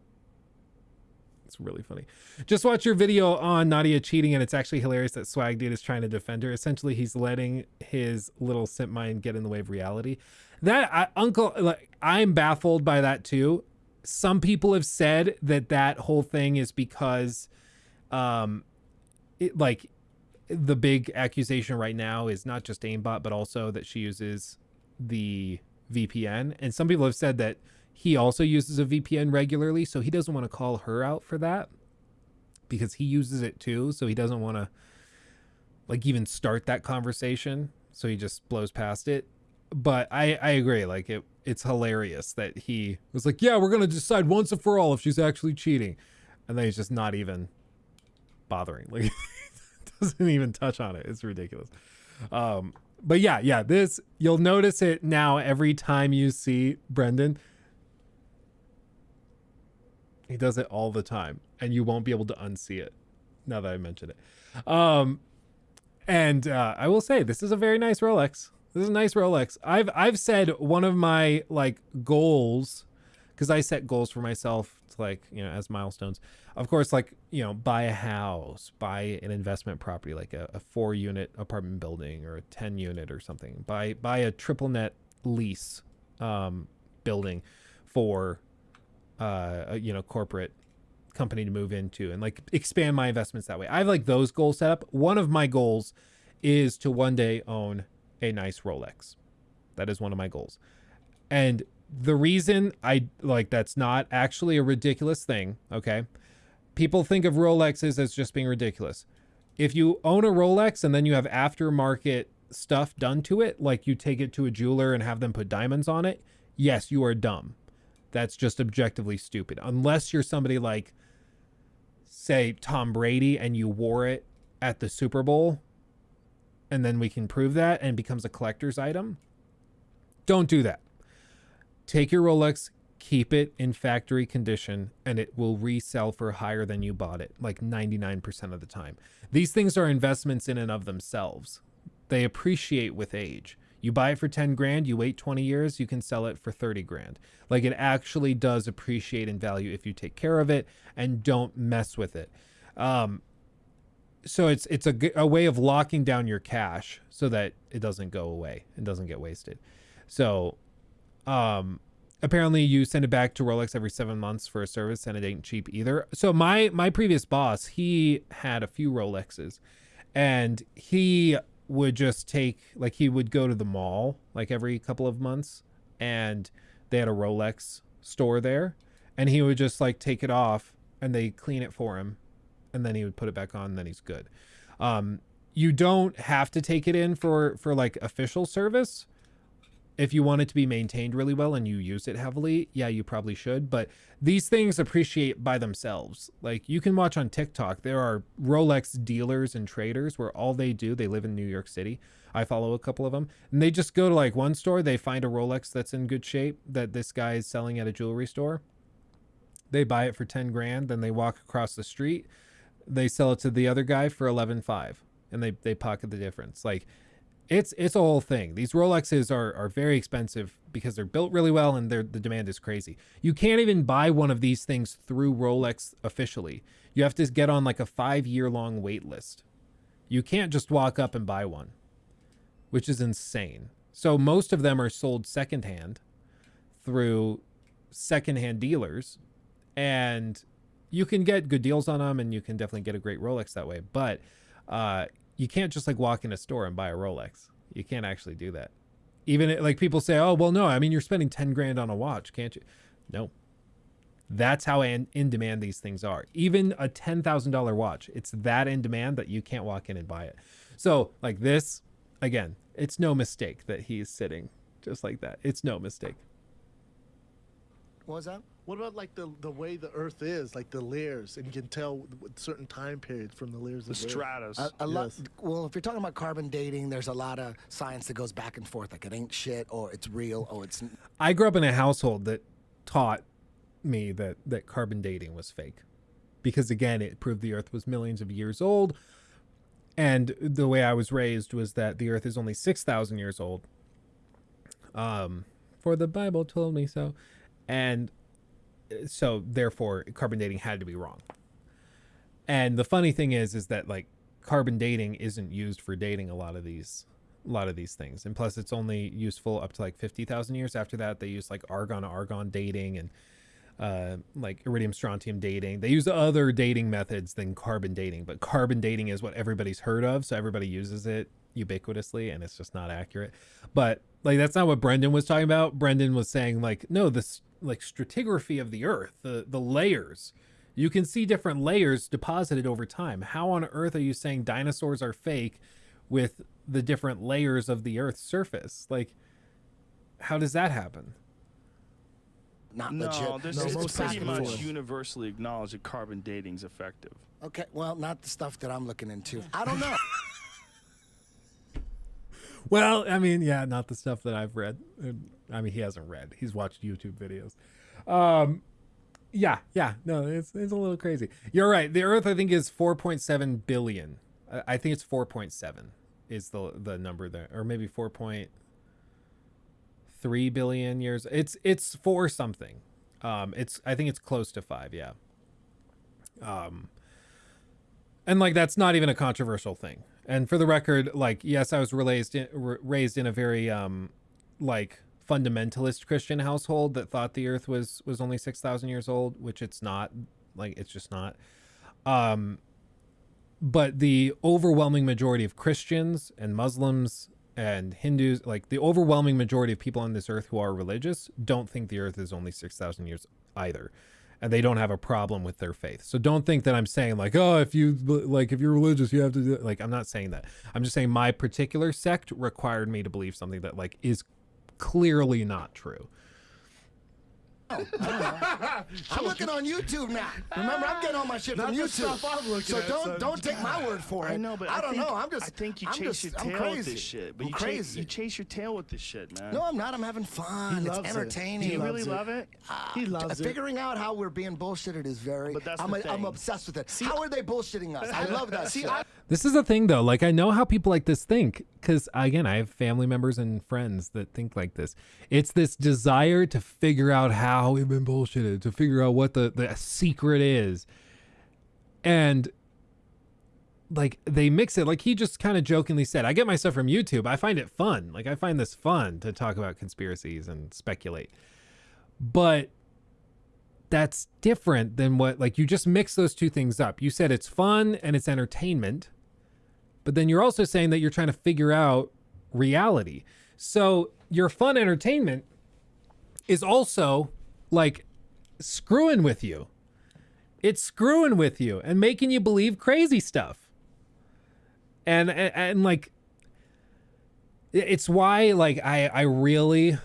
It's really funny. Just watch your video on Nadia cheating, and it's actually hilarious that Swag Dude is trying to defend her. Essentially, he's letting his little simp mind get in the way of reality. I'm baffled by that too. Some people have said that whole thing is because, the big accusation right now is not just aimbot, but also that she uses the VPN. And some people have said that he also uses a VPN regularly, so he doesn't want to call her out for that because he uses it too. So he doesn't want to like even start that conversation. So he just blows past it. But I agree. Like it's hilarious that he was like, yeah, we're going to decide once and for all if she's actually cheating. And then he's just not even bothering. Like, doesn't even touch on it. It's ridiculous. But yeah, this, you'll notice it now every time you see Brendan. He does it all the time, and you won't be able to unsee it now that I mention it. And I will say, this is a very nice Rolex. This is a nice Rolex. I've said one of my like goals, because I set goals for myself to like, you know, as milestones, of course, like, you know, buy a house, buy an investment property, like a 4-unit apartment building or a 10-unit or something, buy a triple net lease building for corporate company to move into and like expand my investments that way. I have like those goals set up. One of my goals is to one day own a nice Rolex. That is one of my goals. And the reason I like that's not actually a ridiculous thing, okay? People think of Rolexes as just being ridiculous. If you own a Rolex and then you have aftermarket stuff done to it, like you take it to a jeweler and have them put diamonds on it, yes, you are dumb. That's just objectively stupid. Unless you're somebody like, say, Tom Brady, and you wore it at the Super Bowl, and then we can prove that and it becomes a collector's item. Don't do that. Take your Rolex, keep it in factory condition, and it will resell for higher than you bought it, like 99% of the time. These things are investments in and of themselves. They appreciate with age. You buy it for 10 grand, you wait 20 years, you can sell it for 30 grand. Like it actually does appreciate in value if you take care of it and don't mess with it. So it's a way of locking down your cash so that it doesn't go away and doesn't get wasted. So apparently you send it back to Rolex every 7 months for a service, and it ain't cheap either. So my previous boss, he had a few Rolexes, and he would just take, like, he would go to the mall like every couple of months, and they had a Rolex store there, and he would just like take it off and they clean it for him, and then he would put it back on, and then he's good. You don't have to take it in for like official service. If you want it to be maintained really well and you use it heavily, yeah, you probably should. But these things appreciate by themselves. Like you can watch on TikTok, there are Rolex dealers and traders where all they do, they live in New York City. I follow a couple of them, and they just go to like one store, they find a Rolex that's in good shape that this guy is selling at a jewelry store. They buy it for 10 grand, then they walk across the street, they sell it to the other guy for 11.5, and they pocket the difference. Like it's a whole thing. These Rolexes are very expensive because they're built really well, and the demand is crazy. You can't even buy one of these things through Rolex officially. You have to get on like a 5-year-long wait list. You can't just walk up and buy one, which is insane. So most of them are sold secondhand through secondhand dealers, and you can get good deals on them, and you can definitely get a great Rolex that way. But you can't just like walk in a store and buy a Rolex. You can't actually do that. Even like people say, oh, well, no, I mean, you're spending 10 grand on a watch, can't you? No. That's how in demand these things are. Even a $10,000 watch, it's that in demand that you can't walk in and buy it. So like this, again, it's no mistake that he's sitting just like that. It's no mistake. What was that? What about like the way the Earth is, like the layers, and you can tell certain time periods from the layers of The stratus. Well, if you're talking about carbon dating, there's a lot of science that goes back and forth. Like it ain't shit, or it's real, or it's. I grew up in a household that taught me that carbon dating was fake, because again, it proved the Earth was millions of years old, and the way I was raised was that the Earth is only 6,000 years old. For the Bible told me so, and so therefore carbon dating had to be wrong. And the funny thing is that like carbon dating isn't used for dating a lot of these things, and plus it's only useful up to like 50,000 years. After that, they use like argon dating and like iridium strontium dating. They use other dating methods than carbon dating, but carbon dating is what everybody's heard of, so everybody uses it ubiquitously, and it's just not accurate. But like that's not what Brendan was talking about. Brendan was saying like, no, this like stratigraphy of the Earth, the layers, you can see different layers deposited over time. How on earth are you saying dinosaurs are fake with the different layers of the Earth's surface? Like, how does that happen? Not No, legit. it's Most pretty back and much forth. universally acknowledged that carbon dating's effective. Okay, well, not the stuff that I'm looking into. I don't know. Well, I mean, yeah, not the stuff that I've read. I mean, he hasn't read. He's watched YouTube videos. Yeah, no, it's a little crazy. You're right. The Earth, I think, is 4.7 billion. I think it's 4.7 is the number there, or maybe 4.3 billion years. It's 4 something. I think it's close to 5. Yeah. And like that's not even a controversial thing. And for the record, like, yes, I was raised in a very like fundamentalist Christian household that thought the earth was only 6,000 years old, which it's not. Like, it's just not. But the overwhelming majority of Christians and Muslims and Hindus, like the overwhelming majority of people on this earth who are religious, don't think the earth is only 6,000 years either. And they don't have a problem with their faith. So don't think that I'm saying like, oh, if you're religious, you have to do it. Like, I'm not saying that. I'm just saying my particular sect required me to believe something that like is clearly not true. I'm looking on YouTube now. Remember, I'm getting all my shit from YouTube. So don't take my word for it. I know, but I don't know. I think you chase your tail with this shit. But you chase your tail with this shit, man. No, I'm not. I'm having fun. It's entertaining. Do you really love it? He loves it. Figuring out how we're being bullshitted is very. But that's I'm obsessed with it. How are they bullshitting us? I love that shit. This is the thing, though. Like, I know how people like this think, because, again, I have family members and friends that think like this. It's this desire to figure out how we've been bullshitted, to figure out what the secret is. And, like, they mix it. Like, he just kind of jokingly said, I get my stuff from YouTube. I find it fun. Like, I find this fun to talk about conspiracies and speculate. But that's different than what, like, you just mix those two things up. You said it's fun and it's entertainment, but then you're also saying that you're trying to figure out reality. So your fun entertainment is also like screwing with you. It's screwing with you and making you believe crazy stuff. And like, it's why, like, I really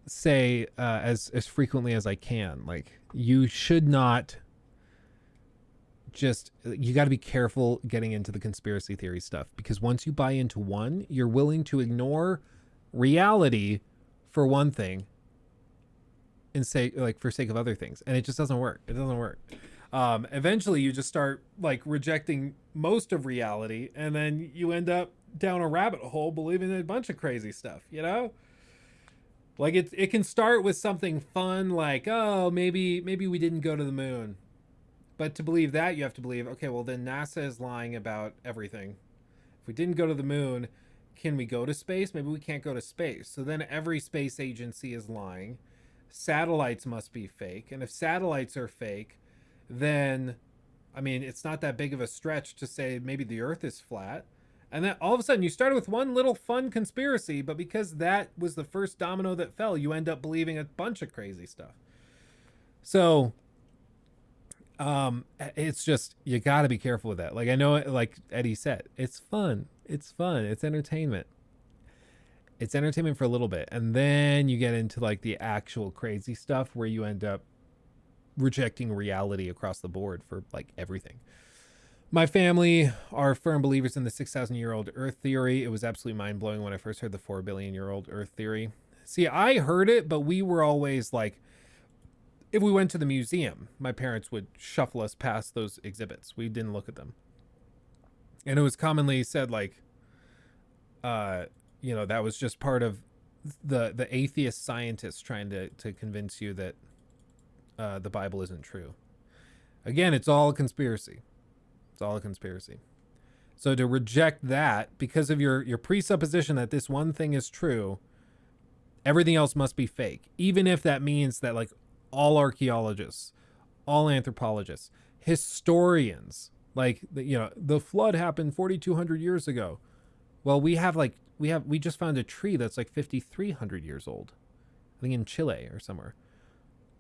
say as frequently as I can, like, you should not just, you got to be careful getting into the conspiracy theory stuff, because once you buy into one, you're willing to ignore reality for one thing and say, like, for sake of other things, and it just doesn't work. It doesn't work. Eventually you just start like rejecting most of reality, and then you end up down a rabbit hole believing a bunch of crazy stuff, you know? Like, it can start with something fun, like, oh, maybe we didn't go to the moon. But to believe that, you have to believe, okay, well, then NASA is lying about everything. If we didn't go to the moon, can we go to space? Maybe we can't go to space. So then every space agency is lying. Satellites must be fake. And if satellites are fake, then, I mean, it's not that big of a stretch to say maybe the Earth is flat. And then all of a sudden you started with one little fun conspiracy, but because that was the first domino that fell, you end up believing a bunch of crazy stuff. So it's just, you got to be careful with that. Like, I know, like Eddie said, it's fun. It's fun. It's entertainment. It's entertainment for a little bit. And then you get into like the actual crazy stuff where you end up rejecting reality across the board for like everything. My family are firm believers in the 6,000-year-old Earth theory. It was absolutely mind-blowing when I first heard the 4 billion-year-old Earth theory. See, I heard it, but we were always like, if we went to the museum, my parents would shuffle us past those exhibits. We didn't look at them. And it was commonly said, like, you know, that was just part of the atheist scientists trying to convince you that the Bible isn't true. Again, it's all a conspiracy. It's all a conspiracy. So to reject that because of your presupposition that this one thing is true, everything else must be fake. Even if that means that, like, all archaeologists, all anthropologists, historians, like, you know, the flood happened 4,200 years ago. Well, we just found a tree that's like 5,300 years old. I think in Chile or somewhere.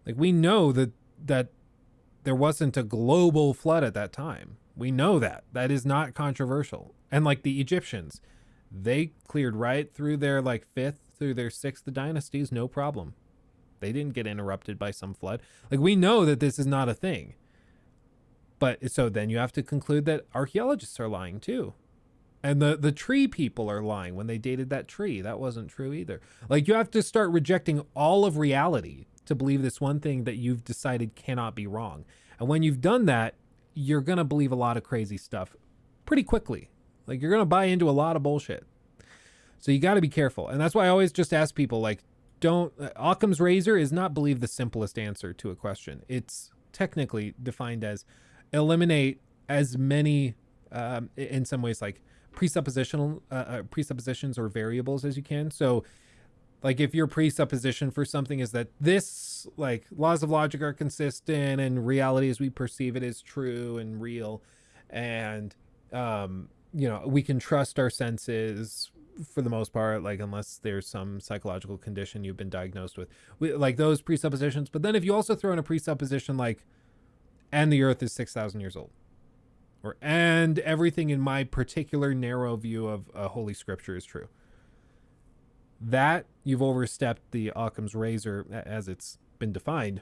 Like, we know that there wasn't a global flood at that time. We know that. That is not controversial. And like the Egyptians, they cleared right through their like 5th through their 6th dynasties, no problem. They didn't get interrupted by some flood. Like, we know that this is not a thing. But so then you have to conclude that archaeologists are lying too. And the tree people are lying when they dated that tree. That wasn't true either. Like, you have to start rejecting all of reality to believe this one thing that you've decided cannot be wrong. And when you've done that, you're going to believe a lot of crazy stuff pretty quickly. Like, you're going to buy into a lot of bullshit. So you got to be careful. And that's why I always just ask people, like, Occam's razor is not believe the simplest answer to a question. It's technically defined as eliminate as many, in some ways, like presuppositions or variables as you can. So Like if your presupposition for something is that this, like, laws of logic are consistent and reality as we perceive it is true and real, and you know, we can trust our senses for the most part, like unless there's some psychological condition you've been diagnosed with, like those presuppositions. But then if you also throw in a presupposition like, and the earth is 6,000 years old, or and everything in my particular narrow view of holy scripture is true, that you've overstepped the Occam's razor as it's been defined,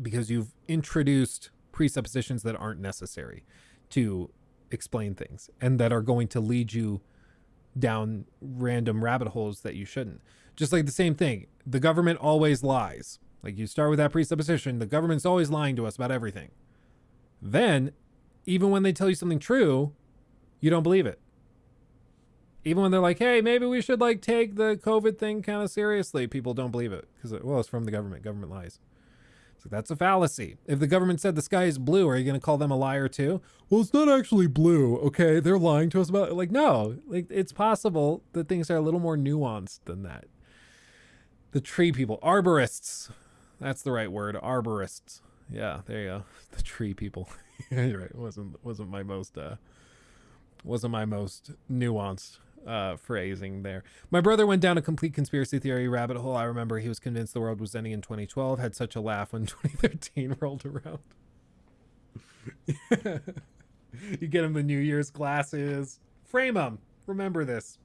because you've introduced presuppositions that aren't necessary to explain things and that are going to lead you down random rabbit holes that you shouldn't. Just like the same thing, the government always lies. Like you start with that presupposition, the government's always lying to us about everything. Then, even when they tell you something true, you don't believe it. Even when they're like, hey, maybe we should like take the COVID thing kind of seriously, people don't believe it because, well, it's from the government. Government lies. So that's a fallacy. If the government said the sky is blue, are you going to call them a liar too? Well, it's not actually blue. Okay, they're lying to us about it. Like, no, like it's possible that things are a little more nuanced than that. The tree people, arborists. That's the right word, arborists. Yeah, there you go. The tree people. You're right. It wasn't my most nuanced phrasing there. My brother went down a complete conspiracy theory rabbit hole. I remember he was convinced the world was ending in 2012, had such a laugh when 2013 rolled around. You get him the New Year's glasses. Frame them. Remember this.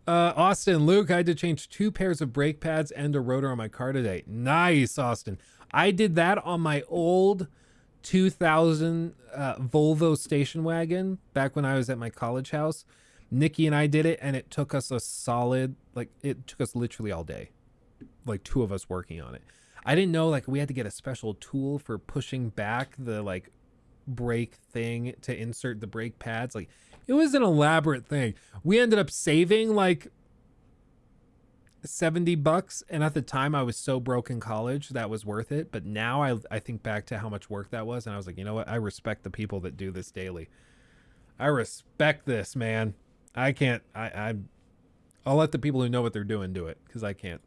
Austin, Luke, I had to change 2 pairs of brake pads and a rotor on my car today. Nice, Austin. I did that on my old 2000 Volvo station wagon back when I was at my college house. Nikki and I did it, and it took us it took us literally all day, like 2 of us working on it. I didn't know like we had to get a special tool for pushing back the like brake thing to insert the brake pads. Like it was an elaborate thing. We ended up saving like $70, and at the time I was so broke in college that was worth it. But now I think back to how much work that was, and I was like, you know what, I respect the people that do this daily. I respect this, man. I can't. I'll let the people who know what they're doing do it, because I can't.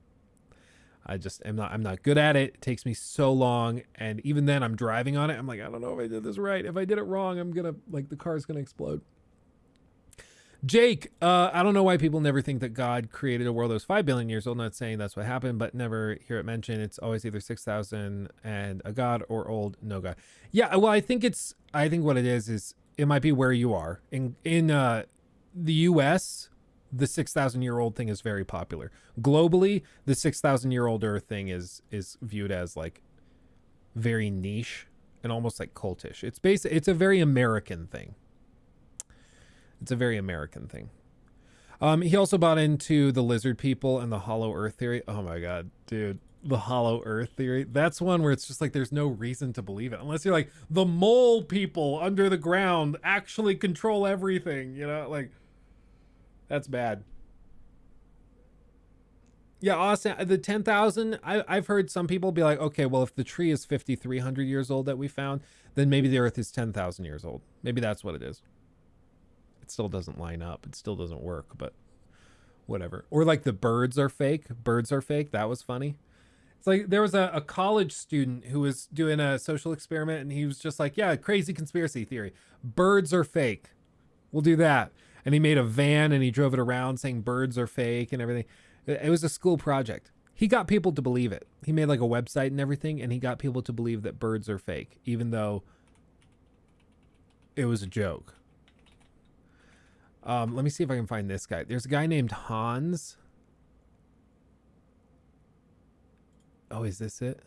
I'm not good at it. It takes me so long, and even then I'm driving on it, I'm like, I don't know if I did this right. If I did it wrong, I'm gonna, like, the car's gonna explode. Jake, I don't know why people never think that God created a world that was 5 billion years old. Not saying that's what happened, but never hear it mentioned. It's always either 6,000 and a God, or old, no God. Yeah, well, I think what it is it might be where you are. In the US, the 6,000-year-old thing is very popular. Globally, the 6,000-year-old Earth thing is viewed as like very niche and almost like cultish. It's a very American thing. It's a very American thing. He also bought into the lizard people and the hollow earth theory. Oh my God, dude. The hollow earth theory. That's one where it's just like, there's no reason to believe it. Unless you're like, the mole people under the ground actually control everything. You know, like, that's bad. Yeah, Austin, the 10,000, I've heard some people be like, okay, well, if the tree is 5,300 years old that we found, then maybe the earth is 10,000 years old. Maybe that's what it is. It still doesn't line up. It still doesn't work, but whatever. Or like the birds are fake. Birds are fake. That was funny. It's like there was a college student who was doing a social experiment, and he was just like, yeah, crazy conspiracy theory. Birds are fake. We'll do that. And he made a van and he drove it around saying birds are fake and everything. It was a school project. He got people to believe it. He made like a website and everything, and he got people to believe that birds are fake, even though it was a joke. Let me see if I can find this guy. There's a guy named Hans. Oh, is this it?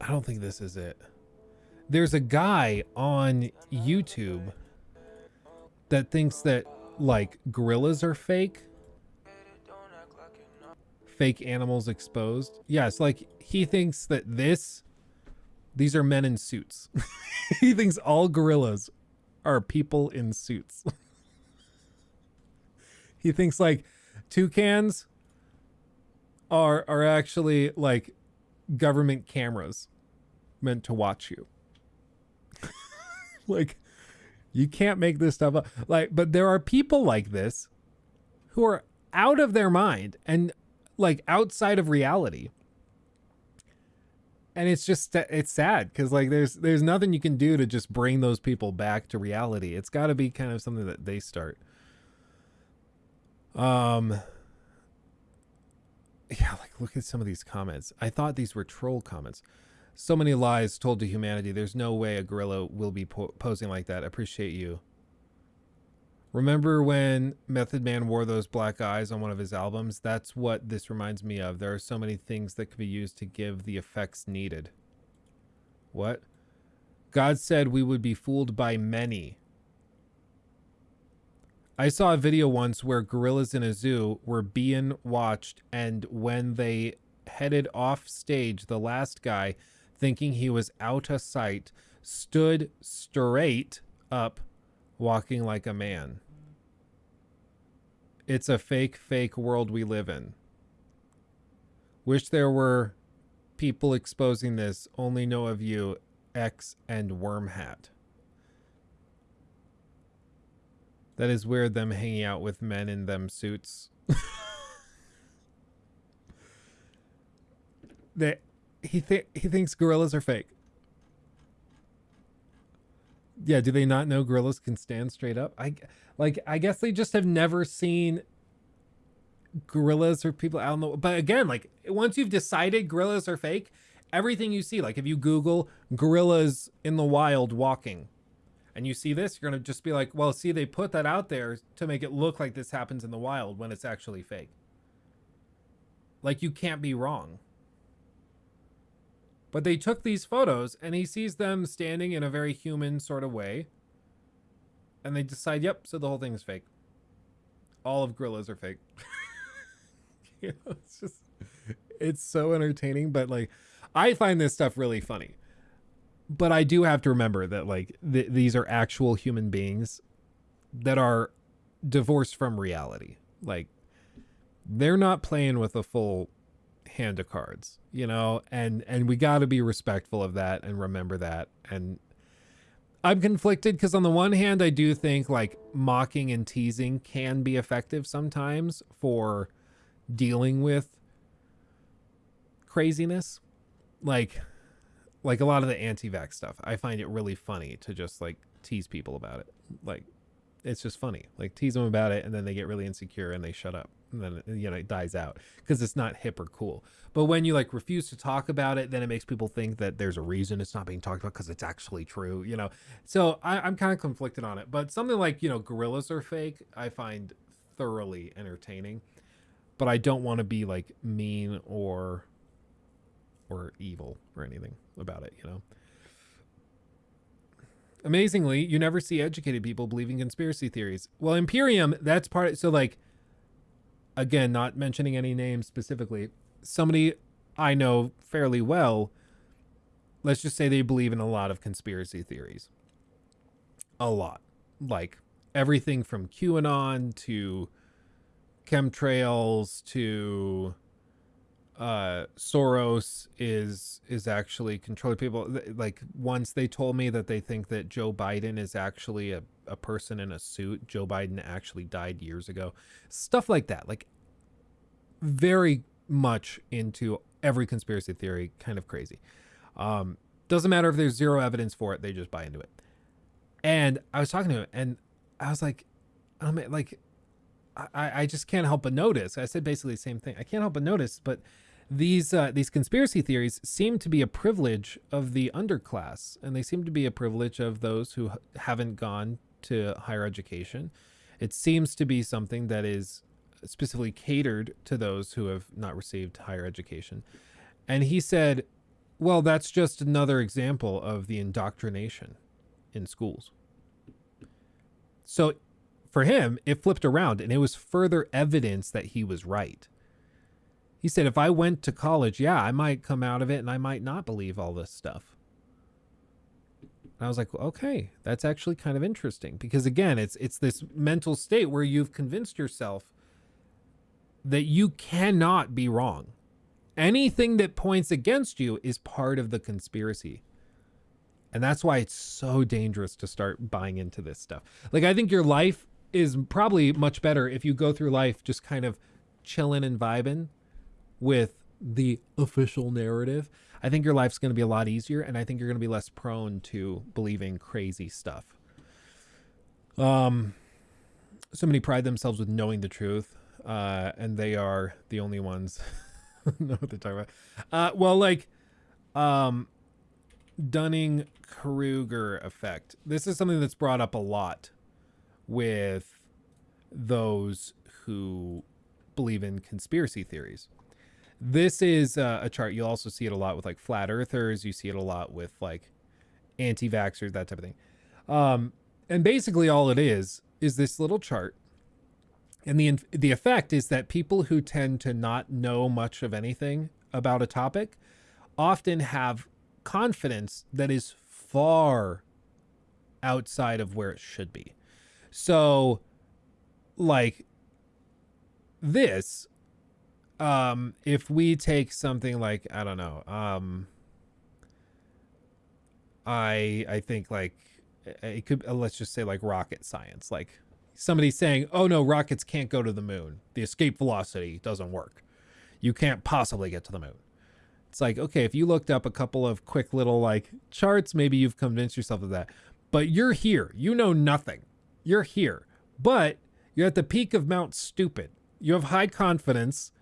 I don't think this is it. There's a guy on YouTube that thinks that like gorillas are fake. Fake animals exposed. Yes, like he thinks that these are men in suits. He thinks all gorillas are people in suits. He thinks like toucans are actually like government cameras meant to watch you. Like, you can't make this stuff up. Like, but there are people like this who are out of their mind and like outside of reality. And it's just, it's sad because like there's nothing you can do to just bring those people back to reality. It's got to be kind of something that they start. Yeah, like look at some of these comments. I thought these were troll comments. So many lies told to humanity. There's no way a gorilla will be posing like that. Appreciate you. Remember when Method Man wore those black eyes on one of his albums? That's what this reminds me of. There are so many things that could be used to give the effects needed. What? God said we would be fooled by many. I saw a video once where gorillas in a zoo were being watched, and when they headed off stage, the last guy, thinking he was out of sight, stood straight up, walking like a man. It's a fake world we live in. Wish there were people exposing this. Only know of you, X and Wormhat. That is weird, them hanging out with men in them suits. He thinks gorillas are fake. Yeah, do they not know gorillas can stand straight up? I guess they just have never seen gorillas or people out in the... But again, like, once you've decided gorillas are fake, everything you see, like if you Google gorillas in the wild walking, and you see this, you're going to just be like, well, see, they put that out there to make it look like this happens in the wild when it's actually fake. Like, you can't be wrong. But they took these photos and he sees them standing in a very human sort of way. And they decide, yep, so the whole thing is fake. All of gorillas are fake. You know, it's just, it's so entertaining. But like, I find this stuff really funny. But I do have to remember that like these are actual human beings that are divorced from reality. Like, they're not playing with a full hand of cards, you know, and we got to be respectful of that and remember that. And I'm conflicted because on the one hand, I do think like mocking and teasing can be effective sometimes for dealing with craziness. Like a lot of the anti-vax stuff, I find it really funny to just like tease people about it. Like, it's just funny. Like, tease them about it and then they get really insecure and they shut up. And then, you know, it dies out because it's not hip or cool. But when you like refuse to talk about it, then it makes people think that there's a reason it's not being talked about because it's actually true, you know? So I'm kind of conflicted on it, but something like, you know, gorillas are fake, I find thoroughly entertaining, but I don't want to be like mean or evil or anything about it, you know? Amazingly, you never see educated people believing conspiracy theories. Well, Imperium, that's part of, so like, again, not mentioning any names specifically, somebody I know fairly well, let's just say they believe in a lot of conspiracy theories. A lot. Like everything from QAnon to chemtrails to Soros is actually controlling people. Like, once they told me that they think that Joe Biden is actually a person in a suit. Joe Biden actually died years ago. Stuff like that. Like, very much into every conspiracy theory. Kind of crazy. Doesn't matter if there's zero evidence for it. They just buy into it. And I was talking to him and I was like, I just can't help but notice. I said basically the same thing. I can't help but notice, but these conspiracy theories seem to be a privilege of the underclass, and they seem to be a privilege of those who haven't gone to higher education. It seems to be something that is specifically catered to those who have not received higher education. And he said, well, that's just another example of the indoctrination in schools. So for him, it flipped around, and it was further evidence that he was right. He said, if I went to college, yeah, I might come out of it and I might not believe all this stuff. And I was like, okay, that's actually kind of interesting, because again, it's this mental state where you've convinced yourself that you cannot be wrong. Anything that points against you is part of the conspiracy. And that's why it's so dangerous to start buying into this stuff. Like, I think your life is probably much better if you go through life just kind of chilling and vibing with the official narrative. I think your life's going to be a lot easier, and I think you're going to be less prone to believing crazy stuff. Somebody pride themselves with knowing the truth, and they are the only ones know what they're talking about. Well, like, Dunning-Kruger effect. This is something that's brought up a lot with those who believe in conspiracy theories. This is a chart. You'll also see it a lot with like flat earthers. You see it a lot with like anti-vaxxers, that type of thing. And basically all it is this little chart. And the effect is that people who tend to not know much of anything about a topic often have confidence that is far outside of where it should be. So like this, if we take something like, I don't know, I think like it could, let's just say like rocket science, like somebody saying, oh no, rockets can't go to the moon. The escape velocity doesn't work. You can't possibly get to the moon. It's like, okay, if you looked up a couple of quick little like charts, maybe you've convinced yourself of that, but you're here, you know nothing. You're here, but you're at the peak of Mount Stupid. You have high confidence.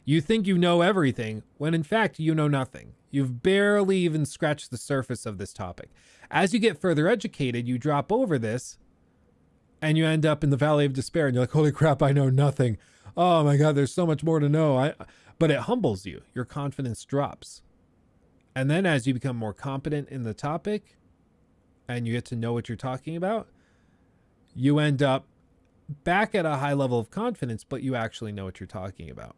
You think you know everything when in fact you know nothing. You've barely even scratched the surface of this topic. As you get further educated, you drop over this and you end up in the valley of despair and you're like, holy crap, I know nothing. Oh my God, there's so much more to know. But it humbles you. Your confidence drops. And then as you become more competent in the topic and you get to know what you're talking about, you end up back at a high level of confidence, but you actually know what you're talking about.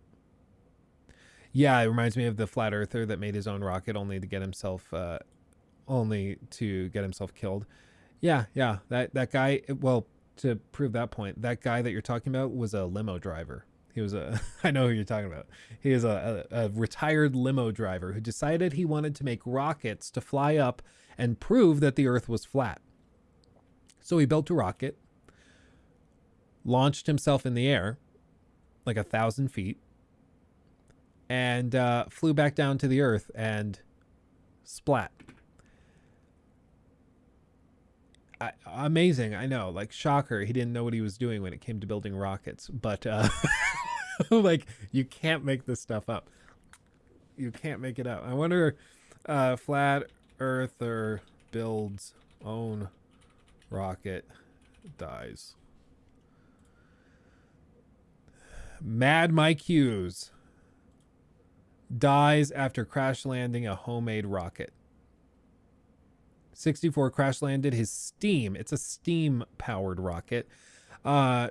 Yeah, it reminds me of the flat earther that made his own rocket only to get himself killed. Yeah, that guy, well, to prove that point, that guy that you're talking about was a limo driver. He was I know who you're talking about. He is a retired limo driver who decided he wanted to make rockets to fly up and prove that the earth was flat. So he built a rocket, launched himself in the air like 1,000 feet, and flew back down to the earth and splat. Amazing, I know, like shocker. He didn't know what he was doing when it came to building rockets, but like you can't make this stuff up. You can't make it up. I wonder, flat earther builds own rocket, dies. Mad Mike Hughes dies after crash landing a homemade rocket. 64 crash landed his Steam. It's a steam powered rocket.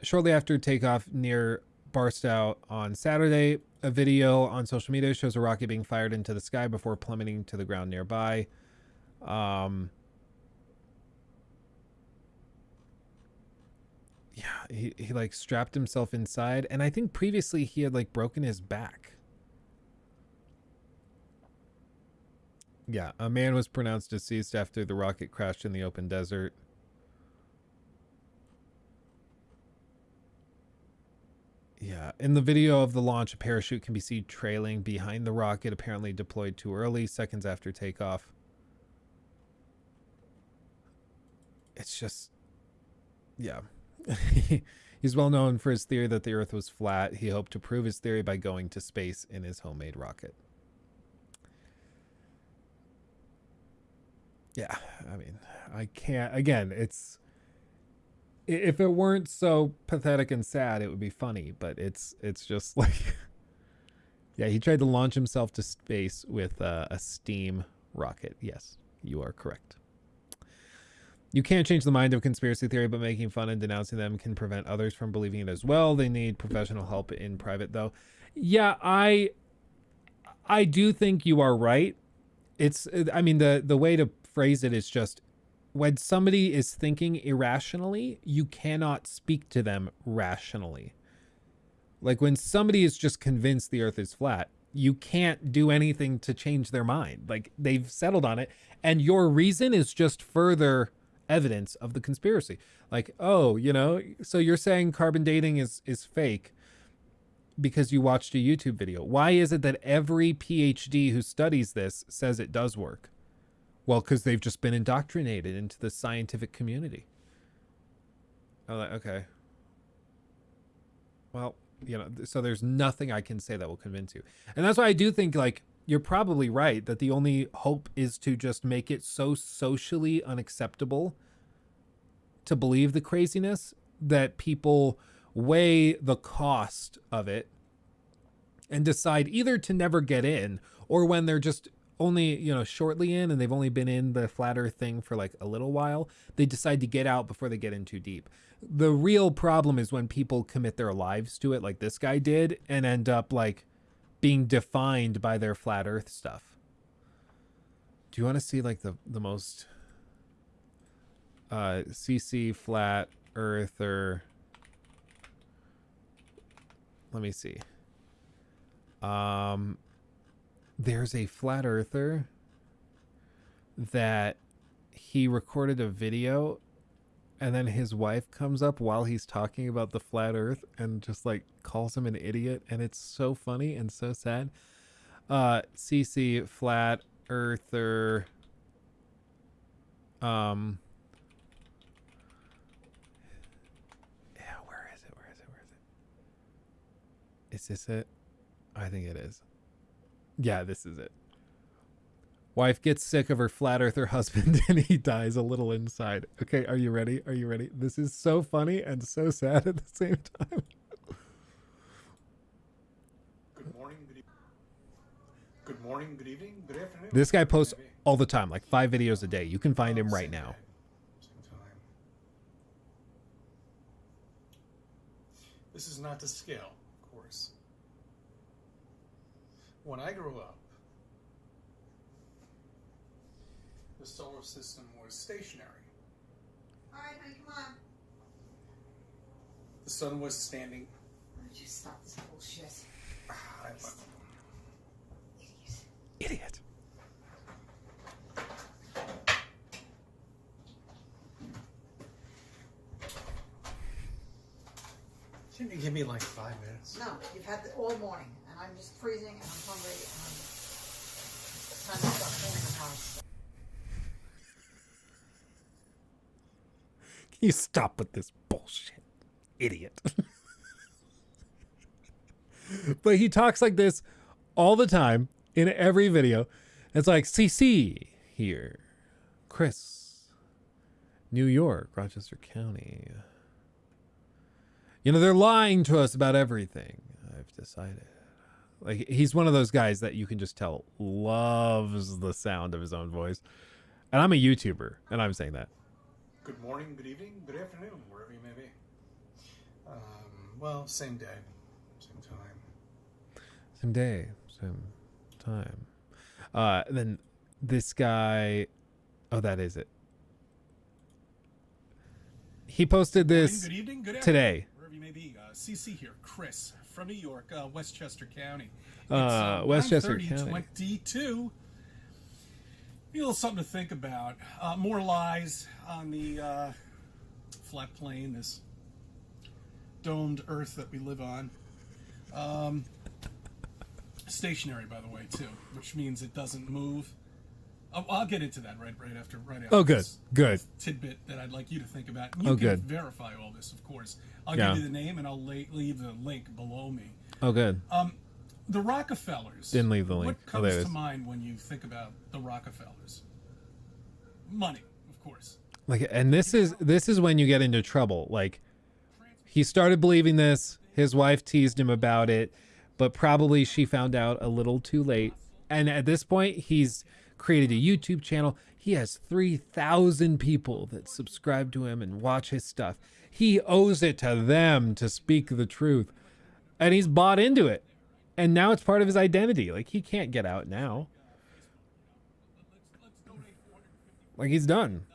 Shortly after takeoff near Barstow on Saturday, a video on social media shows a rocket being fired into the sky before plummeting to the ground nearby. Yeah, he like strapped himself inside, and I think previously he had like broken his back. Yeah, a man was pronounced deceased after the rocket crashed in the open desert. Yeah, in the video of the launch, a parachute can be seen trailing behind the rocket, apparently deployed too early, seconds after takeoff. It's just, yeah. He's well known for his theory that the Earth was flat. He hoped to prove his theory by going to space in his homemade rocket. Yeah, I mean, I can't, again, it's, if it weren't so pathetic and sad, it would be funny, but it's just like, yeah, he tried to launch himself to space with a steam rocket. Yes, you are correct. You can't change the mind of conspiracy theory, but making fun and denouncing them can prevent others from believing it as well. They need professional help in private, though. Yeah, I do think you are right. It's, I mean, the way to phrase it is just, when somebody is thinking irrationally, you cannot speak to them rationally. Like when somebody is just convinced the earth is flat, you can't do anything to change their mind. Like, they've settled on it, and your reason is just further evidence of the conspiracy. Like, oh, you know, so you're saying carbon dating is fake because you watched a YouTube video. Why is it that every PhD who studies this says it does work? Well, because they've just been indoctrinated into the scientific community. I'm like, okay. Well, you know, so there's nothing I can say that will convince you. And that's why I do think, like, you're probably right that the only hope is to just make it so socially unacceptable to believe the craziness that people weigh the cost of it and decide either to never get in, or when they're just only, you know, shortly in and they've only been in the flat earth thing for like a little while, they decide to get out before they get in too deep. The real problem is when people commit their lives to it like this guy did and end up like being defined by their flat earth stuff. Do you want to see like the most CC flat earther? Let me see. There's a flat earther that he recorded a video and then his wife comes up while he's talking about the flat earth and just like calls him an idiot, and it's so funny and so sad. CC flat earther yeah, where is it? Is this it? I think it is. Yeah, this is it. Wife gets sick of her flat earther husband and he dies a little inside. Okay, are you ready? Are you ready? This is so funny and so sad at the same time. Good morning, good morning, good evening, good afternoon. This guy posts all the time, like 5 videos a day. You can find him right now. Same time. This is not to scale, of course. When I grew up, the solar system was stationary. All right, honey, come on. The sun was standing. Why don't you stop this bullshit? Idiot. Can you give me like 5 minutes? No, you've had it all morning, and I'm just freezing, and I'm hungry, and it's time to start cleaning the house. Can you stop with this bullshit? Idiot. But he talks like this all the time in every video. It's like, CC here. Chris. New York, Rochester County. You know, they're lying to us about everything. I've decided. Like, he's one of those guys that you can just tell loves the sound of his own voice. And I'm a YouTuber, and I'm saying that. Good morning, good evening, good afternoon, wherever you may be. Well, same day, same time. Same day, same time. Then this guy, oh, that is it. He posted this good evening, good today. Wherever you may be. CC here, Chris from New York, Westchester County. Westchester County. 22. A little something to think about. More lies on the flat plane, this domed Earth that we live on. Stationary, by the way, too, which means it doesn't move. I'll get into that right after. Oh, good, this good. Tidbit that I'd like you to think about. You can verify all this, of course. I'll give you the name and I'll leave the link below me. Oh, good. The Rockefellers. Didn't leave the link. What comes to mind when you think about the Rockefellers? Money, of course. Like, and this is when you get into trouble. Like, he started believing this. His wife teased him about it, but probably she found out a little too late. And at this point, he's created a YouTube channel. He has 3,000 people that subscribe to him and watch his stuff. He owes it to them to speak the truth. And he's bought into it. And now it's part of his identity. Like, he can't get out now. Like, he's done.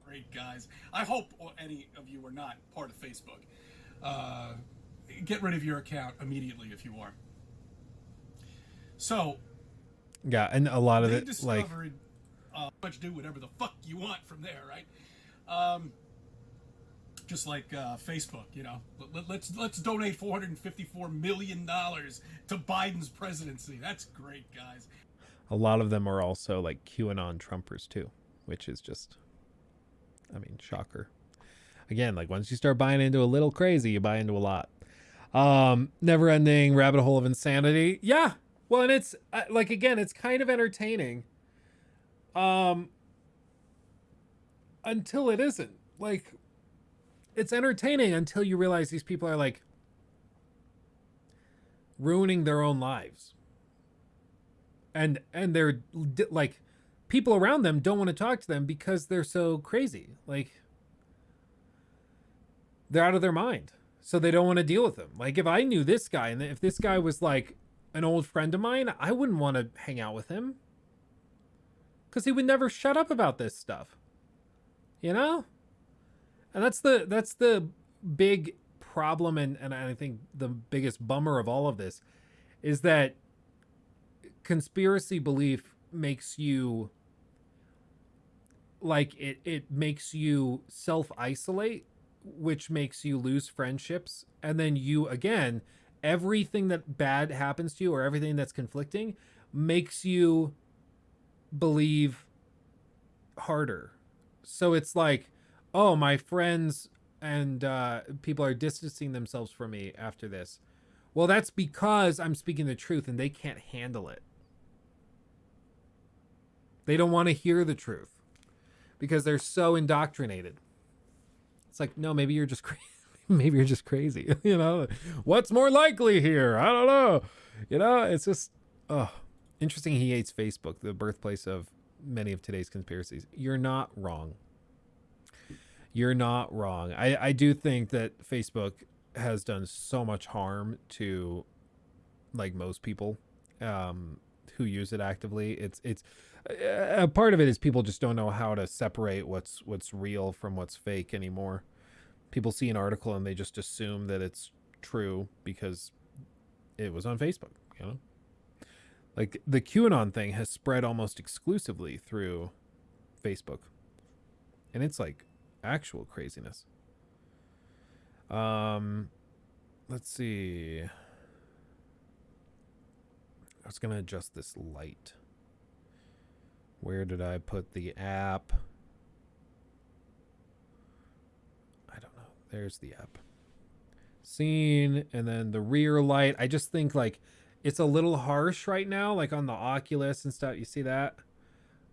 Great, guys. I hope any of you are not part of Facebook. get rid of your account immediately if you are. So Yeah, and a lot of they it, discovered much do whatever the fuck you want from there, right? Just like Facebook, you know, let's donate $454 million to Biden's presidency. That's great, guys. a lot of them are also like QAnon Trumpers too, which is just, I mean, shocker. Again, like once you start buying into a little crazy, you buy into a lot. Never ending rabbit hole of insanity. Yeah. Well, and it's like, again, it's kind of entertaining. Until it isn't. Like, it's entertaining until you realize these people are like ruining their own lives. And they're like, people around them don't want to talk to them because they're so crazy. Like, they're out of their mind. So they don't want to deal with them. Like, if I knew this guy, and if this guy was like an old friend of mine, I wouldn't want to hang out with him. Because he would never shut up about this stuff. You know? And that's the big problem, and I think the biggest bummer of all of this is that conspiracy belief makes you, like, it makes you self-isolate, which makes you lose friendships. And then you, again, everything that bad happens to you or everything that's conflicting makes you believe harder. So it's like, oh, my friends and people are distancing themselves from me after this. Well, that's because I'm speaking the truth and they can't handle it. They don't want to hear the truth because they're so indoctrinated. It's like, no, maybe you're just crazy. Maybe you're just crazy. You know, what's more likely here? I don't know. You know, it's just, interesting. He hates Facebook, the birthplace of many of today's conspiracies. You're not wrong. You're not wrong. I do think that Facebook has done so much harm to, like, most people who use it actively. It's a part of it is people just don't know how to separate what's real from what's fake anymore. People see an article and they just assume that it's true because it was on Facebook, you know? Like, the QAnon thing has spread almost exclusively through Facebook. And it's like actual craziness. Let's see. I was going to adjust this light. Where did I put the app? I don't know. There's the app. Scene, and then the rear light. I just think, like, it's a little harsh right now, like on the Oculus and stuff. You see that?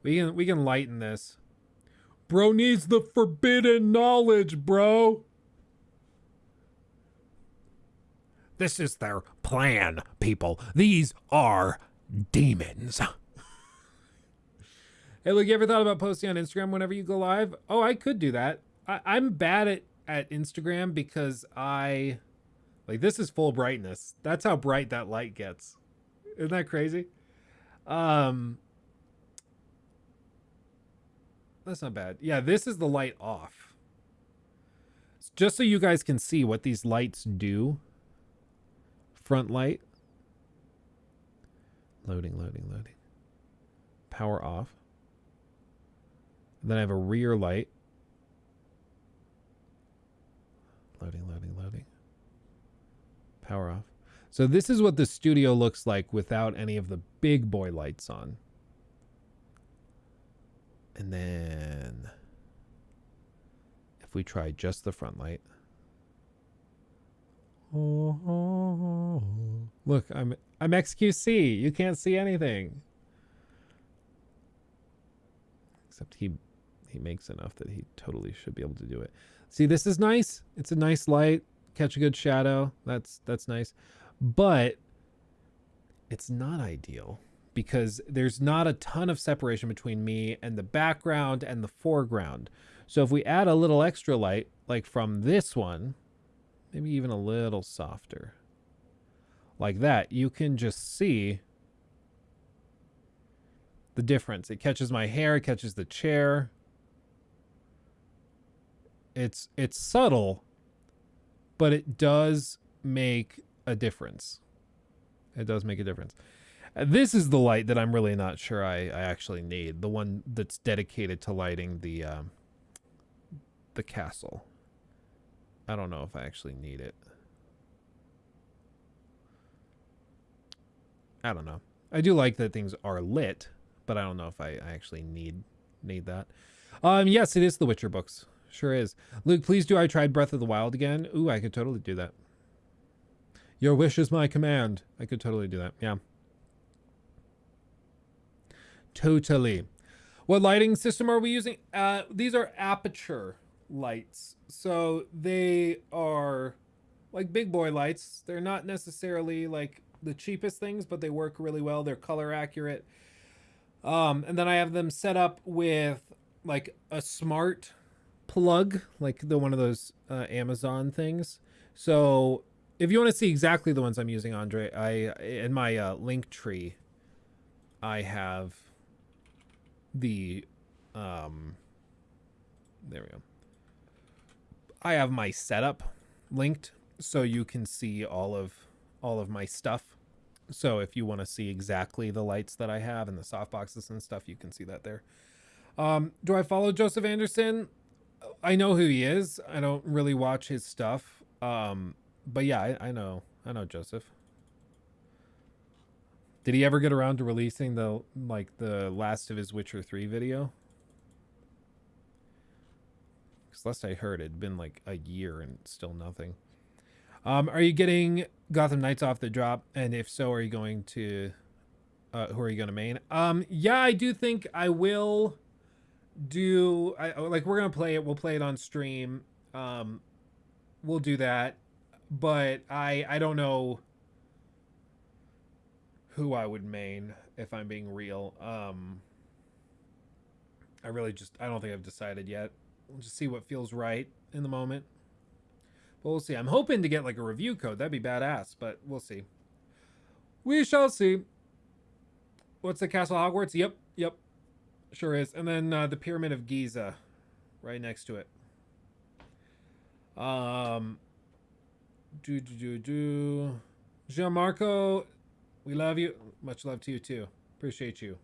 We can lighten this. Bro needs the forbidden knowledge, bro. This is their plan, people. These are demons. Hey, look, you ever thought about posting on Instagram whenever you go live? Oh, I could do that. I'm bad at Instagram because like, this is full brightness. That's how bright that light gets. Isn't that crazy? That's not bad. Yeah, this is the light off. Just so you guys can see what these lights do. Front light. Loading. Power off. And then I have a rear light. Loading. Power off. So this is what the studio looks like without any of the big boy lights on. And then if we try just the front light. Look, I'm XQC. You can't see anything. Except he makes enough that he totally should be able to do it. See, this is nice. It's a nice light. Catch a good shadow. That's nice. But it's not ideal because there's not a ton of separation between me and the background and the foreground. So if we add a little extra light, like from this one, maybe even a little softer, like that, you can just see the difference. It catches my hair, it catches the chair. It's subtle, but it does make a difference. It does make a difference. This is the light that I'm really not sure I actually need. The one that's dedicated to lighting the castle. I don't know if I actually need it. I don't know. I do like that things are lit, but I don't know if I actually need that. Yes, it is the Witcher books. Sure is. Luke, please do. I tried Breath of the Wild again. Ooh, I could totally do that. Your wish is my command. I could totally do that. Yeah. Totally. What lighting system are we using? These are aperture lights. So they are like big boy lights. They're not necessarily like the cheapest things, but they work really well. They're color accurate. And then I have them set up with like a smart plug, like the one of those Amazon things. So if you want to see exactly the ones I'm using, Andre, in my link tree, I have the there we go. I have my setup linked so you can see all of my stuff. So if you want to see exactly the lights that I have and the softboxes and stuff, you can see that there. Do I follow Joseph Anderson? I know who he is. I don't really watch his stuff. But yeah, I know Joseph. Did he ever get around to releasing the last of his Witcher 3 video? Because last I heard, it'd been like a year and still nothing. Are you getting Gotham Knights off the drop? And if so, are you going to, who are you going to main? Yeah, I do think I will do, we're going to play it. We'll play it on stream. We'll do that. But I don't know who I would main, if I'm being real. I don't think I've decided yet. We'll just see what feels right in the moment. But we'll see. I'm hoping to get like a review code. That'd be badass, but we'll see. We shall see. What's the Castle Hogwarts? Yep. Sure is. And then the Pyramid of Giza right next to it. Gianmarco, we love you. Much love to you too. Appreciate you.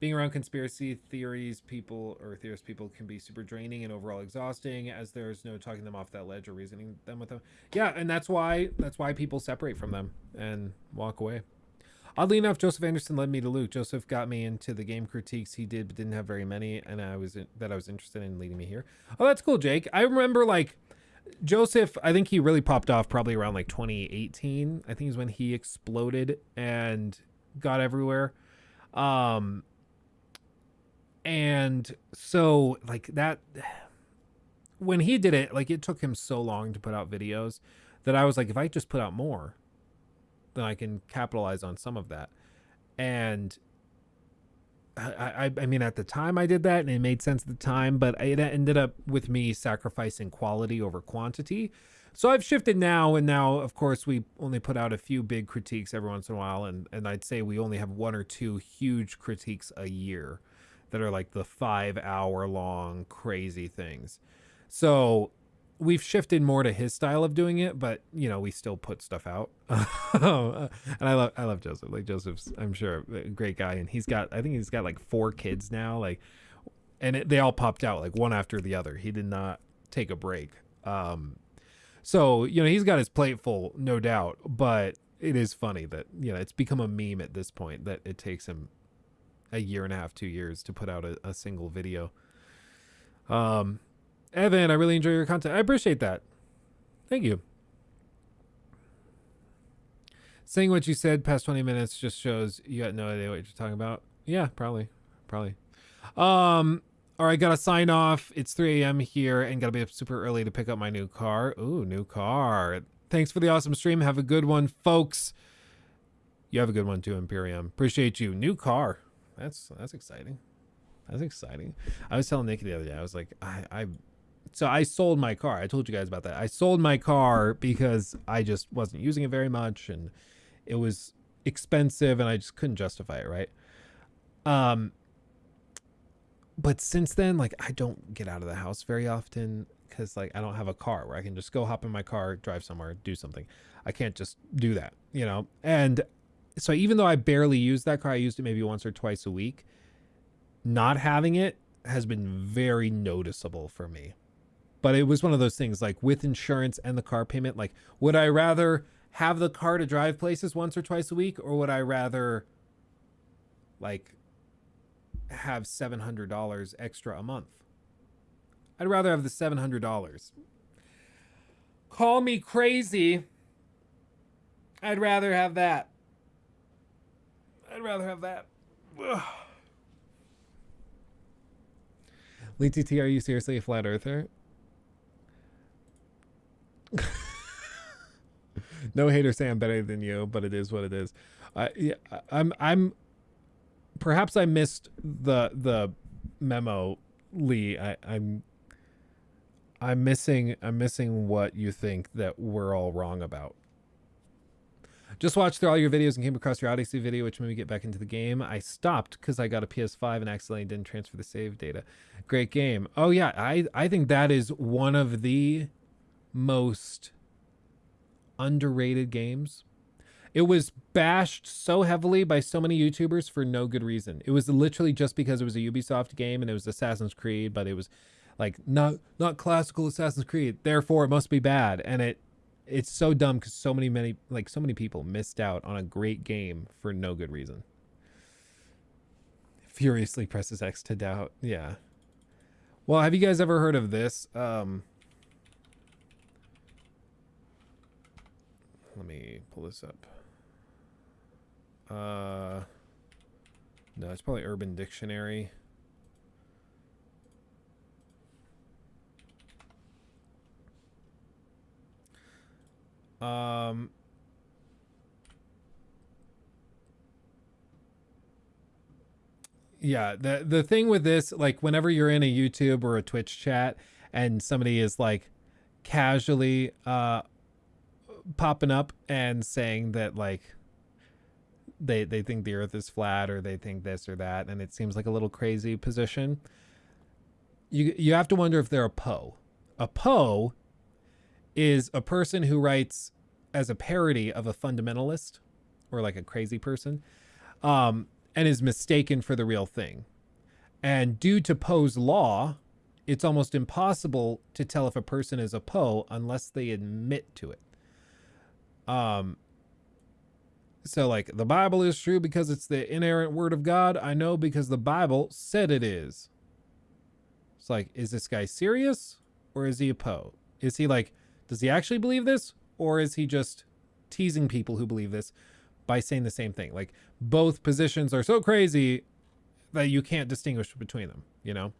Being around conspiracy theories people or theorist people can be super draining and overall exhausting, as there's no talking them off that ledge or reasoning them with them. Yeah, and that's why people separate from them and walk away. Oddly enough, Joseph Anderson led me to Luke. Joseph got me into the game critiques he did, but didn't have very many, and I was interested in leading me here. Oh, that's cool, Jake. I remember like Joseph, I think he really popped off probably around like 2018. I think is when he exploded and got everywhere. And so like that, when he did it, like it took him so long to put out videos that I was like, if I just put out more, then I can capitalize on some of that. And I mean, at the time I did that and it made sense at the time, but it ended up with me sacrificing quality over quantity. So I've shifted now, and now, of course, we only put out a few big critiques every once in a while, and I'd say we only have one or two huge critiques a year that are like the 5-hour long crazy things. So we've shifted more to his style of doing it, but you know, we still put stuff out. And I love Joseph. Like Joseph's, I'm sure, a great guy, and I think he's got like 4 kids now, like, and they all popped out like one after the other. He did not take a break. So, you know, he's got his plate full, no doubt, but it is funny that, you know, it's become a meme at this point that it takes him a year and a half, 2 years to put out a single video. Evan, I really enjoy your content. I appreciate that. Thank you. Saying what you said past 20 minutes just shows you got no idea what you're talking about. Yeah, probably. All right, gotta sign off. It's 3 a.m. here and gotta be up super early to pick up my new car. Ooh, new car. Thanks for the awesome stream. Have a good one, folks. You have a good one too, Imperium. Appreciate you. New car. That's exciting. That's exciting. I was telling Nikki the other day, I was like, so I sold my car. I told you guys about that. I sold my car because I just wasn't using it very much and it was expensive and I just couldn't justify it, right? But since then, like, I don't get out of the house very often. because like I don't have a car where I can just go hop in my car, drive somewhere, do something. I can't just do that, you know? And so even though I barely use that car, I used it maybe once or twice a week. Not having it has been very noticeable for me. But it was one of those things like with insurance and the car payment, like would I rather have the car to drive places once or twice a week, or would I rather like have $700 extra a month? I'd rather have the $700. Call me crazy. I'd rather have that. I'd rather have that. Ugh. Lee TT, are you seriously a flat earther? No haters say I'm better than you, but it is what it is. Yeah, I'm perhaps I missed the memo, Lee. I'm missing what you think that we're all wrong about. Just watched through all your videos and came across your Odyssey video, which made me get back into the game. I stopped because I got a PS5 and accidentally didn't transfer the save data. Great game. Oh yeah, I think that is one of the most underrated games. It was bashed so heavily by so many YouTubers for no good reason. It was literally just because it was a Ubisoft game and it was Assassin's Creed, but it was like not classical Assassin's Creed. Therefore, it must be bad. And it's so dumb because so many people missed out on a great game for no good reason. Furiously presses X to doubt. Yeah. Well, have you guys ever heard of this? Let me pull this up. No, it's probably Urban Dictionary. Yeah, the thing with this, like whenever you're in a YouTube or a Twitch chat and somebody is like casually popping up and saying that like they think the earth is flat or they think this or that, and it seems like a little crazy position, you have to wonder if they're a Poe. A Poe is a person who writes as a parody of a fundamentalist or like a crazy person, and is mistaken for the real thing. And due to Poe's law, it's almost impossible to tell if a person is a Poe unless they admit to it. So like the Bible is true because it's the inerrant word of God. I know because the Bible said it is. It's like, is this guy serious or is he a Poe? Is he like, does he actually believe this? Or is he just teasing people who believe this by saying the same thing? Like both positions are so crazy that you can't distinguish between them, you know?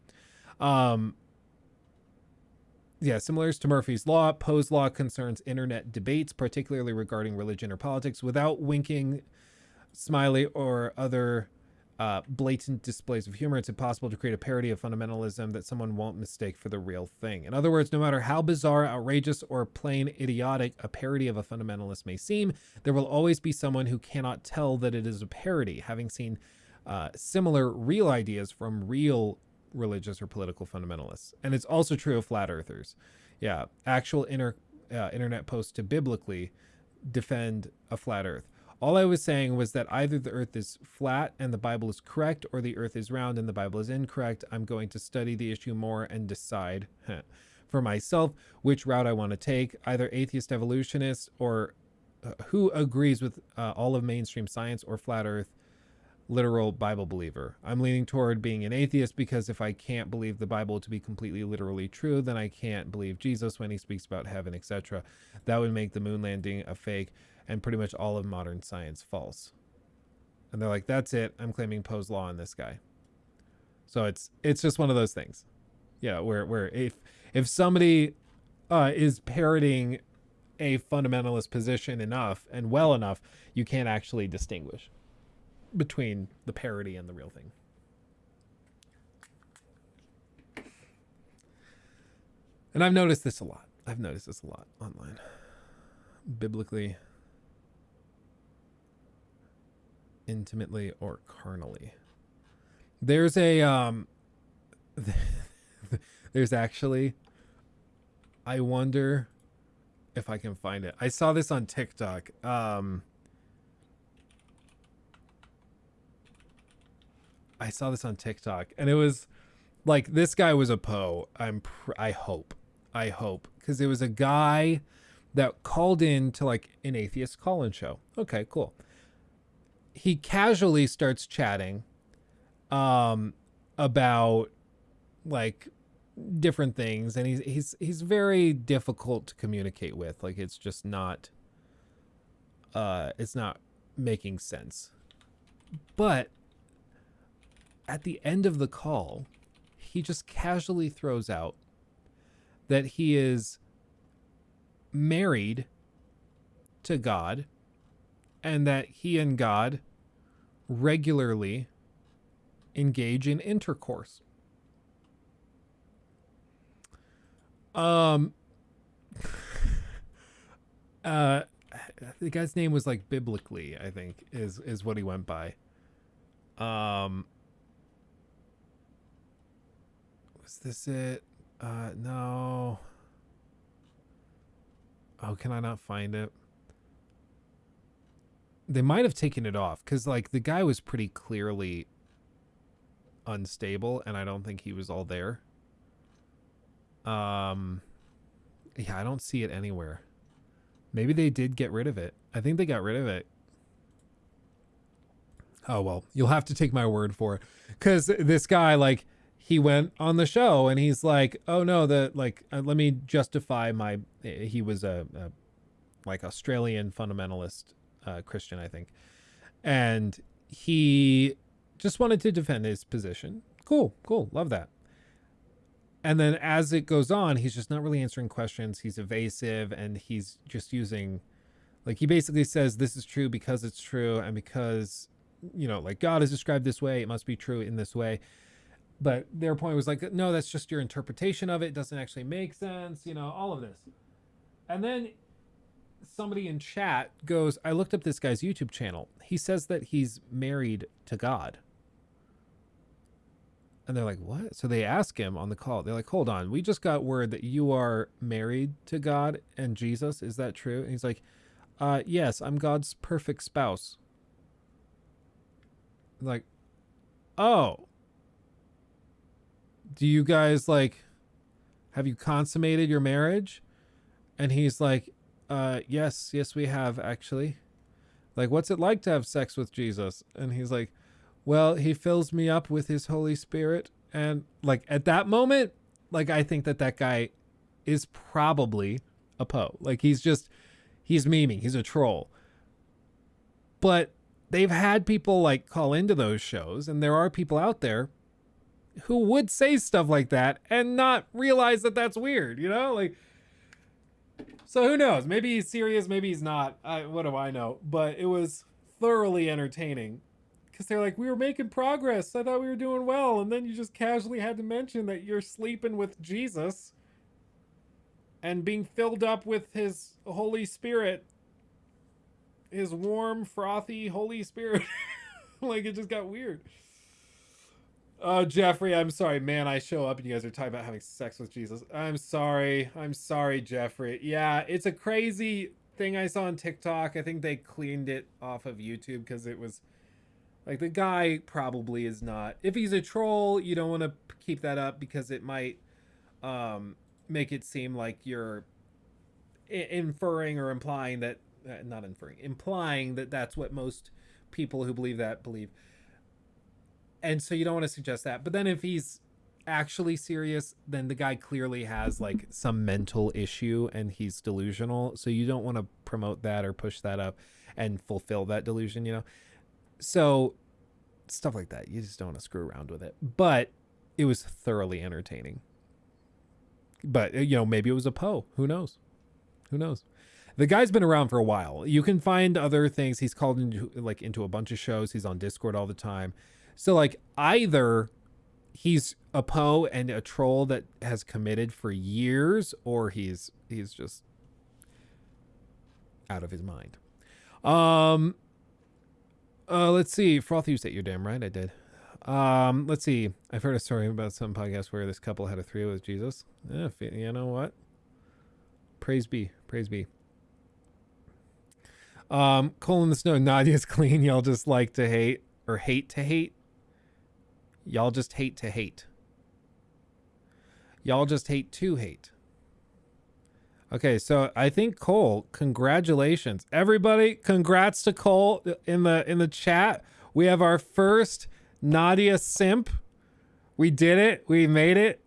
Yeah, similar to Murphy's Law, Poe's Law concerns internet debates, particularly regarding religion or politics, without winking, smiley, or other blatant displays of humor. It's impossible to create a parody of fundamentalism that someone won't mistake for the real thing. In other words, no matter how bizarre, outrageous, or plain idiotic a parody of a fundamentalist may seem, there will always be someone who cannot tell that it is a parody, having seen similar real ideas from real religious or political fundamentalists. And it's also true of flat earthers. Yeah, actual internet posts to biblically defend a flat earth. All I was saying was that either the earth is flat and the Bible is correct, or the earth is round and the Bible is incorrect. I'm going to study the issue more and decide for myself which route I want to take, either atheist evolutionist or who agrees with all of mainstream science, or flat earth literal Bible believer. I'm leaning toward being an atheist because if I can't believe the Bible to be completely literally true, then I can't believe Jesus when he speaks about heaven, etc. That would make the moon landing a fake and pretty much all of modern science false. And they're like, that's it. I'm claiming Poe's Law on this guy. So it's just one of those things. Yeah, where if somebody is parroting a fundamentalist position enough and well enough, you can't actually distinguish between the parody and the real thing. And I've noticed this a lot. Online. Biblically, intimately, or carnally. There's a there's actually I wonder if I can find it. I saw this on TikTok. I saw this on TikTok, and it was like, this guy was a Poe. I hope, because it was a guy that called in to like an atheist call-in show. Okay, cool. He casually starts chatting about like different things, and he's very difficult to communicate with. Like, it's just not it's not making sense. But at the end of the call, he just casually throws out that he is married to God, and that he and God regularly engage in intercourse. The guy's name was like Biblically, I think, is what he went by. Was this it? No. Oh, can I not find it? They might have taken it off, because like the guy was pretty clearly unstable, and I don't think he was all there. Yeah, I don't see it anywhere. Maybe they did get rid of it. I think they got rid of it. Oh, well, you'll have to take my word for it. Because this guy, like, he went on the show and he's like, oh no, let me justify he was a like Australian fundamentalist Christian, I think. And he just wanted to defend his position. Cool. Love that. And then as it goes on, he's just not really answering questions. He's evasive, and he's just using, like, he basically says this is true because it's true, and because, like, God is described this way, it must be true in this way. But their point was like, no, that's just your interpretation of it. It doesn't actually make sense, all of this. And then somebody in chat goes, I looked up this guy's YouTube channel. He says that he's married to God. And they're like, what? So they ask him on the call. They're like, hold on. We just got word that you are married to God and Jesus. Is that true? And he's like, yes, I'm God's perfect spouse. Like, oh. Do you guys, like, have you consummated your marriage? And he's like, yes, we have, actually. Like, what's it like to have sex with Jesus? And he's like, well, he fills me up with his Holy Spirit. And like, at that moment, like, I think that guy is probably a Poe. Like, he's memeing. He's a troll. But they've had people like call into those shows, and there are people out there who would say stuff like that and not realize that that's weird, like, so who knows? Maybe he's serious, maybe he's not. What do I know? But it was thoroughly entertaining, because they're like, we were making progress. I thought we were doing well. And then you just casually had to mention that you're sleeping with Jesus and being filled up with his Holy Spirit, his warm, frothy Holy Spirit. Like, it just got weird. Oh, Jeffrey, I'm sorry, man. I show up and you guys are talking about having sex with Jesus. I'm sorry, Jeffrey. Yeah, it's a crazy thing I saw on TikTok. I think they cleaned it off of YouTube because it was like, the guy probably is not. If he's a troll, you don't want to keep that up, because it might make it seem like you're inferring or implying that, implying that that's what most people who believe that believe. And so you don't want to suggest that. But then if he's actually serious, then the guy clearly has like some mental issue and he's delusional. So you don't want to promote that or push that up and fulfill that delusion, So stuff like that, you just don't want to screw around with it. But it was thoroughly entertaining. But, maybe it was a Poe. Who knows? The guy's been around for a while. You can find other things. He's called into a bunch of shows. He's on Discord all the time. So, like, either he's a Poe and a troll that has committed for years, or he's just out of his mind. Let's see. Froth, you said you're damn right. I did. Let's see. I've heard a story about some podcast where this couple had a three with Jesus. Yeah, you know what? Praise be. Praise be. Cole in the snow. Nadia's clean. Y'all just like to hate or hate to hate. Y'all just hate to hate. Y'all just hate to hate. Okay, so I think Cole, congratulations. Everybody, congrats to Cole in the chat. We have our first Nadia simp. We did it. We made it.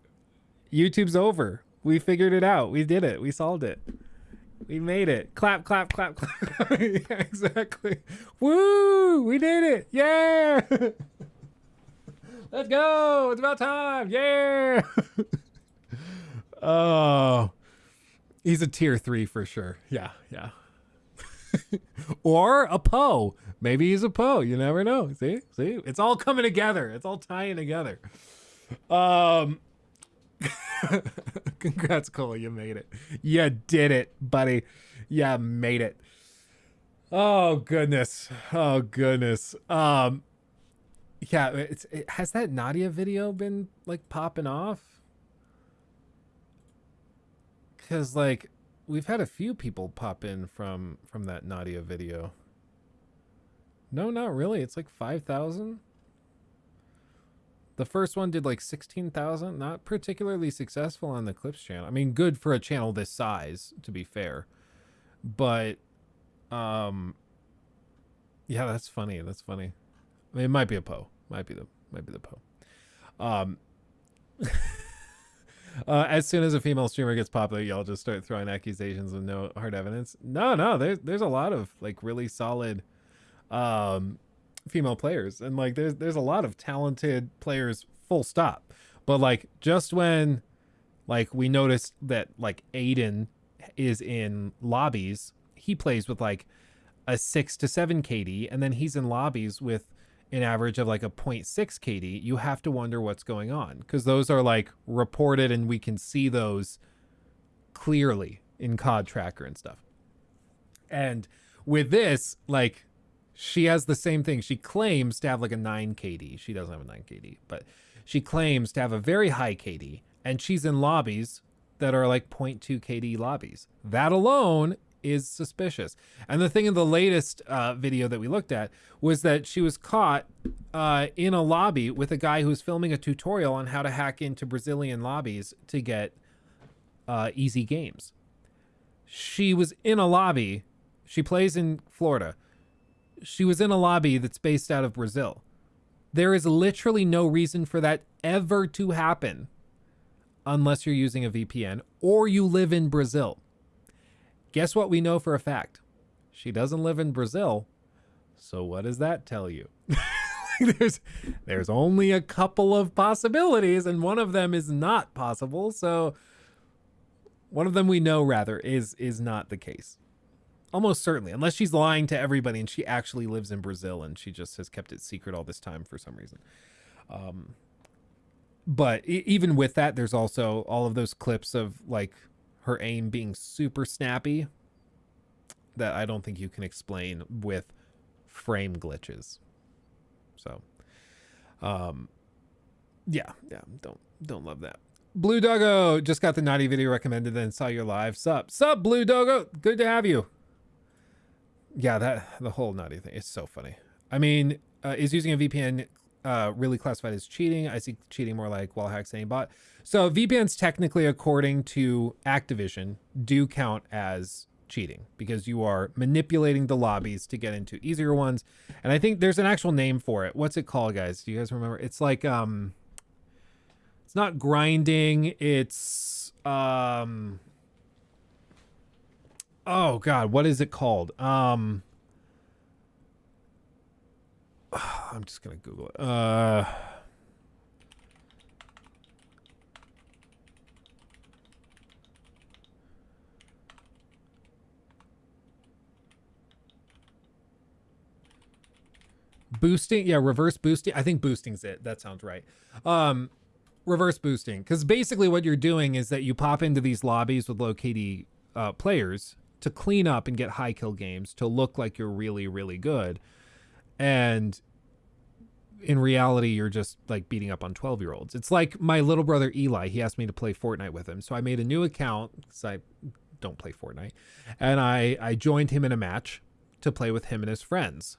YouTube's over. We figured it out. We did it. We solved it. We made it. Clap, clap, clap, clap. Yeah, exactly. Woo! We did it. Yeah! Let's go. It's about time. Yeah! Oh, he's a tier 3 for sure. Yeah, yeah. Or a Poe. Maybe he's a Poe. You never know. See? It's all coming together. It's all tying together. Congrats, Cole. You made it. You did it, buddy. You made it. Oh goodness. Oh goodness. Yeah. Has that Nadia video been like popping off? Because like we've had a few people pop in from that Nadia video. No, not really. It's like 5,000. The first one did like 16,000. Not particularly successful on the Clips channel. I mean, good for a channel this size, to be fair. But yeah, that's funny. That's funny. I mean, it might be a Poe. Might be the Poe. As soon as a female streamer gets popular, y'all just start throwing accusations with no hard evidence. No, there's a lot of like really solid female players, and like there's a lot of talented players, full stop. But like just when like we noticed that like Aiden is in lobbies, he plays with like a 6 to 7 KD, and then he's in lobbies with an average of like a 0.6 KD, you have to wonder what's going on, because those are like reported and we can see those clearly in COD Tracker and stuff. And with this, like she has the same thing. She claims to have like a 9 KD. She doesn't have a 9 KD, but she claims to have a very high KD, and she's in lobbies that are like 0.2 KD lobbies. That alone is suspicious. And the thing in the latest video that we looked at was that she was caught in a lobby with a guy who was filming a tutorial on how to hack into Brazilian lobbies to get easy games. She was in a lobby. She plays in Florida. She was in a lobby that's based out of Brazil. There is literally no reason for that ever to happen unless you're using a VPN or you live in Brazil. Guess what we know for a fact? She doesn't live in Brazil. So what does that tell you? There's only a couple of possibilities, and one of them is not possible. So one of them we know rather is not the case. Almost certainly, unless she's lying to everybody and she actually lives in Brazil and she just has kept it secret all this time for some reason. But even with that, there's also all of those clips of like her aim being super snappy that I don't think you can explain with frame glitches. So, yeah, don't love that. Blue Doggo just got the naughty video recommended and saw your live. Sup, Blue Doggo, good to have you. Yeah, the whole naughty thing is so funny. I mean, is using a VPN really classified as cheating? I see cheating more like wall hacks than bot. So VPNs technically, according to Activision, do count as cheating because you are manipulating the lobbies to get into easier ones. And I think there's an actual name for it. What's it called, guys? Do you guys remember? It's like it's not grinding. It's oh god, what is it called? I'm just gonna Google it. Boosting, yeah, reverse boosting. I think boosting's it. That sounds right. Reverse boosting, because basically what you're doing is that you pop into these lobbies with low KD players to clean up and get high kill games to look like you're really, really good. And in reality, you're just like beating up on 12-year-olds. It's like my little brother Eli. He asked me to play Fortnite with him. So I made a new account because I don't play Fortnite. And I joined him in a match to play with him and his friends.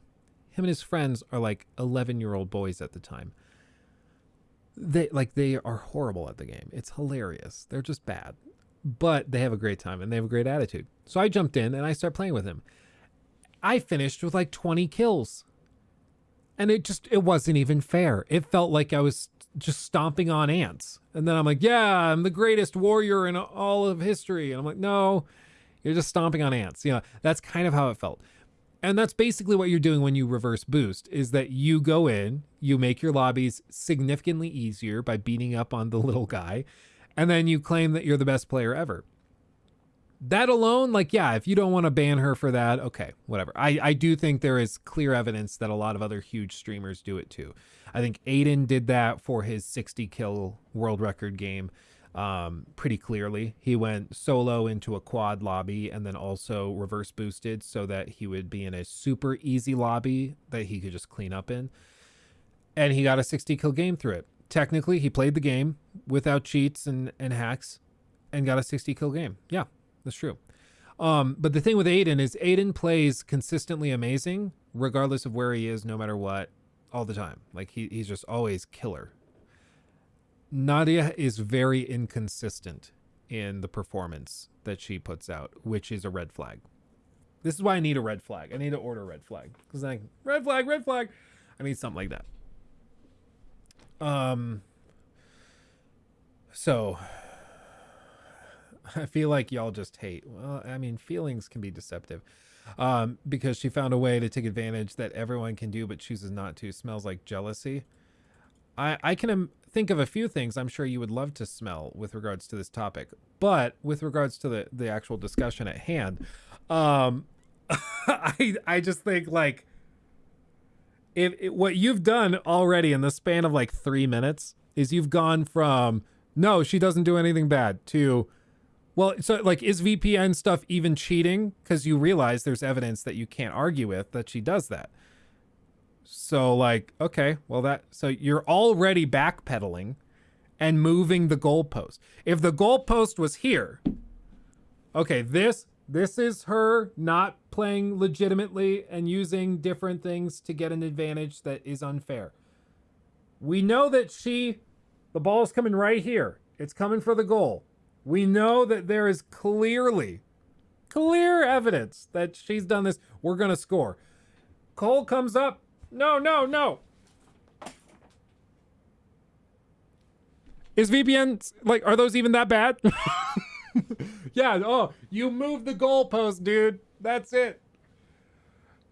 Him and his friends are like 11-year-old boys at the time. They are horrible at the game. It's hilarious. They're just bad. But they have a great time and they have a great attitude. So I jumped in and I started playing with him. I finished with like 20 kills. And it wasn't even fair. It felt like I was just stomping on ants. And then I'm like, yeah, I'm the greatest warrior in all of history. And I'm like, no, you're just stomping on ants. You know, that's kind of how it felt. And that's basically what you're doing when you reverse boost, is that you go in, you make your lobbies significantly easier by beating up on the little guy, and then you claim that you're the best player ever. That alone, like, yeah, if you don't want to ban her for that, okay, whatever. I do think there is clear evidence that a lot of other huge streamers do it too. I think Aiden did that for his 60 kill world record game pretty clearly. He went solo into a quad lobby and then also reverse boosted so that he would be in a super easy lobby that he could just clean up in. And he got a 60 kill game through it. Technically, he played the game without cheats and hacks and got a 60 kill game. Yeah, that's true. But the thing with Aiden is Aiden plays consistently amazing regardless of where he is, no matter what, all the time. Like he's just always killer. Nadia is very inconsistent in the performance that she puts out, which is a red flag. This is why I need a red flag. I need to order a red flag. Because like, red flag. I need something like that. So I feel like y'all just hate. Well, I mean, feelings can be deceptive. Because she found a way to take advantage that everyone can do but chooses not to. Smells like jealousy. I can think of a few things I'm sure you would love to smell with regards to this topic, but with regards to the actual discussion at hand, I just think like what you've done already in the span of like 3 minutes is you've gone from no, she doesn't do anything bad to, well, so like, is VPN stuff even cheating? Because you realize there's evidence that you can't argue with that she does that. So like, okay, well so you're already backpedaling and moving the goalpost. If the goalpost was here, okay, this is her not playing legitimately and using different things to get an advantage that is unfair. We know that the ball's coming right here. It's coming for the goal. We know that there is clear evidence that she's done this. We're going to score. Cole comes up. No. Is VPN, like, are those even that bad? Yeah, oh, you moved the goalpost, dude. That's it.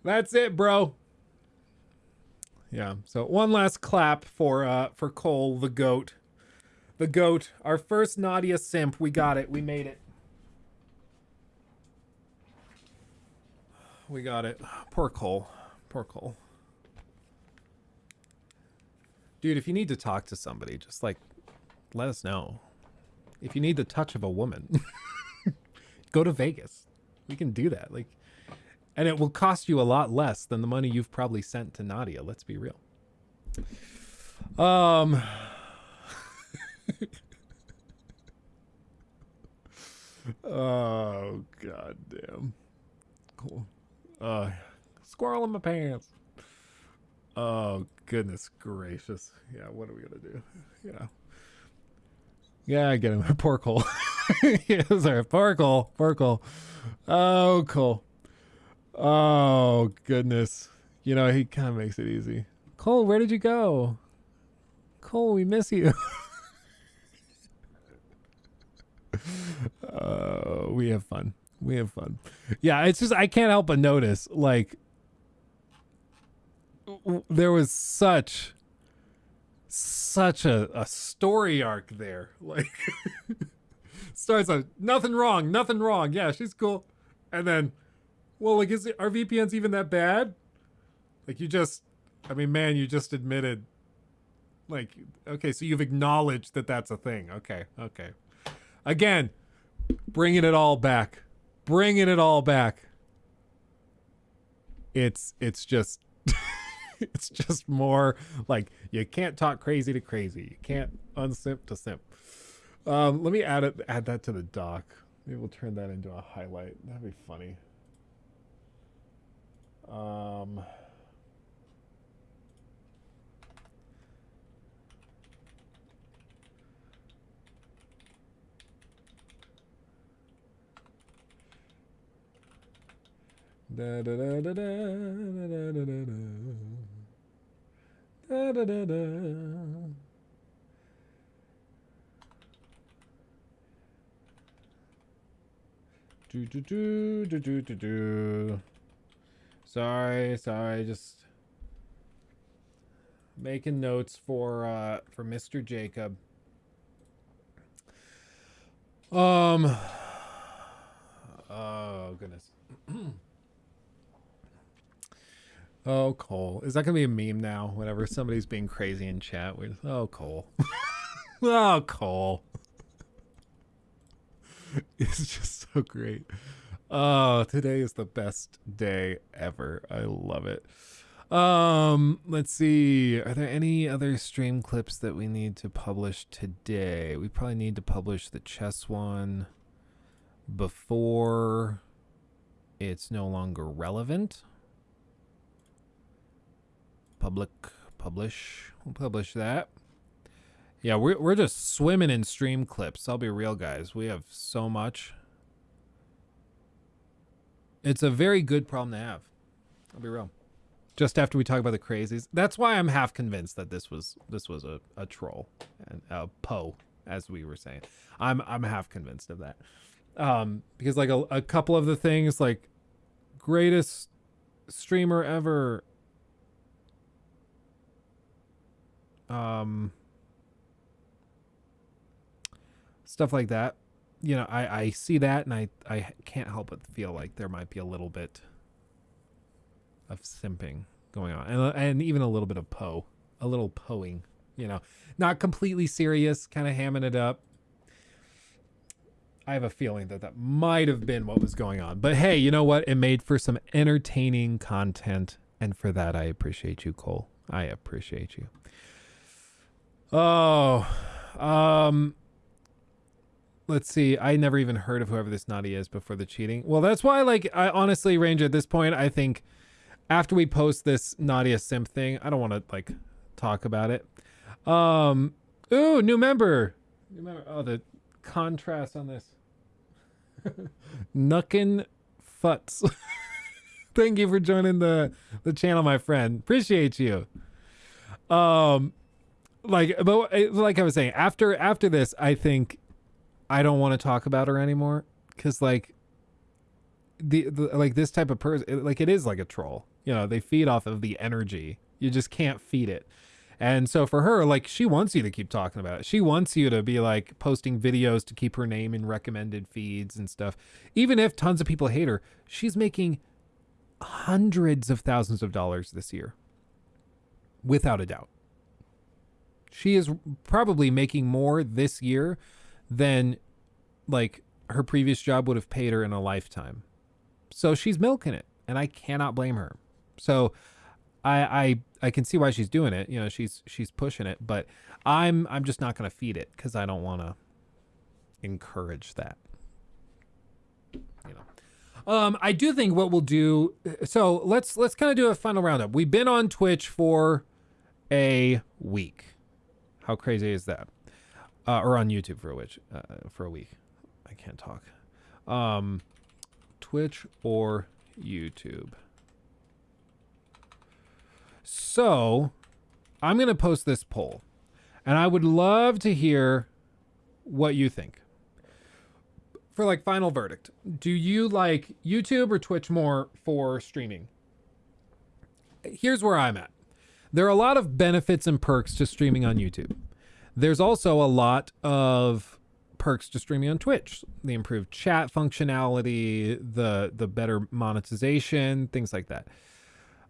That's it, bro. Yeah, so one last clap for Cole, the goat. The goat. Our first Nadia simp. We got it. We made it. We got it. Poor Cole. Poor Cole. Dude, if you need to talk to somebody, just like let us know. If you need the touch of a woman, go to Vegas. We can do that. Like, and it will cost you a lot less than the money you've probably sent to Nadia. Let's be real. Oh, goddamn. Cool. Squirrel in my pants. Oh, goodness gracious. Yeah, what are we gonna do? Yeah, get him. Poor Cole. Yes, sir. Poor Cole. Oh, Cole. Oh, goodness. You know, he kind of makes it easy. Cole, where did you go? Cole, we miss you. We have fun. Yeah, it's just, I can't help but notice, like, there was such a story arc there. Like, starts out, nothing wrong. Yeah, she's cool. And then, well, like, are VPNs even that bad? Like, you just admitted, like, okay, so you've acknowledged that that's a thing. Okay. Again, bringing it all back. It's just, it's just more like, you can't talk crazy to crazy. You can't unsimp to simp. Let me add that to the doc. Maybe we'll turn that into a highlight. That'd be funny. Da da da da da da da da da da da da. Do do do do do do do. Sorry, just making notes for Mr. Jacob. Oh goodness. Oh, Cole. Is that gonna be a meme now? Whenever somebody's being crazy in chat, we're just, oh, Cole. Oh, Cole. It's just so great. Oh, today is the best day ever. I love it. Let's see. Are there any other stream clips that we need to publish today? We probably need to publish the chess one before it's no longer relevant. Publish. We'll publish that. Yeah, we're just swimming in stream clips. I'll be real, guys. We have so much. It's a very good problem to have. I'll be real. Just after we talk about the crazies, that's why I'm half convinced that this was a troll and a Poe, as we were saying. I'm half convinced of that. Because like a couple of the things, like greatest streamer ever. Stuff like that, you know, I see that and I can't help but feel like there might be a little bit of simping going on, and even a little bit of a little poeing, you know, not completely serious, kind of hamming it up. I have a feeling that might have been what was going on, but hey, you know what? It made for some entertaining content, and for that I appreciate you, Cole. I appreciate you. Oh, let's see. I never even heard of whoever this Nadia is before the cheating. Well, that's why, like, I honestly, Ranger, at this point, I think after we post this Nadia simp thing, I don't want to, like, talk about it. Ooh, new member. Oh, the contrast on this. Nuckin' Futz. Thank you for joining the channel, my friend. Appreciate you. But like I was saying, after this, I think I don't want to talk about her anymore, because like the like this type of person, like it is like a troll, you know, they feed off of the energy. You just can't feed it. And so for her, like, she wants you to keep talking about it. She wants you to be like posting videos to keep her name in recommended feeds and stuff. Even if tons of people hate her, she's making hundreds of thousands of dollars this year, without a doubt. She is probably making more this year than like her previous job would have paid her in a lifetime. So she's milking it, and I cannot blame her. So I can see why she's doing it. You know, she's pushing it, but I'm just not going to feed it, because I don't want to encourage that. You know, I do think what we'll do. So let's kind of do a final roundup. We've been on Twitch for a week. How crazy is that? Or on YouTube for a week. I can't talk. Twitch or YouTube. So I'm going to post this poll, and I would love to hear what you think. For like final verdict, do you like YouTube or Twitch more for streaming? Here's where I'm at. There are a lot of benefits and perks to streaming on YouTube. There's also a lot of perks to streaming on Twitch. The improved chat functionality, the better monetization, things like that.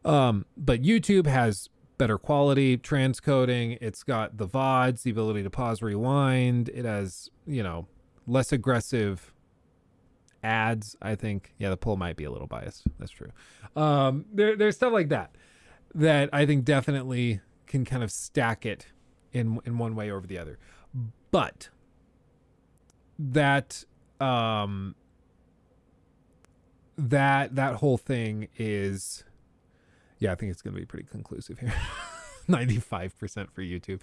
But YouTube has better quality transcoding. It's got the VODs, the ability to pause, rewind. It has, you know, less aggressive ads, I think. Yeah, the poll might be a little biased. That's true. There's stuff like that I think definitely can kind of stack it in one way over the other. But that that whole thing is, yeah, I think it's going to be pretty conclusive here. 95% for YouTube.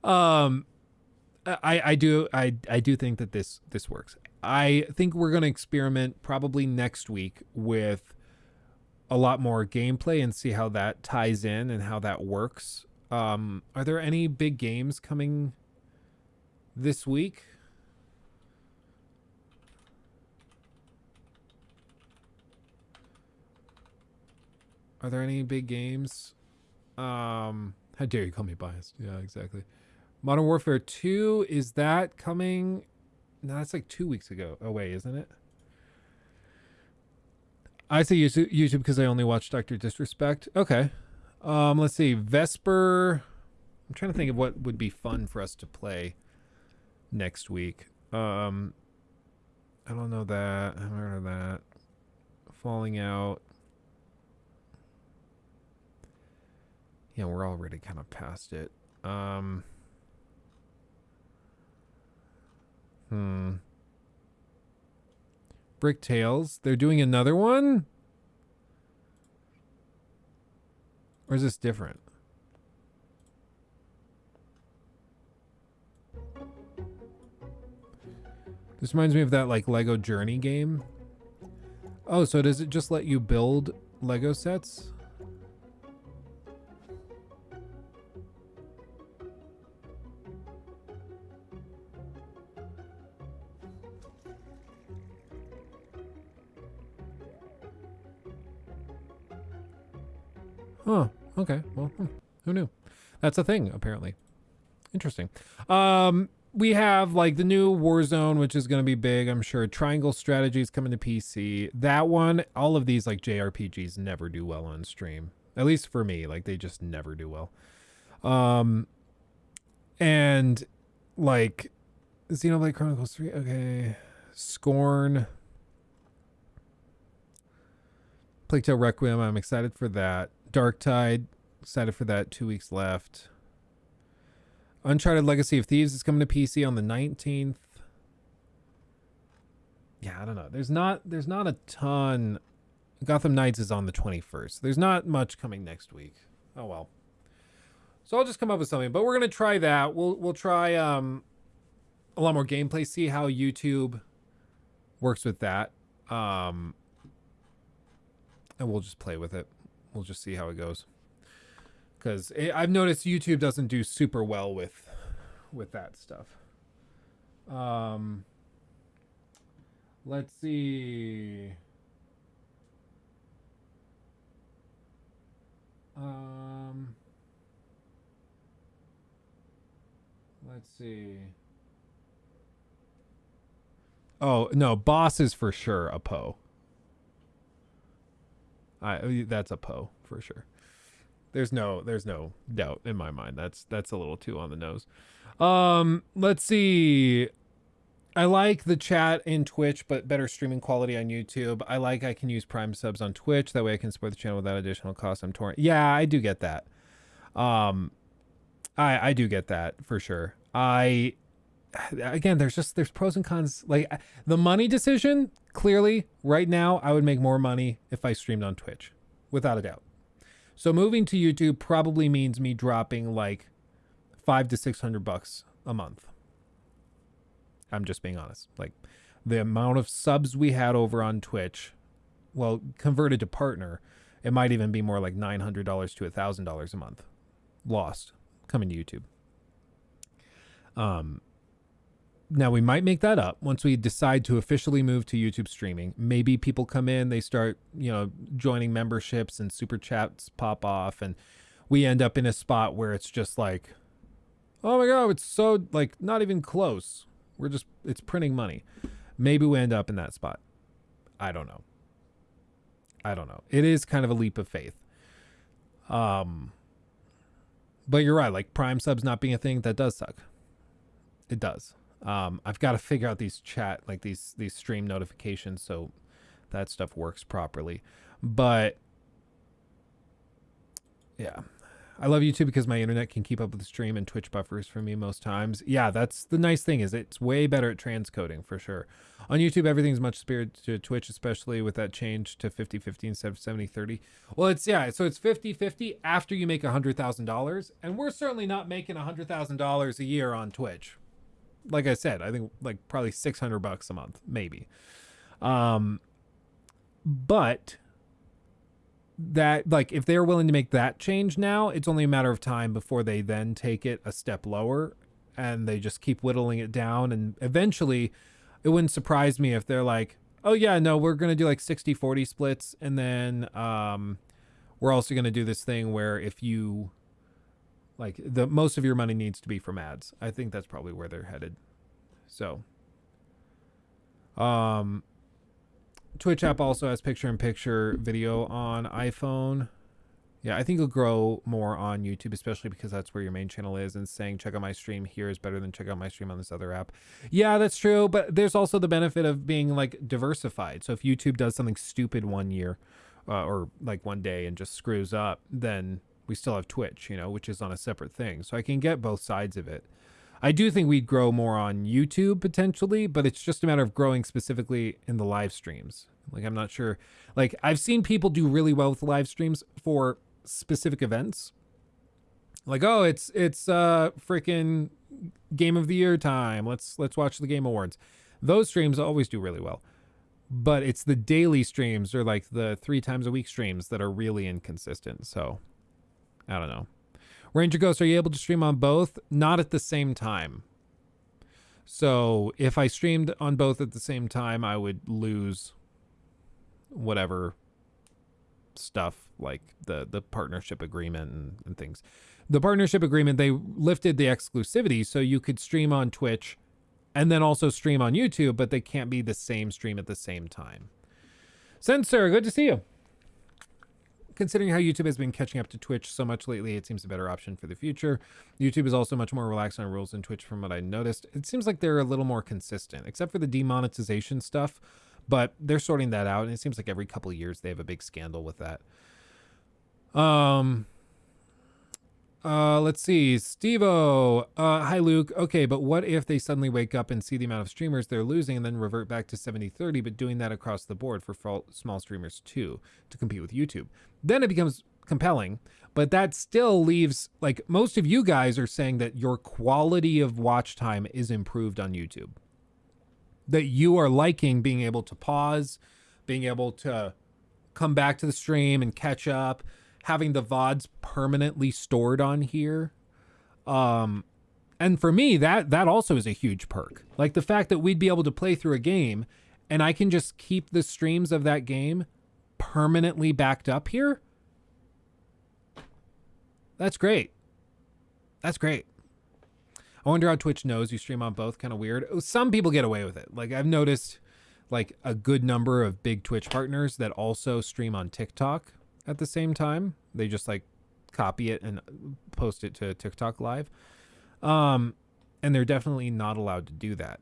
I do think that this works. I think we're going to experiment probably next week with a lot more gameplay and see how that ties in and how that works. Are there any big games coming this week? Are there any big games? How dare you call me biased? Yeah, exactly. Modern Warfare 2, is that coming? No, that's like 2 weeks ago away, isn't it? I say YouTube because I only watch Dr. Disrespect. Okay. Let's see. Vesper. I'm trying to think of what would be fun for us to play next week. I don't know that. I haven't heard of that. Falling Out. Yeah, we're already kind of past it. Brick Tales. They're doing another one? Or is this different? This reminds me of that like Lego Journey game. Oh, so does it just let you build Lego sets? Oh, okay. Well, who knew? That's a thing, apparently. Interesting. We have like the new Warzone, which is going to be big, I'm sure. Triangle Strategies coming to PC. That one, all of these like JRPGs never do well on stream. At least for me, like they just never do well. And like Xenoblade Chronicles 3, okay. Scorn. Plague Tale Requiem, I'm excited for that. Dark Tide, excited for that. 2 weeks left. Uncharted Legacy of Thieves is coming to PC on the 19th. Yeah, I don't know. There's not a ton. Gotham Knights is on the 21st. There's not much coming next week. Oh well. So I'll just come up with something, but we're gonna try that. We'll try a lot more gameplay. See how YouTube works with that. And we'll just play with it. We'll just see how it goes. Because I've noticed YouTube doesn't do super well with that stuff. Let's see. Let's see. Oh, no, Boss is for sure a Poe. That's a Poe for sure. There's no doubt in my mind. That's a little too on the nose. Let's see. I like the chat in Twitch, but better streaming quality on YouTube. I can use Prime subs on Twitch. That way I can support the channel without additional costs. I'm torrent. Yeah, I do get that. I do get that for sure. Again, there's pros and cons. Like the money decision, clearly right now, I would make more money if I streamed on Twitch, without a doubt. So moving to YouTube probably means me dropping like $500 to $600 a month. I'm just being honest. Like the amount of subs we had over on Twitch, well, converted to partner, it might even be more like $900 to $1,000 a month lost coming to YouTube. Now we might make that up once we decide to officially move to YouTube streaming. Maybe people come in, they start, joining memberships and super chats pop off, and we end up in a spot where it's just like, oh my God, it's so like not even close. It's printing money. Maybe we end up in that spot. I don't know. It is kind of a leap of faith. But you're right. Like Prime subs not being a thing, that does suck. It does. I've got to figure out these these stream notifications so that stuff works properly. But yeah, I love YouTube because my internet can keep up with the stream and Twitch buffers for me most times. Yeah, that's the nice thing, is it's way better at transcoding for sure. On YouTube, everything's much superior to Twitch, especially with that change to 50-50 instead of 70-30. Well, it's, yeah, so it's 50-50 after you make $100,000. And we're certainly not making $100,000 a year on Twitch. Like I said, I think like probably $600 a month, maybe. But that, like, if they're willing to make that change now, it's only a matter of time before they then take it a step lower and they just keep whittling it down. And eventually it wouldn't surprise me if they're like, oh yeah, no, we're going to do like 60-40 splits. And then we're also going to do this thing where if you, like, the most of your money needs to be from ads. I think that's probably where they're headed. So, Twitch app also has picture-in-picture video on iPhone. Yeah, I think it'll grow more on YouTube, especially because that's where your main channel is, and saying check out my stream here is better than check out my stream on this other app. Yeah, that's true, but there's also the benefit of being like diversified. So if YouTube does something stupid one year or like one day and just screws up, then we still have Twitch, you know, which is on a separate thing. So I can get both sides of it. I do think we'd grow more on YouTube potentially, but it's just a matter of growing specifically in the live streams. Like, I'm not sure. Like, I've seen people do really well with live streams for specific events. Like, oh, it's freaking Game of the Year time. Let's watch the Game Awards. Those streams always do really well. But it's the daily streams or like the 3 times a week streams that are really inconsistent. So, I don't know. Ranger Ghost, are you able to stream on both? Not at the same time. So if I streamed on both at the same time, I would lose whatever stuff like the partnership agreement and things. The partnership agreement, they lifted the exclusivity so you could stream on Twitch and then also stream on YouTube, but they can't be the same stream at the same time. Sensor, good to see you. Considering how YouTube has been catching up to Twitch so much lately, it seems a better option for the future. YouTube is also much more relaxed on rules than Twitch from what I noticed. It seems like they're a little more consistent, except for the demonetization stuff, but they're sorting that out, and it seems like every couple of years they have a big scandal with that. Let's see. Steve-O. Hi, Luke. Okay, but what if they suddenly wake up and see the amount of streamers they're losing and then revert back to 70-30, but doing that across the board for small streamers too, to compete with YouTube? Then it becomes compelling, but that still leaves, like, most of you guys are saying that your quality of watch time is improved on YouTube. That you are liking being able to pause, being able to come back to the stream and catch up, having the VODs permanently stored on here. And for me, that also is a huge perk. Like the fact that we'd be able to play through a game and I can just keep the streams of that game permanently backed up here. That's great. That's great. I wonder how Twitch knows you stream on both. Kind of weird. Some people get away with it. Like I've noticed like a good number of big Twitch partners that also stream on TikTok at the same time. They just like copy it and post it to TikTok live. And they're definitely not allowed to do that.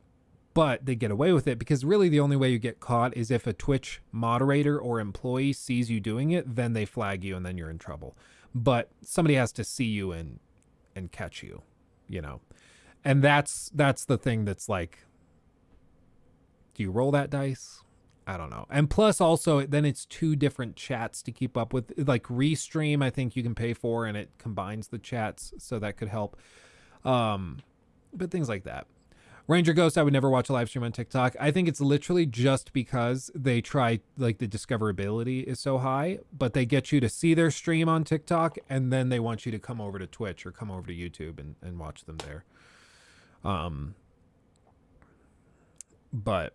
But they get away with it because really the only way you get caught is if a Twitch moderator or employee sees you doing it, then they flag you and then you're in trouble. But somebody has to see you and catch you, you know. And that's the thing that's like, do you roll that dice? I don't know. And plus also then it's 2 different chats to keep up with. Like Restream, I think you can pay for, and it combines the chats, so that could help. But things like that. Ranger Ghost, I would never watch a live stream on TikTok. I think it's literally just because they try, like the discoverability is so high, but they get you to see their stream on TikTok and then they want you to come over to Twitch or come over to YouTube and watch them there. But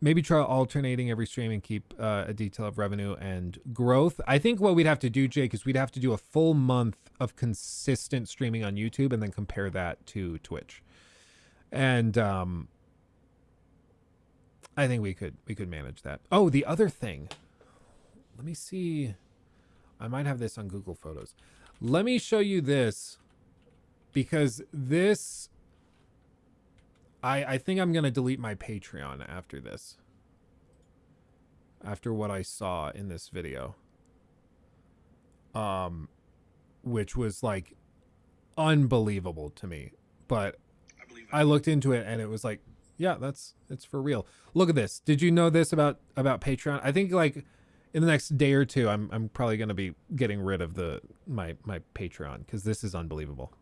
maybe try alternating every stream and keep a detail of revenue and growth. I think what we'd have to do, Jake, is we'd have to do a full month of consistent streaming on YouTube and then compare that to Twitch. And I think we could manage that. Oh, the other thing. Let me see. I might have this on Google Photos. Let me show you this, because this, I think I'm going to delete my Patreon after this. After what I saw in this video. which was like unbelievable to me. But I looked into it and it was like, yeah, it's for real. Look at this. Did you know this about Patreon? I think like in the next day or two, I'm probably going to be getting rid of my Patreon because this is unbelievable.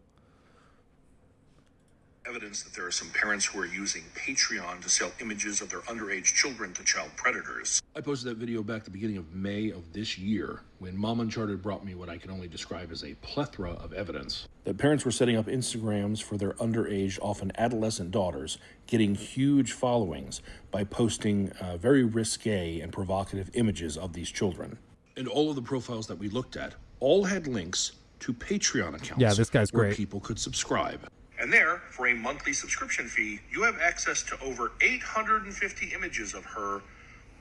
Evidence that there are some parents who are using Patreon to sell images of their underage children to child predators. I posted that video back at the beginning of May of this year when Mom Uncharted brought me what I can only describe as a plethora of evidence that parents were setting up Instagrams for their underage, often adolescent daughters, getting huge followings by posting very risque and provocative images of these children. And all of the profiles that we looked at all had links to Patreon accounts. Yeah, this guy's where great. People could subscribe. And there, for a monthly subscription fee, you have access to over 850 images of her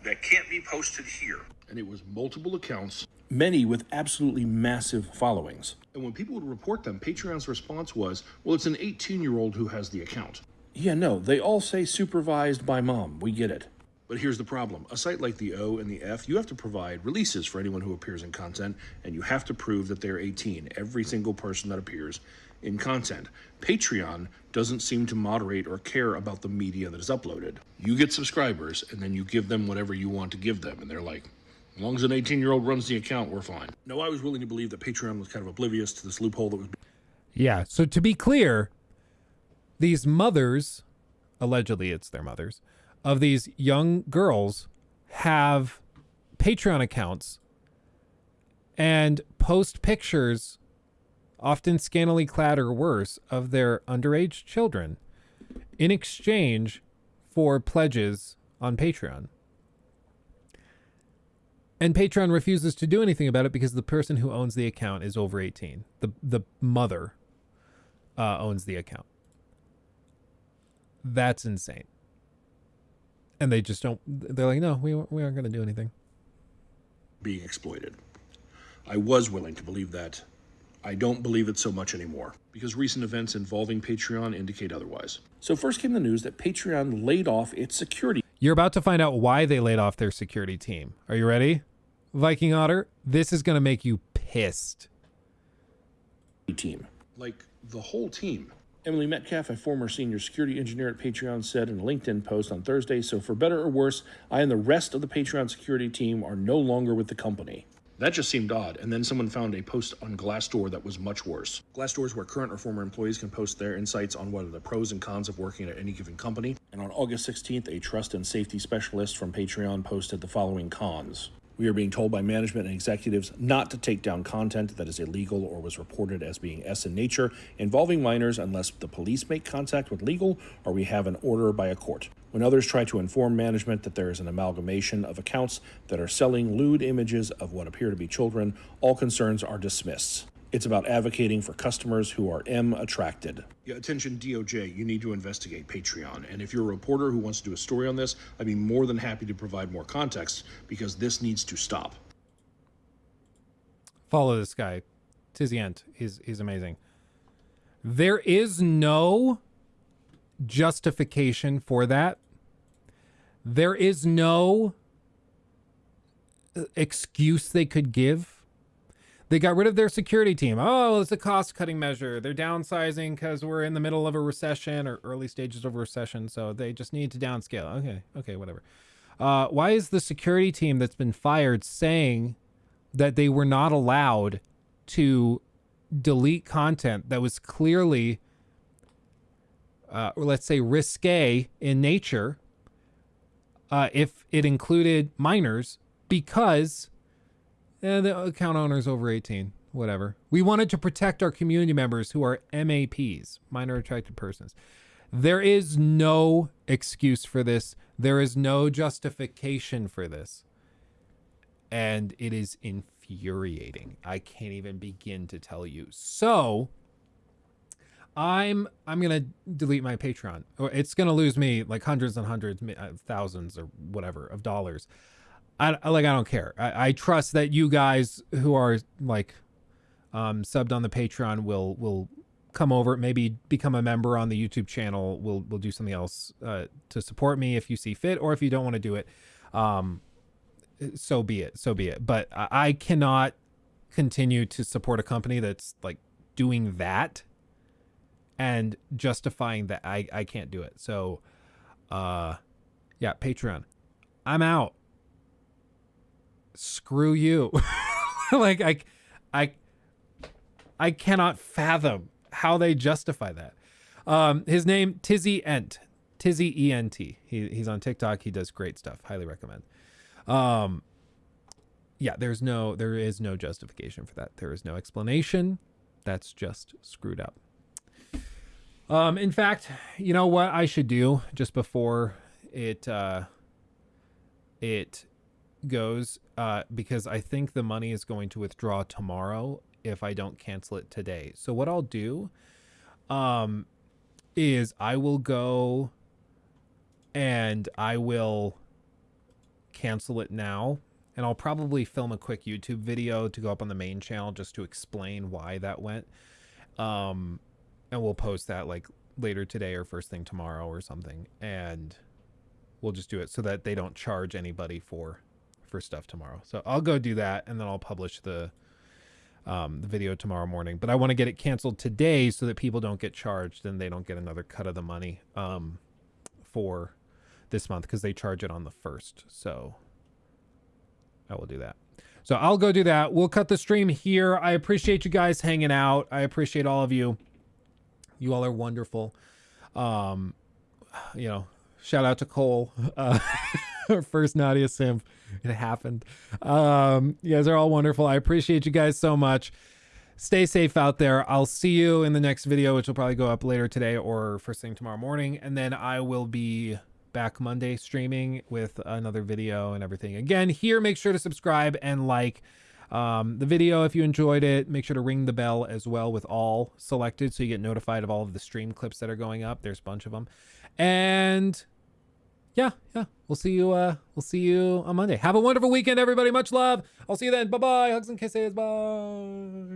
that can't be posted here. And it was multiple accounts, many with absolutely massive followings. And when people would report them, Patreon's response was, well, it's an 18-year-old who has the account. Yeah, no, they all say supervised by mom. We get it. But here's the problem. A site like the O and the F, you have to provide releases for anyone who appears in content, and you have to prove that they're 18, every single person that appears in content. Patreon doesn't seem to moderate or care about the media that is uploaded. You get subscribers, and then you give them whatever you want to give them, and they're like, as long as an 18-year-old runs the account, we're fine. Now, I was willing to believe that Patreon was kind of oblivious to this loophole that was... Yeah, so to be clear, these mothers, allegedly it's their mothers, of these young girls have Patreon accounts and post pictures, often scantily clad or worse, of their underage children in exchange for pledges on Patreon. And Patreon refuses to do anything about it because the person who owns the account is over 18. The mother owns the account. That's insane. And they just don't, they're like, no, we aren't going to do anything. Being exploited. I was willing to believe that. I don't believe it so much anymore, because recent events involving Patreon indicate otherwise. So first came the news that Patreon laid off its security. You're about to find out why they laid off their security team. Are you ready? Viking Otter, this is going to make you pissed. Team. Like, the whole team. Emily Metcalf, a former senior security engineer at Patreon, said in a LinkedIn post on Thursday, so for better or worse, I and the rest of the Patreon security team are no longer with the company. That just seemed odd, and then someone found a post on Glassdoor that was much worse. Glassdoor is where current or former employees can post their insights on what are the pros and cons of working at any given company. And on August 16th, a trust and safety specialist from Patreon posted the following cons. We are being told by management and executives not to take down content that is illegal or was reported as being S in nature involving minors unless the police make contact with legal or we have an order by a court. When others try to inform management that there is an amalgamation of accounts that are selling lewd images of what appear to be children, all concerns are dismissed. It's about advocating for customers who are attracted. Yeah, attention DOJ, you need to investigate Patreon. And if you're a reporter who wants to do a story on this, I'd be more than happy to provide more context because this needs to stop. Follow this guy. Tizient. He's amazing. There is no justification for that. There is no excuse they could give. They got rid of their security team. Oh, it's a cost-cutting measure. They're downsizing because we're in the middle of a recession or early stages of a recession, so they just need to downscale. Okay, whatever. Why is the security team that's been fired saying that they were not allowed to delete content that was clearly, or let's say, risque in nature if it included minors because... the account owner's over 18, whatever. We wanted to protect our community members who are MAPs, minor attracted persons. There is no excuse for this. There is no justification for this. And it is infuriating. I can't even begin to tell you. So I'm going to delete my Patreon. It's going to lose me like hundreds and hundreds, thousands or whatever of dollars. I don't care. I trust that you guys who are like subbed on the Patreon will come over, maybe become a member on the YouTube channel. We'll do something else to support me if you see fit, or if you don't want to do it, so be it. But I cannot continue to support a company that's like doing that and justifying that. I can't do it. So yeah, Patreon, I'm out. Screw you. Like I cannot fathom how they justify that. His name, Tizzy Ent. Tizzy ENT. He's on TikTok. He does great stuff. Highly recommend. Yeah, there is no justification for that. There is no explanation. That's just screwed up. In fact, you know what I should do just before it goes, because I think the money is going to withdraw tomorrow if I don't cancel it today. So what I'll do is I will go and I will cancel it now, and I'll probably film a quick YouTube video to go up on the main channel just to explain why that went. And we'll post that like later today or first thing tomorrow or something, and we'll just do it so that they don't charge anybody for stuff tomorrow. So I'll go do that, and then I'll publish the video tomorrow morning. But I want to get it canceled today so that people don't get charged and they don't get another cut of the money for this month, because they charge it on the 1st. So I will do that. So I'll go do that. We'll cut the stream here. I appreciate you guys hanging out. I appreciate all of you. You all are wonderful. You know, shout out to Cole, our first Nadia simp. It happened. You guys are all wonderful. I appreciate you guys so much. Stay safe out there. I'll see you in the next video, which will probably go up later today or first thing tomorrow morning. And then I will be back Monday streaming with another video and everything. Again, here, make sure to subscribe and like the video if you enjoyed it. Make sure to ring the bell as well with all selected so you get notified of all of the stream clips that are going up. There's a bunch of them. And yeah, we'll see you on Monday. Have a wonderful weekend, everybody. Much love. I'll see you then. Bye-bye. Hugs and kisses. Bye.